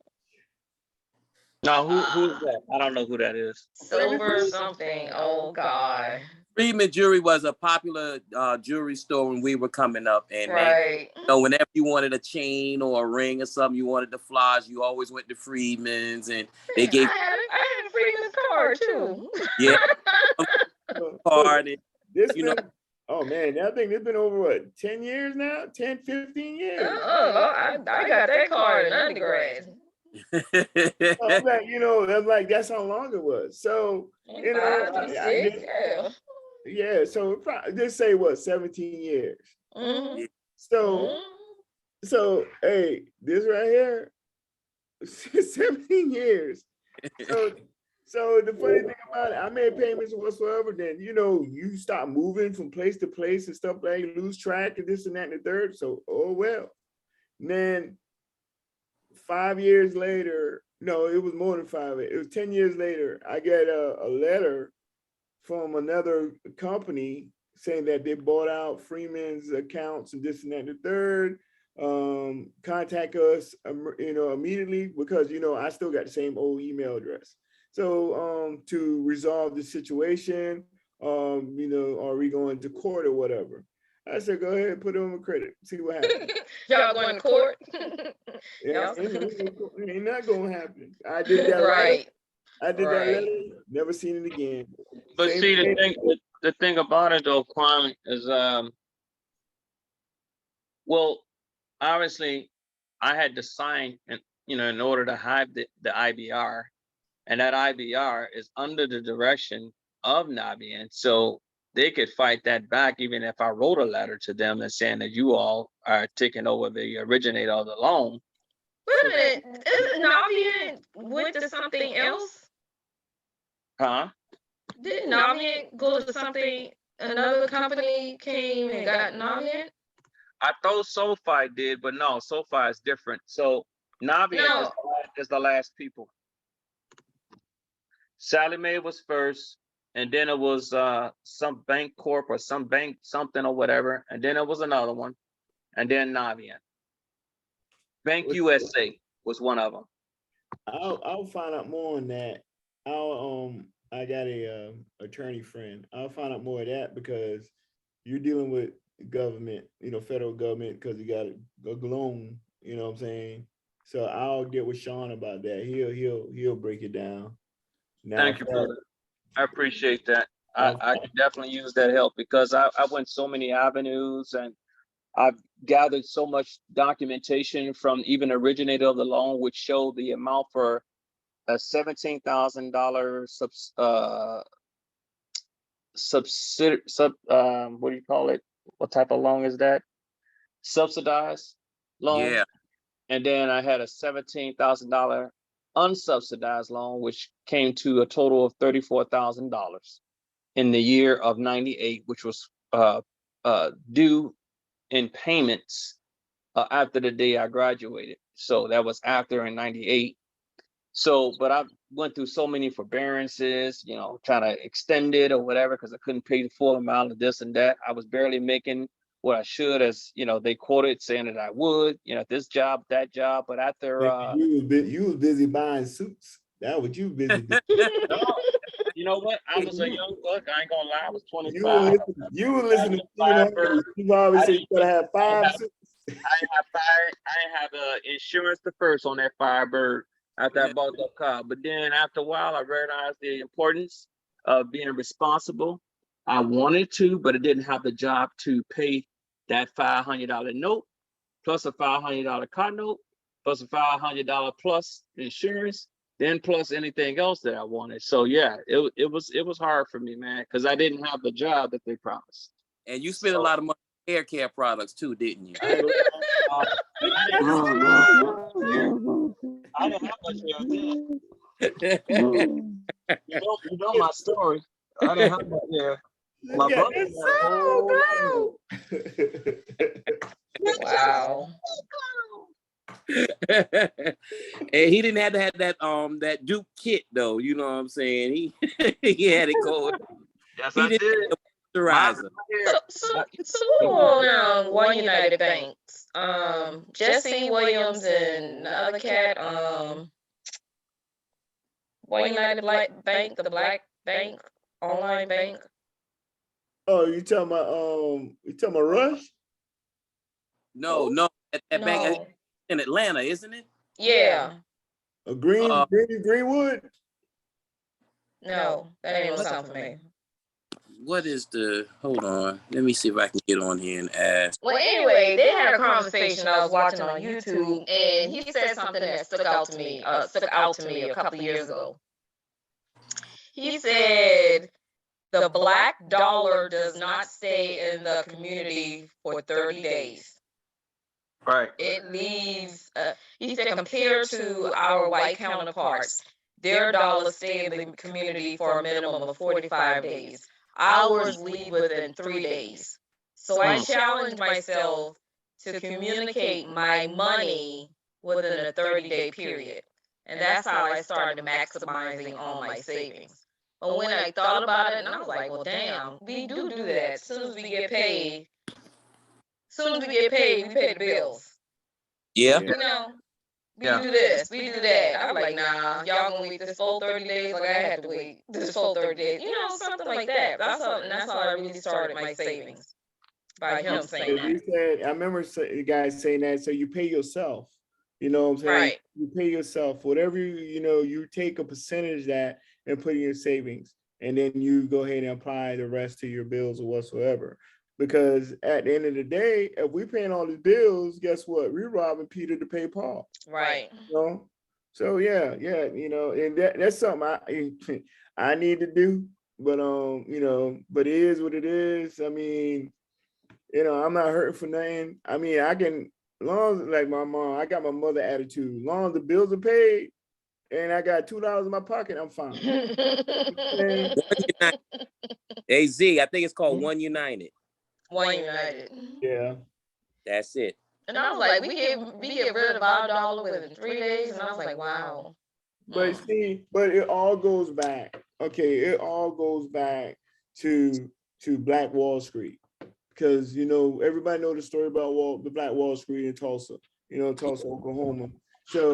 no, who's that? I don't know who that is. Silver something. Oh God. Freeman Jewelry was a popular jewelry store when we were coming up, and Right. whenever you wanted a chain or a ring or something, you wanted the flaws, you always went to Freeman's, and they gave I had Freeman's card too. yeah card. And, This you know, been, oh man, I think it's been over what, 10 years now? 10, 15 years. I got that card in undergrad. I'm like, that's like, that's how long it was. So, yeah, so just say what, 17 years. Mm-hmm. So, hey, this right here, 17 years. So the funny thing about it, I made payments whatsoever. Then you start moving from place to place and stuff like you lose track of this and that and the third. So oh well. And then 5 years later, no, it was more than 5. It was 10 years later. I get a letter from another company saying that they bought out Freeman's accounts and this and that and the third. Contact us, immediately, because I still got the same old email address. So to resolve the situation, are we going to court or whatever? I said, go ahead and put it on my credit, see what happens. Y'all going to court? Yeah, ain't not gonna happen. I did that right. I did that letter, never seen it again. But see, the thing about it though, Kwame, is well, obviously I had to sign and in order to have the IBR. And that IBR is under the direction of Navient. So they could fight that back even if I wrote a letter to them and saying that you all are taking over the originator of the loan. Wait a minute, isn't Navient went to something else? Huh? Did Navient go to something, another company came and got Navient? I thought SoFi did, but no, SoFi is different. So Navient is the last people. Sallie Mae was first, and then it was some bank corp or some bank something or whatever, and then it was another one, and then Navient. Bank USA was one of them. I'll find out more on that. I got a attorney friend. I'll find out more of that because you're dealing with government, federal government, because you got a loan. You know what I'm saying? So I'll get with Sean about that. He'll break it down. Now, thank you, brother. I appreciate that. I can definitely use that help because I went so many avenues and I've gathered so much documentation from even originator of the loan, which showed the amount for a $17,000 what do you call it? What type of loan is that? Subsidized loan. Yeah. And then I had a $17,000 unsubsidized loan, which came to a total of $34,000 in the year of 98, which was due in payments after the day I graduated. So that was after in 98. So, but I went through so many forbearances, trying to extend it or whatever, because I couldn't pay the full amount of this and that. I was barely making what I should, as they quoted saying that I would, this job, that job. But after you was busy buying suits. That what you busy doing. You know what? I was a young buck. I ain't gonna lie. I was 25. You were listening to you always say you gotta have 5 suits. I didn't have insurance the first on that Firebird after I bought that car. But then after a while, I realized the importance of being responsible. I wanted to, but it didn't have the job to pay that $500 note, plus a $500 car note, plus a $500 plus insurance, then plus anything else that I wanted. So yeah, it was hard for me, man, because I didn't have the job that they promised. And you spent a lot of money on hair care products too, didn't you? I didn't have much hair then. You know my story. I didn't have much hair. My brother. Wow. And he didn't have to have that Duke kit though. You know what I'm saying? He had it going. Yes, I did. So who on One United Banks? Jesse Williams and the other cat. One United Bank, the Black Bank, online bank. Oh, you talking about Rush? No, that bank No. in Atlanta, isn't it? Yeah. Greenwood? No, that ain't no sound for me. What is the? Hold on, let me see if I can get on here and ask. Well, anyway, they had a conversation I was watching on YouTube, and he said something that stuck out to me a couple of years ago. He said the black dollar does not stay in the community for 30 days. Right. It leaves, he said, compared to our white counterparts, their dollars stay in the community for a minimum of 45 days. Ours leave within 3 days. So I challenged myself to communicate my money within a 30-day period. And that's how I started maximizing all my savings. But when I thought about it, and I was like, well, damn, we do that. As soon as we get paid, we pay the bills. Yeah. You know, we do this, we do that. I'm like, nah, y'all gonna wait this full 30 days? Like I had to wait this full 30 days. You know, something like that. That's how I really started my savings. By him saying that. I remember the guys saying that, so you pay yourself. You know what I'm saying? Right. You pay yourself. Whatever you take a percentage of that and put in your savings. And then you go ahead and apply the rest to your bills or whatsoever. Because at the end of the day, if we paying all these bills, guess what? We're robbing Peter to pay Paul. Right. You know? So yeah, and that's something I need to do. But but it is what it is. I mean, I'm not hurting for nothing. I mean, I can, long as, like my mom, I got my mother attitude. Long as the bills are paid and I got $2 in my pocket, I'm fine. Hey Z, I think it's called One United. One United. Yeah. That's it. And I was like, we get rid of our dollar within 3 days, and I was like, wow. But see, it all goes back. Okay, it all goes back to Black Wall Street. Because everybody know the story about the Black Wall Street in Tulsa, Tulsa, Oklahoma. So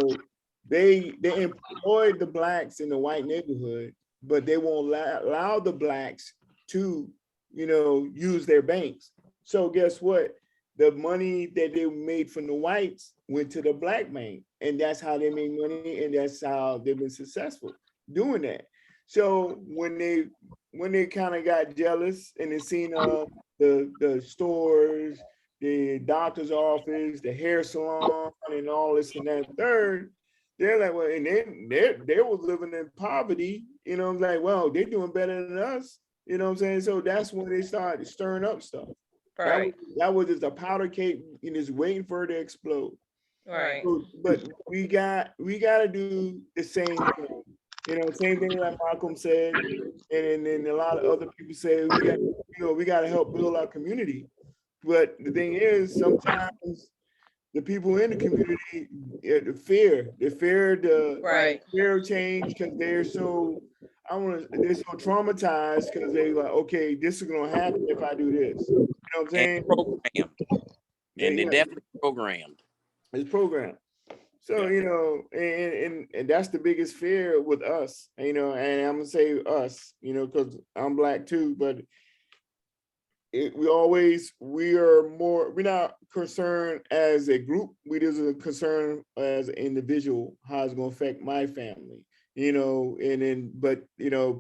they employed the blacks in the white neighborhood, but they won't allow the blacks to use their banks. So guess what? The money that they made from the whites went to the black bank, and that's how they made money, and that's how they've been successful doing that. So when they kind of got jealous and they seen the stores, the doctor's office, the hair salon, and all this and that third, they're like, well, and then they was living in poverty, like, well, they're doing better than us, you know what I'm saying? So that's when they started stirring up stuff. Right. That was just a powder cake, just waiting for it to explode. Right. So, but we got to do the same thing. Same thing like Malcolm said, and then a lot of other people say we got to help build our community. But the thing is, sometimes the people in the community, they fear change because they're so traumatized because they're like, okay, this is gonna happen if I do this. You know what I'm saying? And they're definitely programmed. It's programmed. So, and that's the biggest fear with us, and I'm gonna say us, because I'm black too, but we're not concerned as a group. We just are concerned as an individual, how it's gonna affect my family, but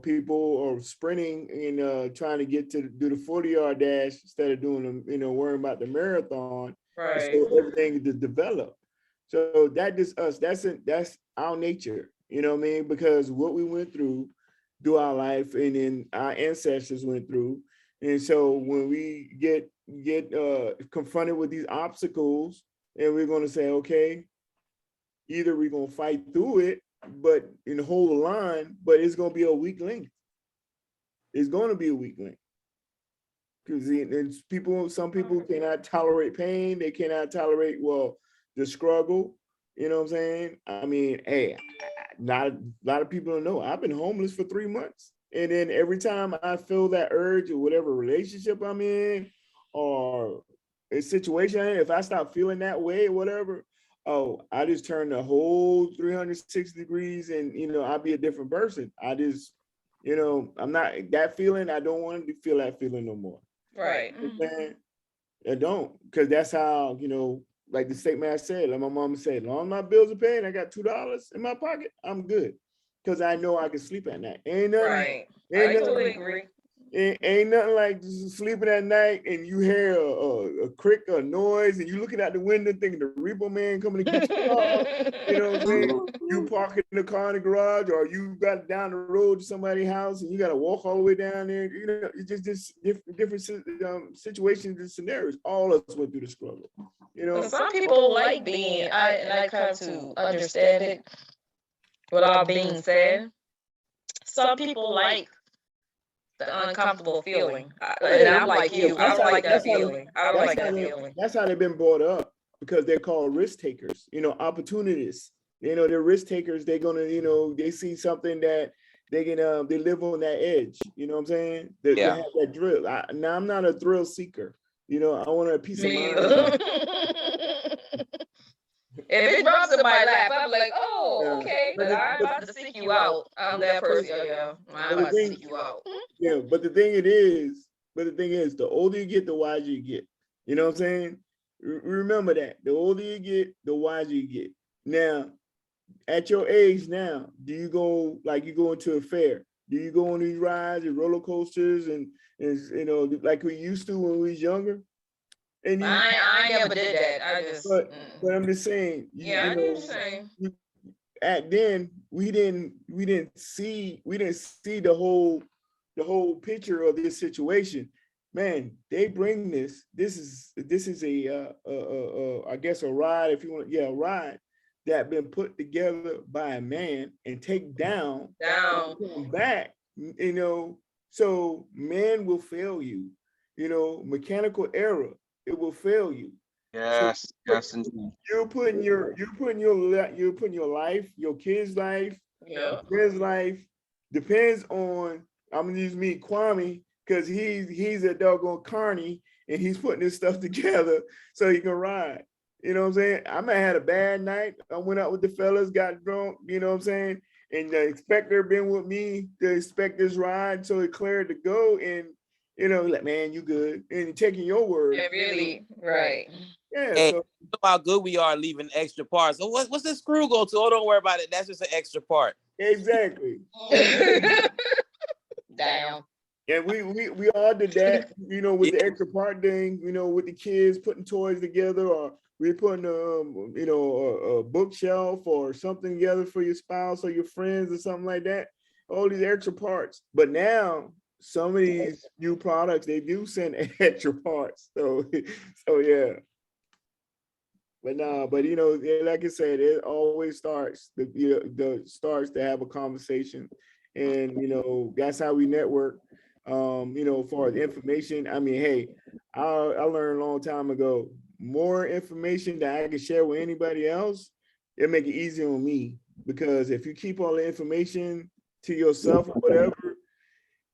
people are sprinting and trying to get to do the 40-yard dash instead of doing worrying about the marathon. Right. So everything is developed. So that is us. That's our nature. You know what I mean? Because what we went through our life, and then our ancestors went through, and so when we get confronted with these obstacles, and we're going to say, okay, either we're going to fight through it, but hold the line, but it's going to be a weak link. It's going to be a weak link. Because some people cannot tolerate pain. They cannot tolerate the struggle, you know what I'm saying? I mean, hey, not a lot of people don't know. I've been homeless for 3 months. And then every time I feel that urge or whatever relationship I'm in or a situation, if I stop feeling that way or whatever, I just turn the whole 360 degrees and, I'll be a different person. I just, You know, I'm not that feeling. I don't want to feel that feeling no more. Right. Man, I don't, because that's how, you know, like the statement I said, like my mama said, as long as my bills are paid, I got $2 in my pocket, I'm good. Because I know I can sleep at night. Ain't nothing, Right. ain't I nothing, totally agree. ain't nothing like just sleeping at night and you hear a crick or noise and you looking out the window thinking the repo man coming to get you. You know what I'm saying? You parking the car in the garage, or you got down the road to somebody's house and you got to walk all the way down there. You know, it's just different situations and scenarios. All of us went through the struggle. You know, Some people like being, I come to understand it without being said. Some people like the uncomfortable feeling. And I'm like you. I don't like that feeling. I don't like that feeling. That's how they've been brought up, because they're called risk takers, you know, opportunists. You know, they're risk takers. They're gonna, you know, they see something that they can, they live on that edge. You know what I'm saying? They have that drill. Now, I'm not a thrill seeker. You know, I want a piece of mind. If it drops in my lap, I'm like, oh, okay, but I'm about to seek you out. I'm that person. Yeah, I'm about to seek you out. Yeah, but the thing is, the older you get, the wiser you get. You know what I'm saying? Remember that. The older you get, the wiser you get. Now, at your age now, do you go, like you go into a fair? Do you go on these rides and roller coasters and you know, like we used to when we was younger? And I never did that. I just. but I'm just saying. Yeah, I know what you're saying. At then we didn't see the whole picture of this situation. Man, they bring this. This is a I guess a ride, if you want. Yeah, a ride that been put together by a man and take down come back. You know, so man will fail you. You know, mechanical error, it will fail you. Yes, So yes, indeed. you're putting your life, your kid's life, Yeah. his life depends on. I'm gonna use me, Kwame, because he's a doggone carny and he's putting this stuff together so he can ride. You know what I'm saying? I might have had a bad night. I went out with the fellas, got drunk. You know what I'm saying? And the inspector been with me to inspect this ride, so it cleared to go. And you know, like, man, you good, and taking your word. Yeah, really, right. Yeah. Hey, So you know how good we are leaving extra parts. So what's this screw go to? Oh, don't worry about it. That's just an extra part. exactly. Damn. And we all did that, you know, with the extra part thing, you know, with the kids putting toys together, or we're putting you know, a bookshelf or something together for your spouse or your friends or something like that. All these extra parts. But now some of these new products, they do send extra parts. So yeah. But no, but you know, like I said, it always starts starts to have a conversation, and you know, that's how we network. You know, for the information, I mean, hey, I learned a long time ago, more information that I can share with anybody else, it make it easier on me, because if you keep all the information to yourself or whatever,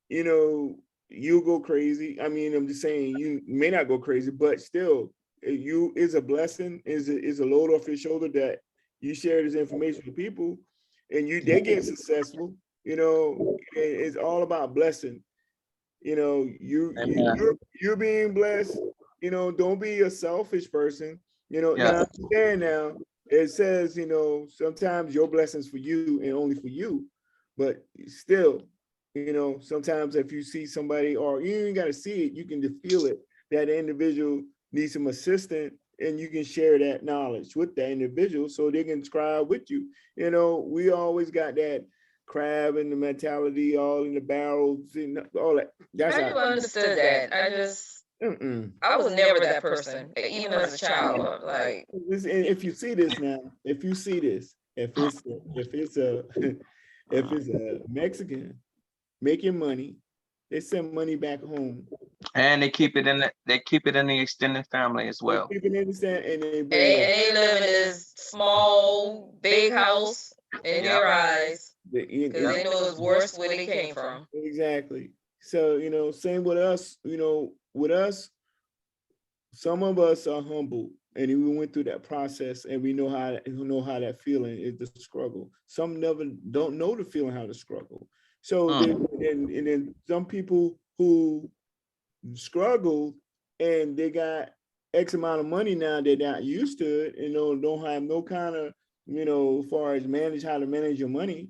you know, you'll go crazy. I mean, I'm just saying, you may not go crazy, but still, you is a blessing, is a load off your shoulder that you share this information with people, and they get successful. You know, it's all about blessing. You know, you're being blessed. You know, don't be a selfish person. You know, Yeah. now I understand now. It says, you know, sometimes your blessings for you and only for you, but still, you know, sometimes if you see somebody, or you ain't got to see it, you can just feel it, that individual needs some assistance, and you can share that knowledge with that individual so they can scribe with you. You know, we always got that crab in the mentality, all in the barrels, and all that. That's I never understood that. I was never that person, even as a child. Like, if you see this now, if it's a if it's a Mexican making money, they send money back home. And they keep it in the extended family as well. People understand, and they live in this small, big house in their eyes, because they know it's worse where they came from. Exactly. So, you know, same with us, you know, with us, some of us are humble, and we went through that process, and we know how that feeling is, the struggle. Some never don't know the feeling, how to struggle. So and then some people who struggled and they got X amount of money now, they're not used to it, don't have no kind of, as far as how to manage your money.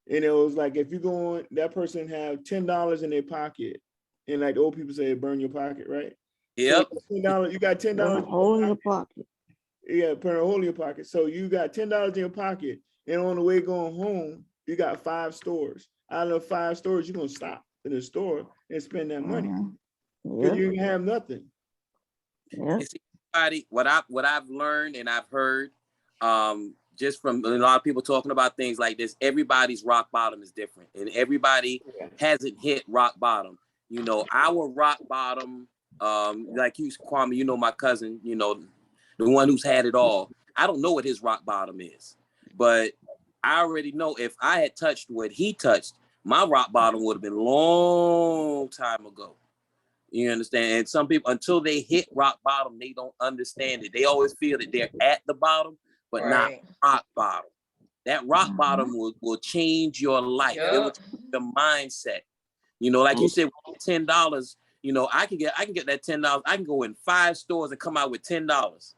And it was like, if you go on, that person have $10 in their pocket, and like the old people say, burn your pocket, right? Yep. So $10, you got $10. Hole in your pocket. Yeah, put a hole in your pocket. So you got $10 in your pocket, and on the way going home, you got 5 stores. Out of 5 stores, you're gonna stop in the store and spend that money because you have nothing. Yeah. And see, what I've learned and I've heard, just from a lot of people talking about things like this, everybody's rock bottom is different, and everybody hasn't hit rock bottom. Our rock bottom, like you, Kwame, my cousin, the one who's had it all. I don't know what his rock bottom is, but I already know if I had touched what he touched, my rock bottom would have been long time ago. You understand? And some people, until they hit rock bottom, they don't understand it. They always feel that they're at the bottom, but not rock bottom. That rock bottom will change your life. It will change your mindset. Like you said, $10. I can get that $10. I can go in 5 stores and come out with $10.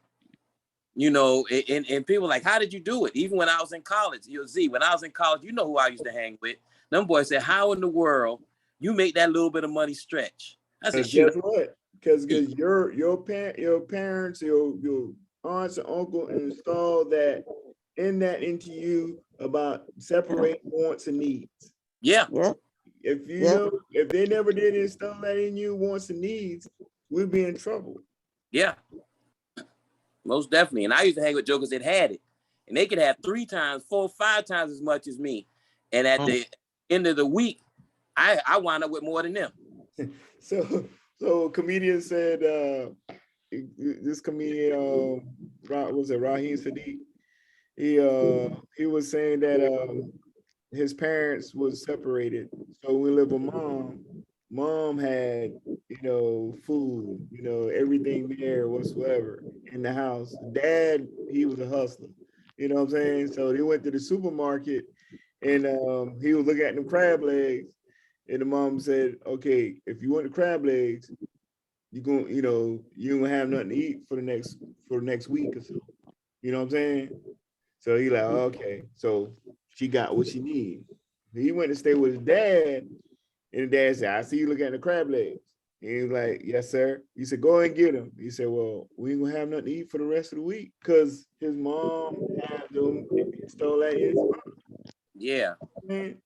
And people like, how did you do it? Even when I was in college, when I was in college, who I used to hang with. Them boys said, how in the world you make that little bit of money stretch? I said, guess what? Because your parents, your aunts and uncle installed that into you about separating wants and needs. Yeah. If they never did install that in you, wants and needs, we'd be in trouble. Yeah. Most definitely. And I used to hang with jokers that had it. And they could have 3 times, 4, 5 times as much as me. And at the end of the week, I wound up with more than them. So a comedian said, this comedian, was it Raheem Sadiq? He was saying that his parents was separated. So we live with mom had, food, everything there whatsoever in the house. Dad, he was a hustler, you know what I'm saying? So they went to the supermarket and he was looking at them crab legs. And the mom said, okay, if you want the crab legs, you're gonna have nothing to eat for the next week or so. You know what I'm saying? So he like, okay. So she got what she needed. He went to stay with his dad, and the dad said, I see you looking at the crab legs. And he was like, yes, sir. He said, go ahead and get them. He said, well, we ain't gonna have nothing to eat for the rest of the week because his mom had them stole that in his mom. Yeah. Man.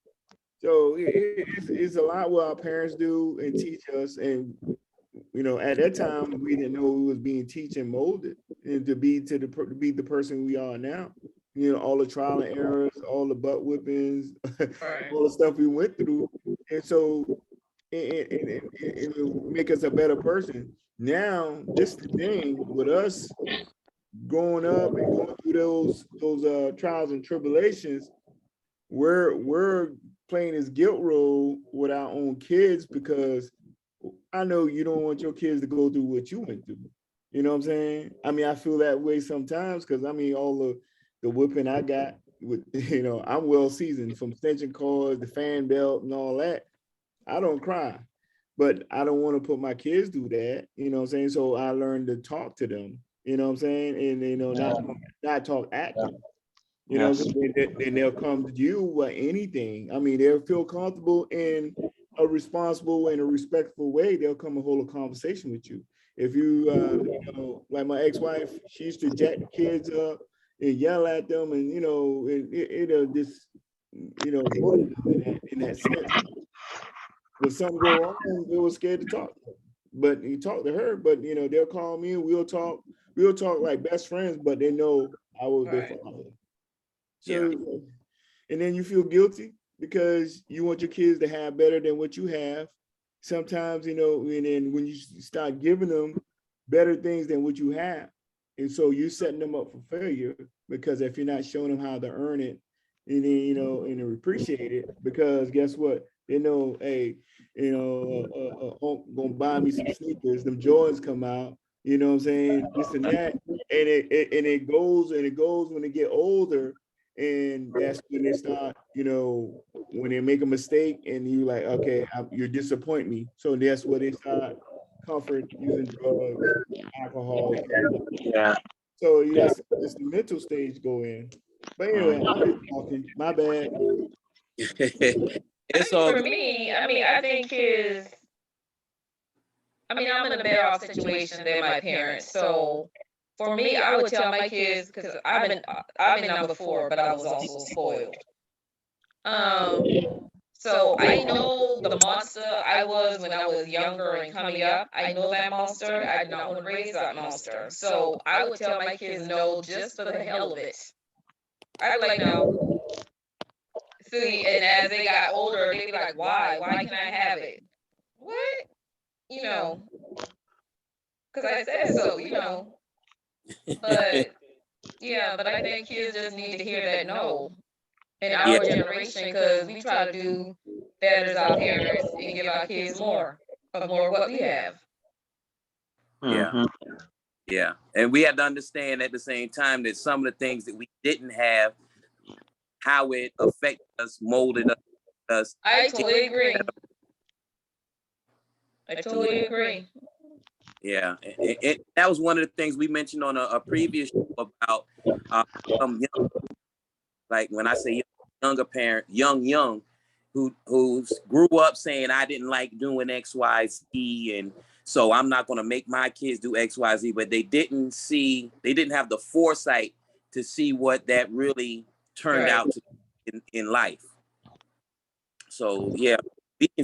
So it's a lot what our parents do and teach us. And, at that time, we didn't know we was being teach and molded and to be the person we are now. All the trial and errors, all the butt whippings, all the stuff we went through. And so it will make us a better person. Now, this is the thing with us growing up and going through those trials and tribulations, we're playing this guilt role with our own kids because I know you don't want your kids to go through what you went through. You know what I'm saying? I mean, I feel that way sometimes because all the whipping I got with, I'm well seasoned from extension cords, the fan belt and all that. I don't cry, but I don't want to put my kids through that. You know what I'm saying? So I learned to talk to them, you know what I'm saying? And, not talk at them. Then they'll come to you with anything. I mean, they'll feel comfortable in a responsible and a respectful way. They'll come and hold a conversation with you. If you, like my ex-wife, she used to jack the kids up and yell at them, and it'll just, bully them in that sense. When something go wrong, they were scared to talk. But you talk to her, but they'll call me and we'll talk like best friends, but they know I was their father. So, and then you feel guilty because you want your kids to have better than what you have. Sometimes, and then when you start giving them better things than what you have, and so you're setting them up for failure because if you're not showing them how to earn it, and then, and appreciate it, because guess what? They know, hey, gonna buy me some sneakers, them Jordans come out, you know what I'm saying? This and that. And it goes when they get older. And that's when they start, when they make a mistake and you like, okay, you're disappointing me. So that's where they start comfort using drugs, alcohol. Yeah. So that's the mental stage go in. But anyway, I'm just talking. My bad. It's all For me, I think kids. I'm in a better off situation than my parents. So for me, I would tell my kids because I'm in number 4, but I was also spoiled. So I know the monster I was when I was younger and coming up. I know that monster. I did not want to raise that monster. So I would tell my kids no just for the hell of it. I'd be like, no. See, and as they got older, they'd be like, why? Why can't I have it? What? You know, because I said so, But yeah, but I think kids just need to hear that no in our generation because we try to do better as our parents and give our kids more of what we have. Yeah. Mhm. Yeah. And we have to understand at the same time that some of the things that we didn't have, how it affected us, molded us. I totally agree. I totally agree. Yeah. And that was one of the things we mentioned on a previous show about some young, like when I say younger parent, young, who grew up saying I didn't like doing X, Y, Z, and so I'm not going to make my kids do X, Y, Z. But they didn't have the foresight to see what that really turned out to in life. So yeah,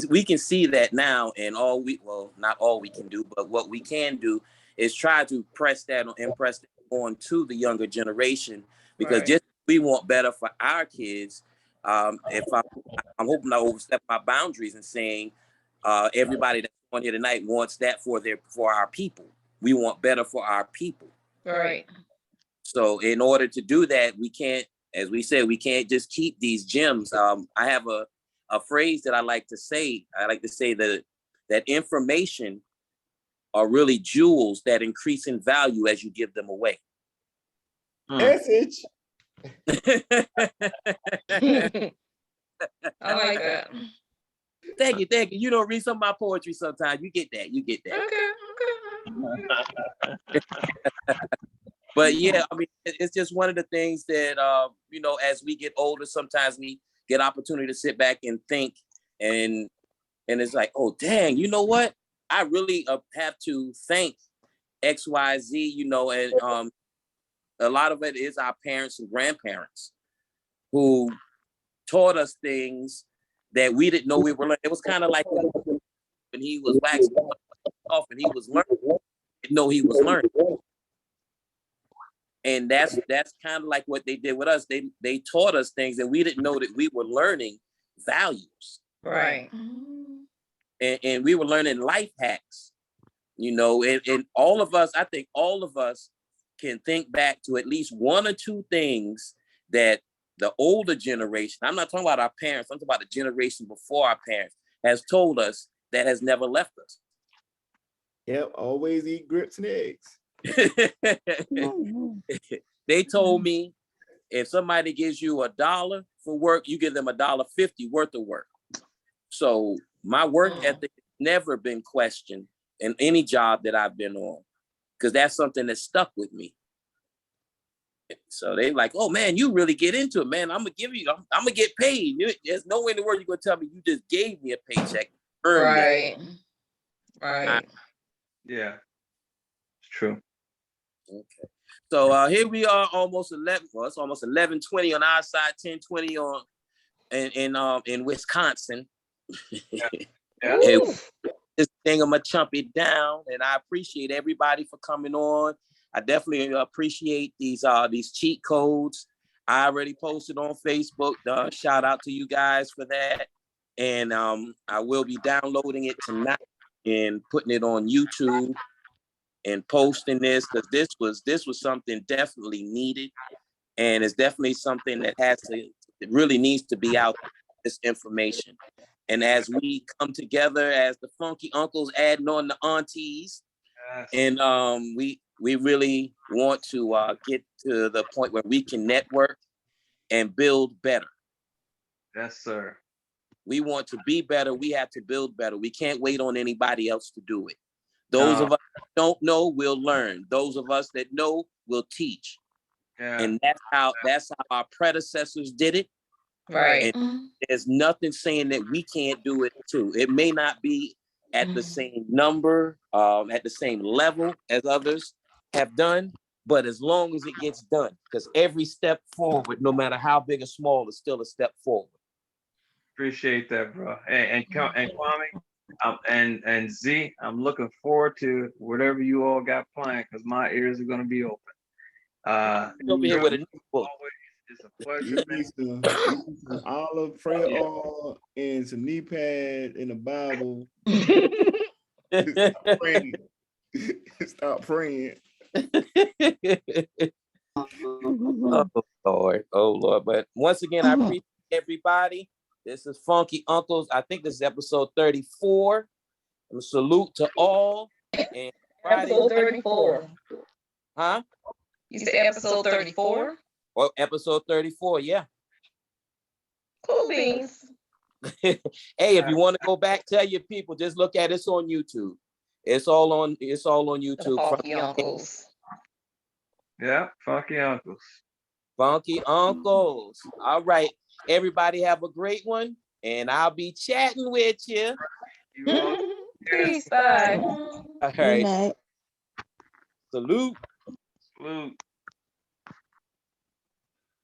we can see that now, and not all we can do, but what we can do is try to impress that on to the younger generation, because just we want better for our kids. If I'm hoping I overstep my boundaries and saying everybody that's on here tonight wants that for our people. We want better for our people. Right. So in order to do that, we can't, as we said, we can't just keep these gems. I have a phrase that I like to say. I like to say that information are really jewels that increase in value as you give them away. Message. I like that. Thank you. You don't read some of my poetry sometimes. You get that. Okay. But yeah, I mean, it's just one of the things that, as we get older, sometimes we get opportunity to sit back and think, and it's like, oh, dang, you know what? I really have to thank X, Y, Z, and a lot of it is our parents and grandparents who taught us things that we didn't know we were learning. It was kind of like when he was waxing off and he was learning, didn't know he was learning. And that's kind of like what they did with us. They taught us things that we didn't know that we were learning values. Right. And we were learning life hacks, and all of us, I think all of us can think back to at least one or two things that the older generation, I'm not talking about our parents, I'm talking about the generation before our parents, has told us that has never left us. Yep, always eat grits and eggs. They told me if somebody gives you $1 for work, you give them $1.50 worth of work. So my work ethic has never been questioned in any job that I've been on, because that's something that stuck with me. So they like, oh man, you really get into it, man. I'm gonna get paid. There's no way in the world you're gonna tell me you just gave me a paycheck. Right. Yeah, it's true. Okay. So here we are, almost 11. Well, it's almost 11:20 on our side, 10:20 on in Wisconsin. Yeah. This thing I'm gonna chump it down, and I appreciate everybody for coming on. I definitely appreciate these cheat codes. I already posted on Facebook. Shout out to you guys for that, and I will be downloading it tonight and putting it on YouTube and posting this, because this was something definitely needed, and it's definitely something that it really needs to be out there, this information. And as we come together as the funky uncles adding on the aunties, and we really want to get to the point where we can network and build better. Yes, sir. We want to be better. We have to build better. We can't wait on anybody else to do it. Those of us that don't know will learn. Those of us that know will teach. Yeah. And that's how our predecessors did it. Right. And there's nothing saying that we can't do it too. It may not be at the same number, at the same level as others have done, but as long as it gets done, because every step forward, no matter how big or small, is still a step forward. Appreciate that, bro. And Kwame, and Z, I'm looking forward to whatever you all got planned, because my ears are gonna be open. Over here with a new book. It's a pleasure. You need some olive prayer oil and some knee pads and a Bible. Stop praying. Stop praying. Oh Lord. But once again, I appreciate everybody. This is Funky Uncles. I think this is episode 34. A salute to all. And Episode 34. Huh? You said episode 34? Well, episode 34, yeah. Cool beans. Hey, if you want to go back, tell your people, just look at it's on YouTube. It's all on YouTube. The Funky Uncles. Yeah, Funky Uncles. Funky Uncles. All right. Everybody have a great one. And I'll be chatting with you. Peace. Bye. All Good right. night. Salute. Salute.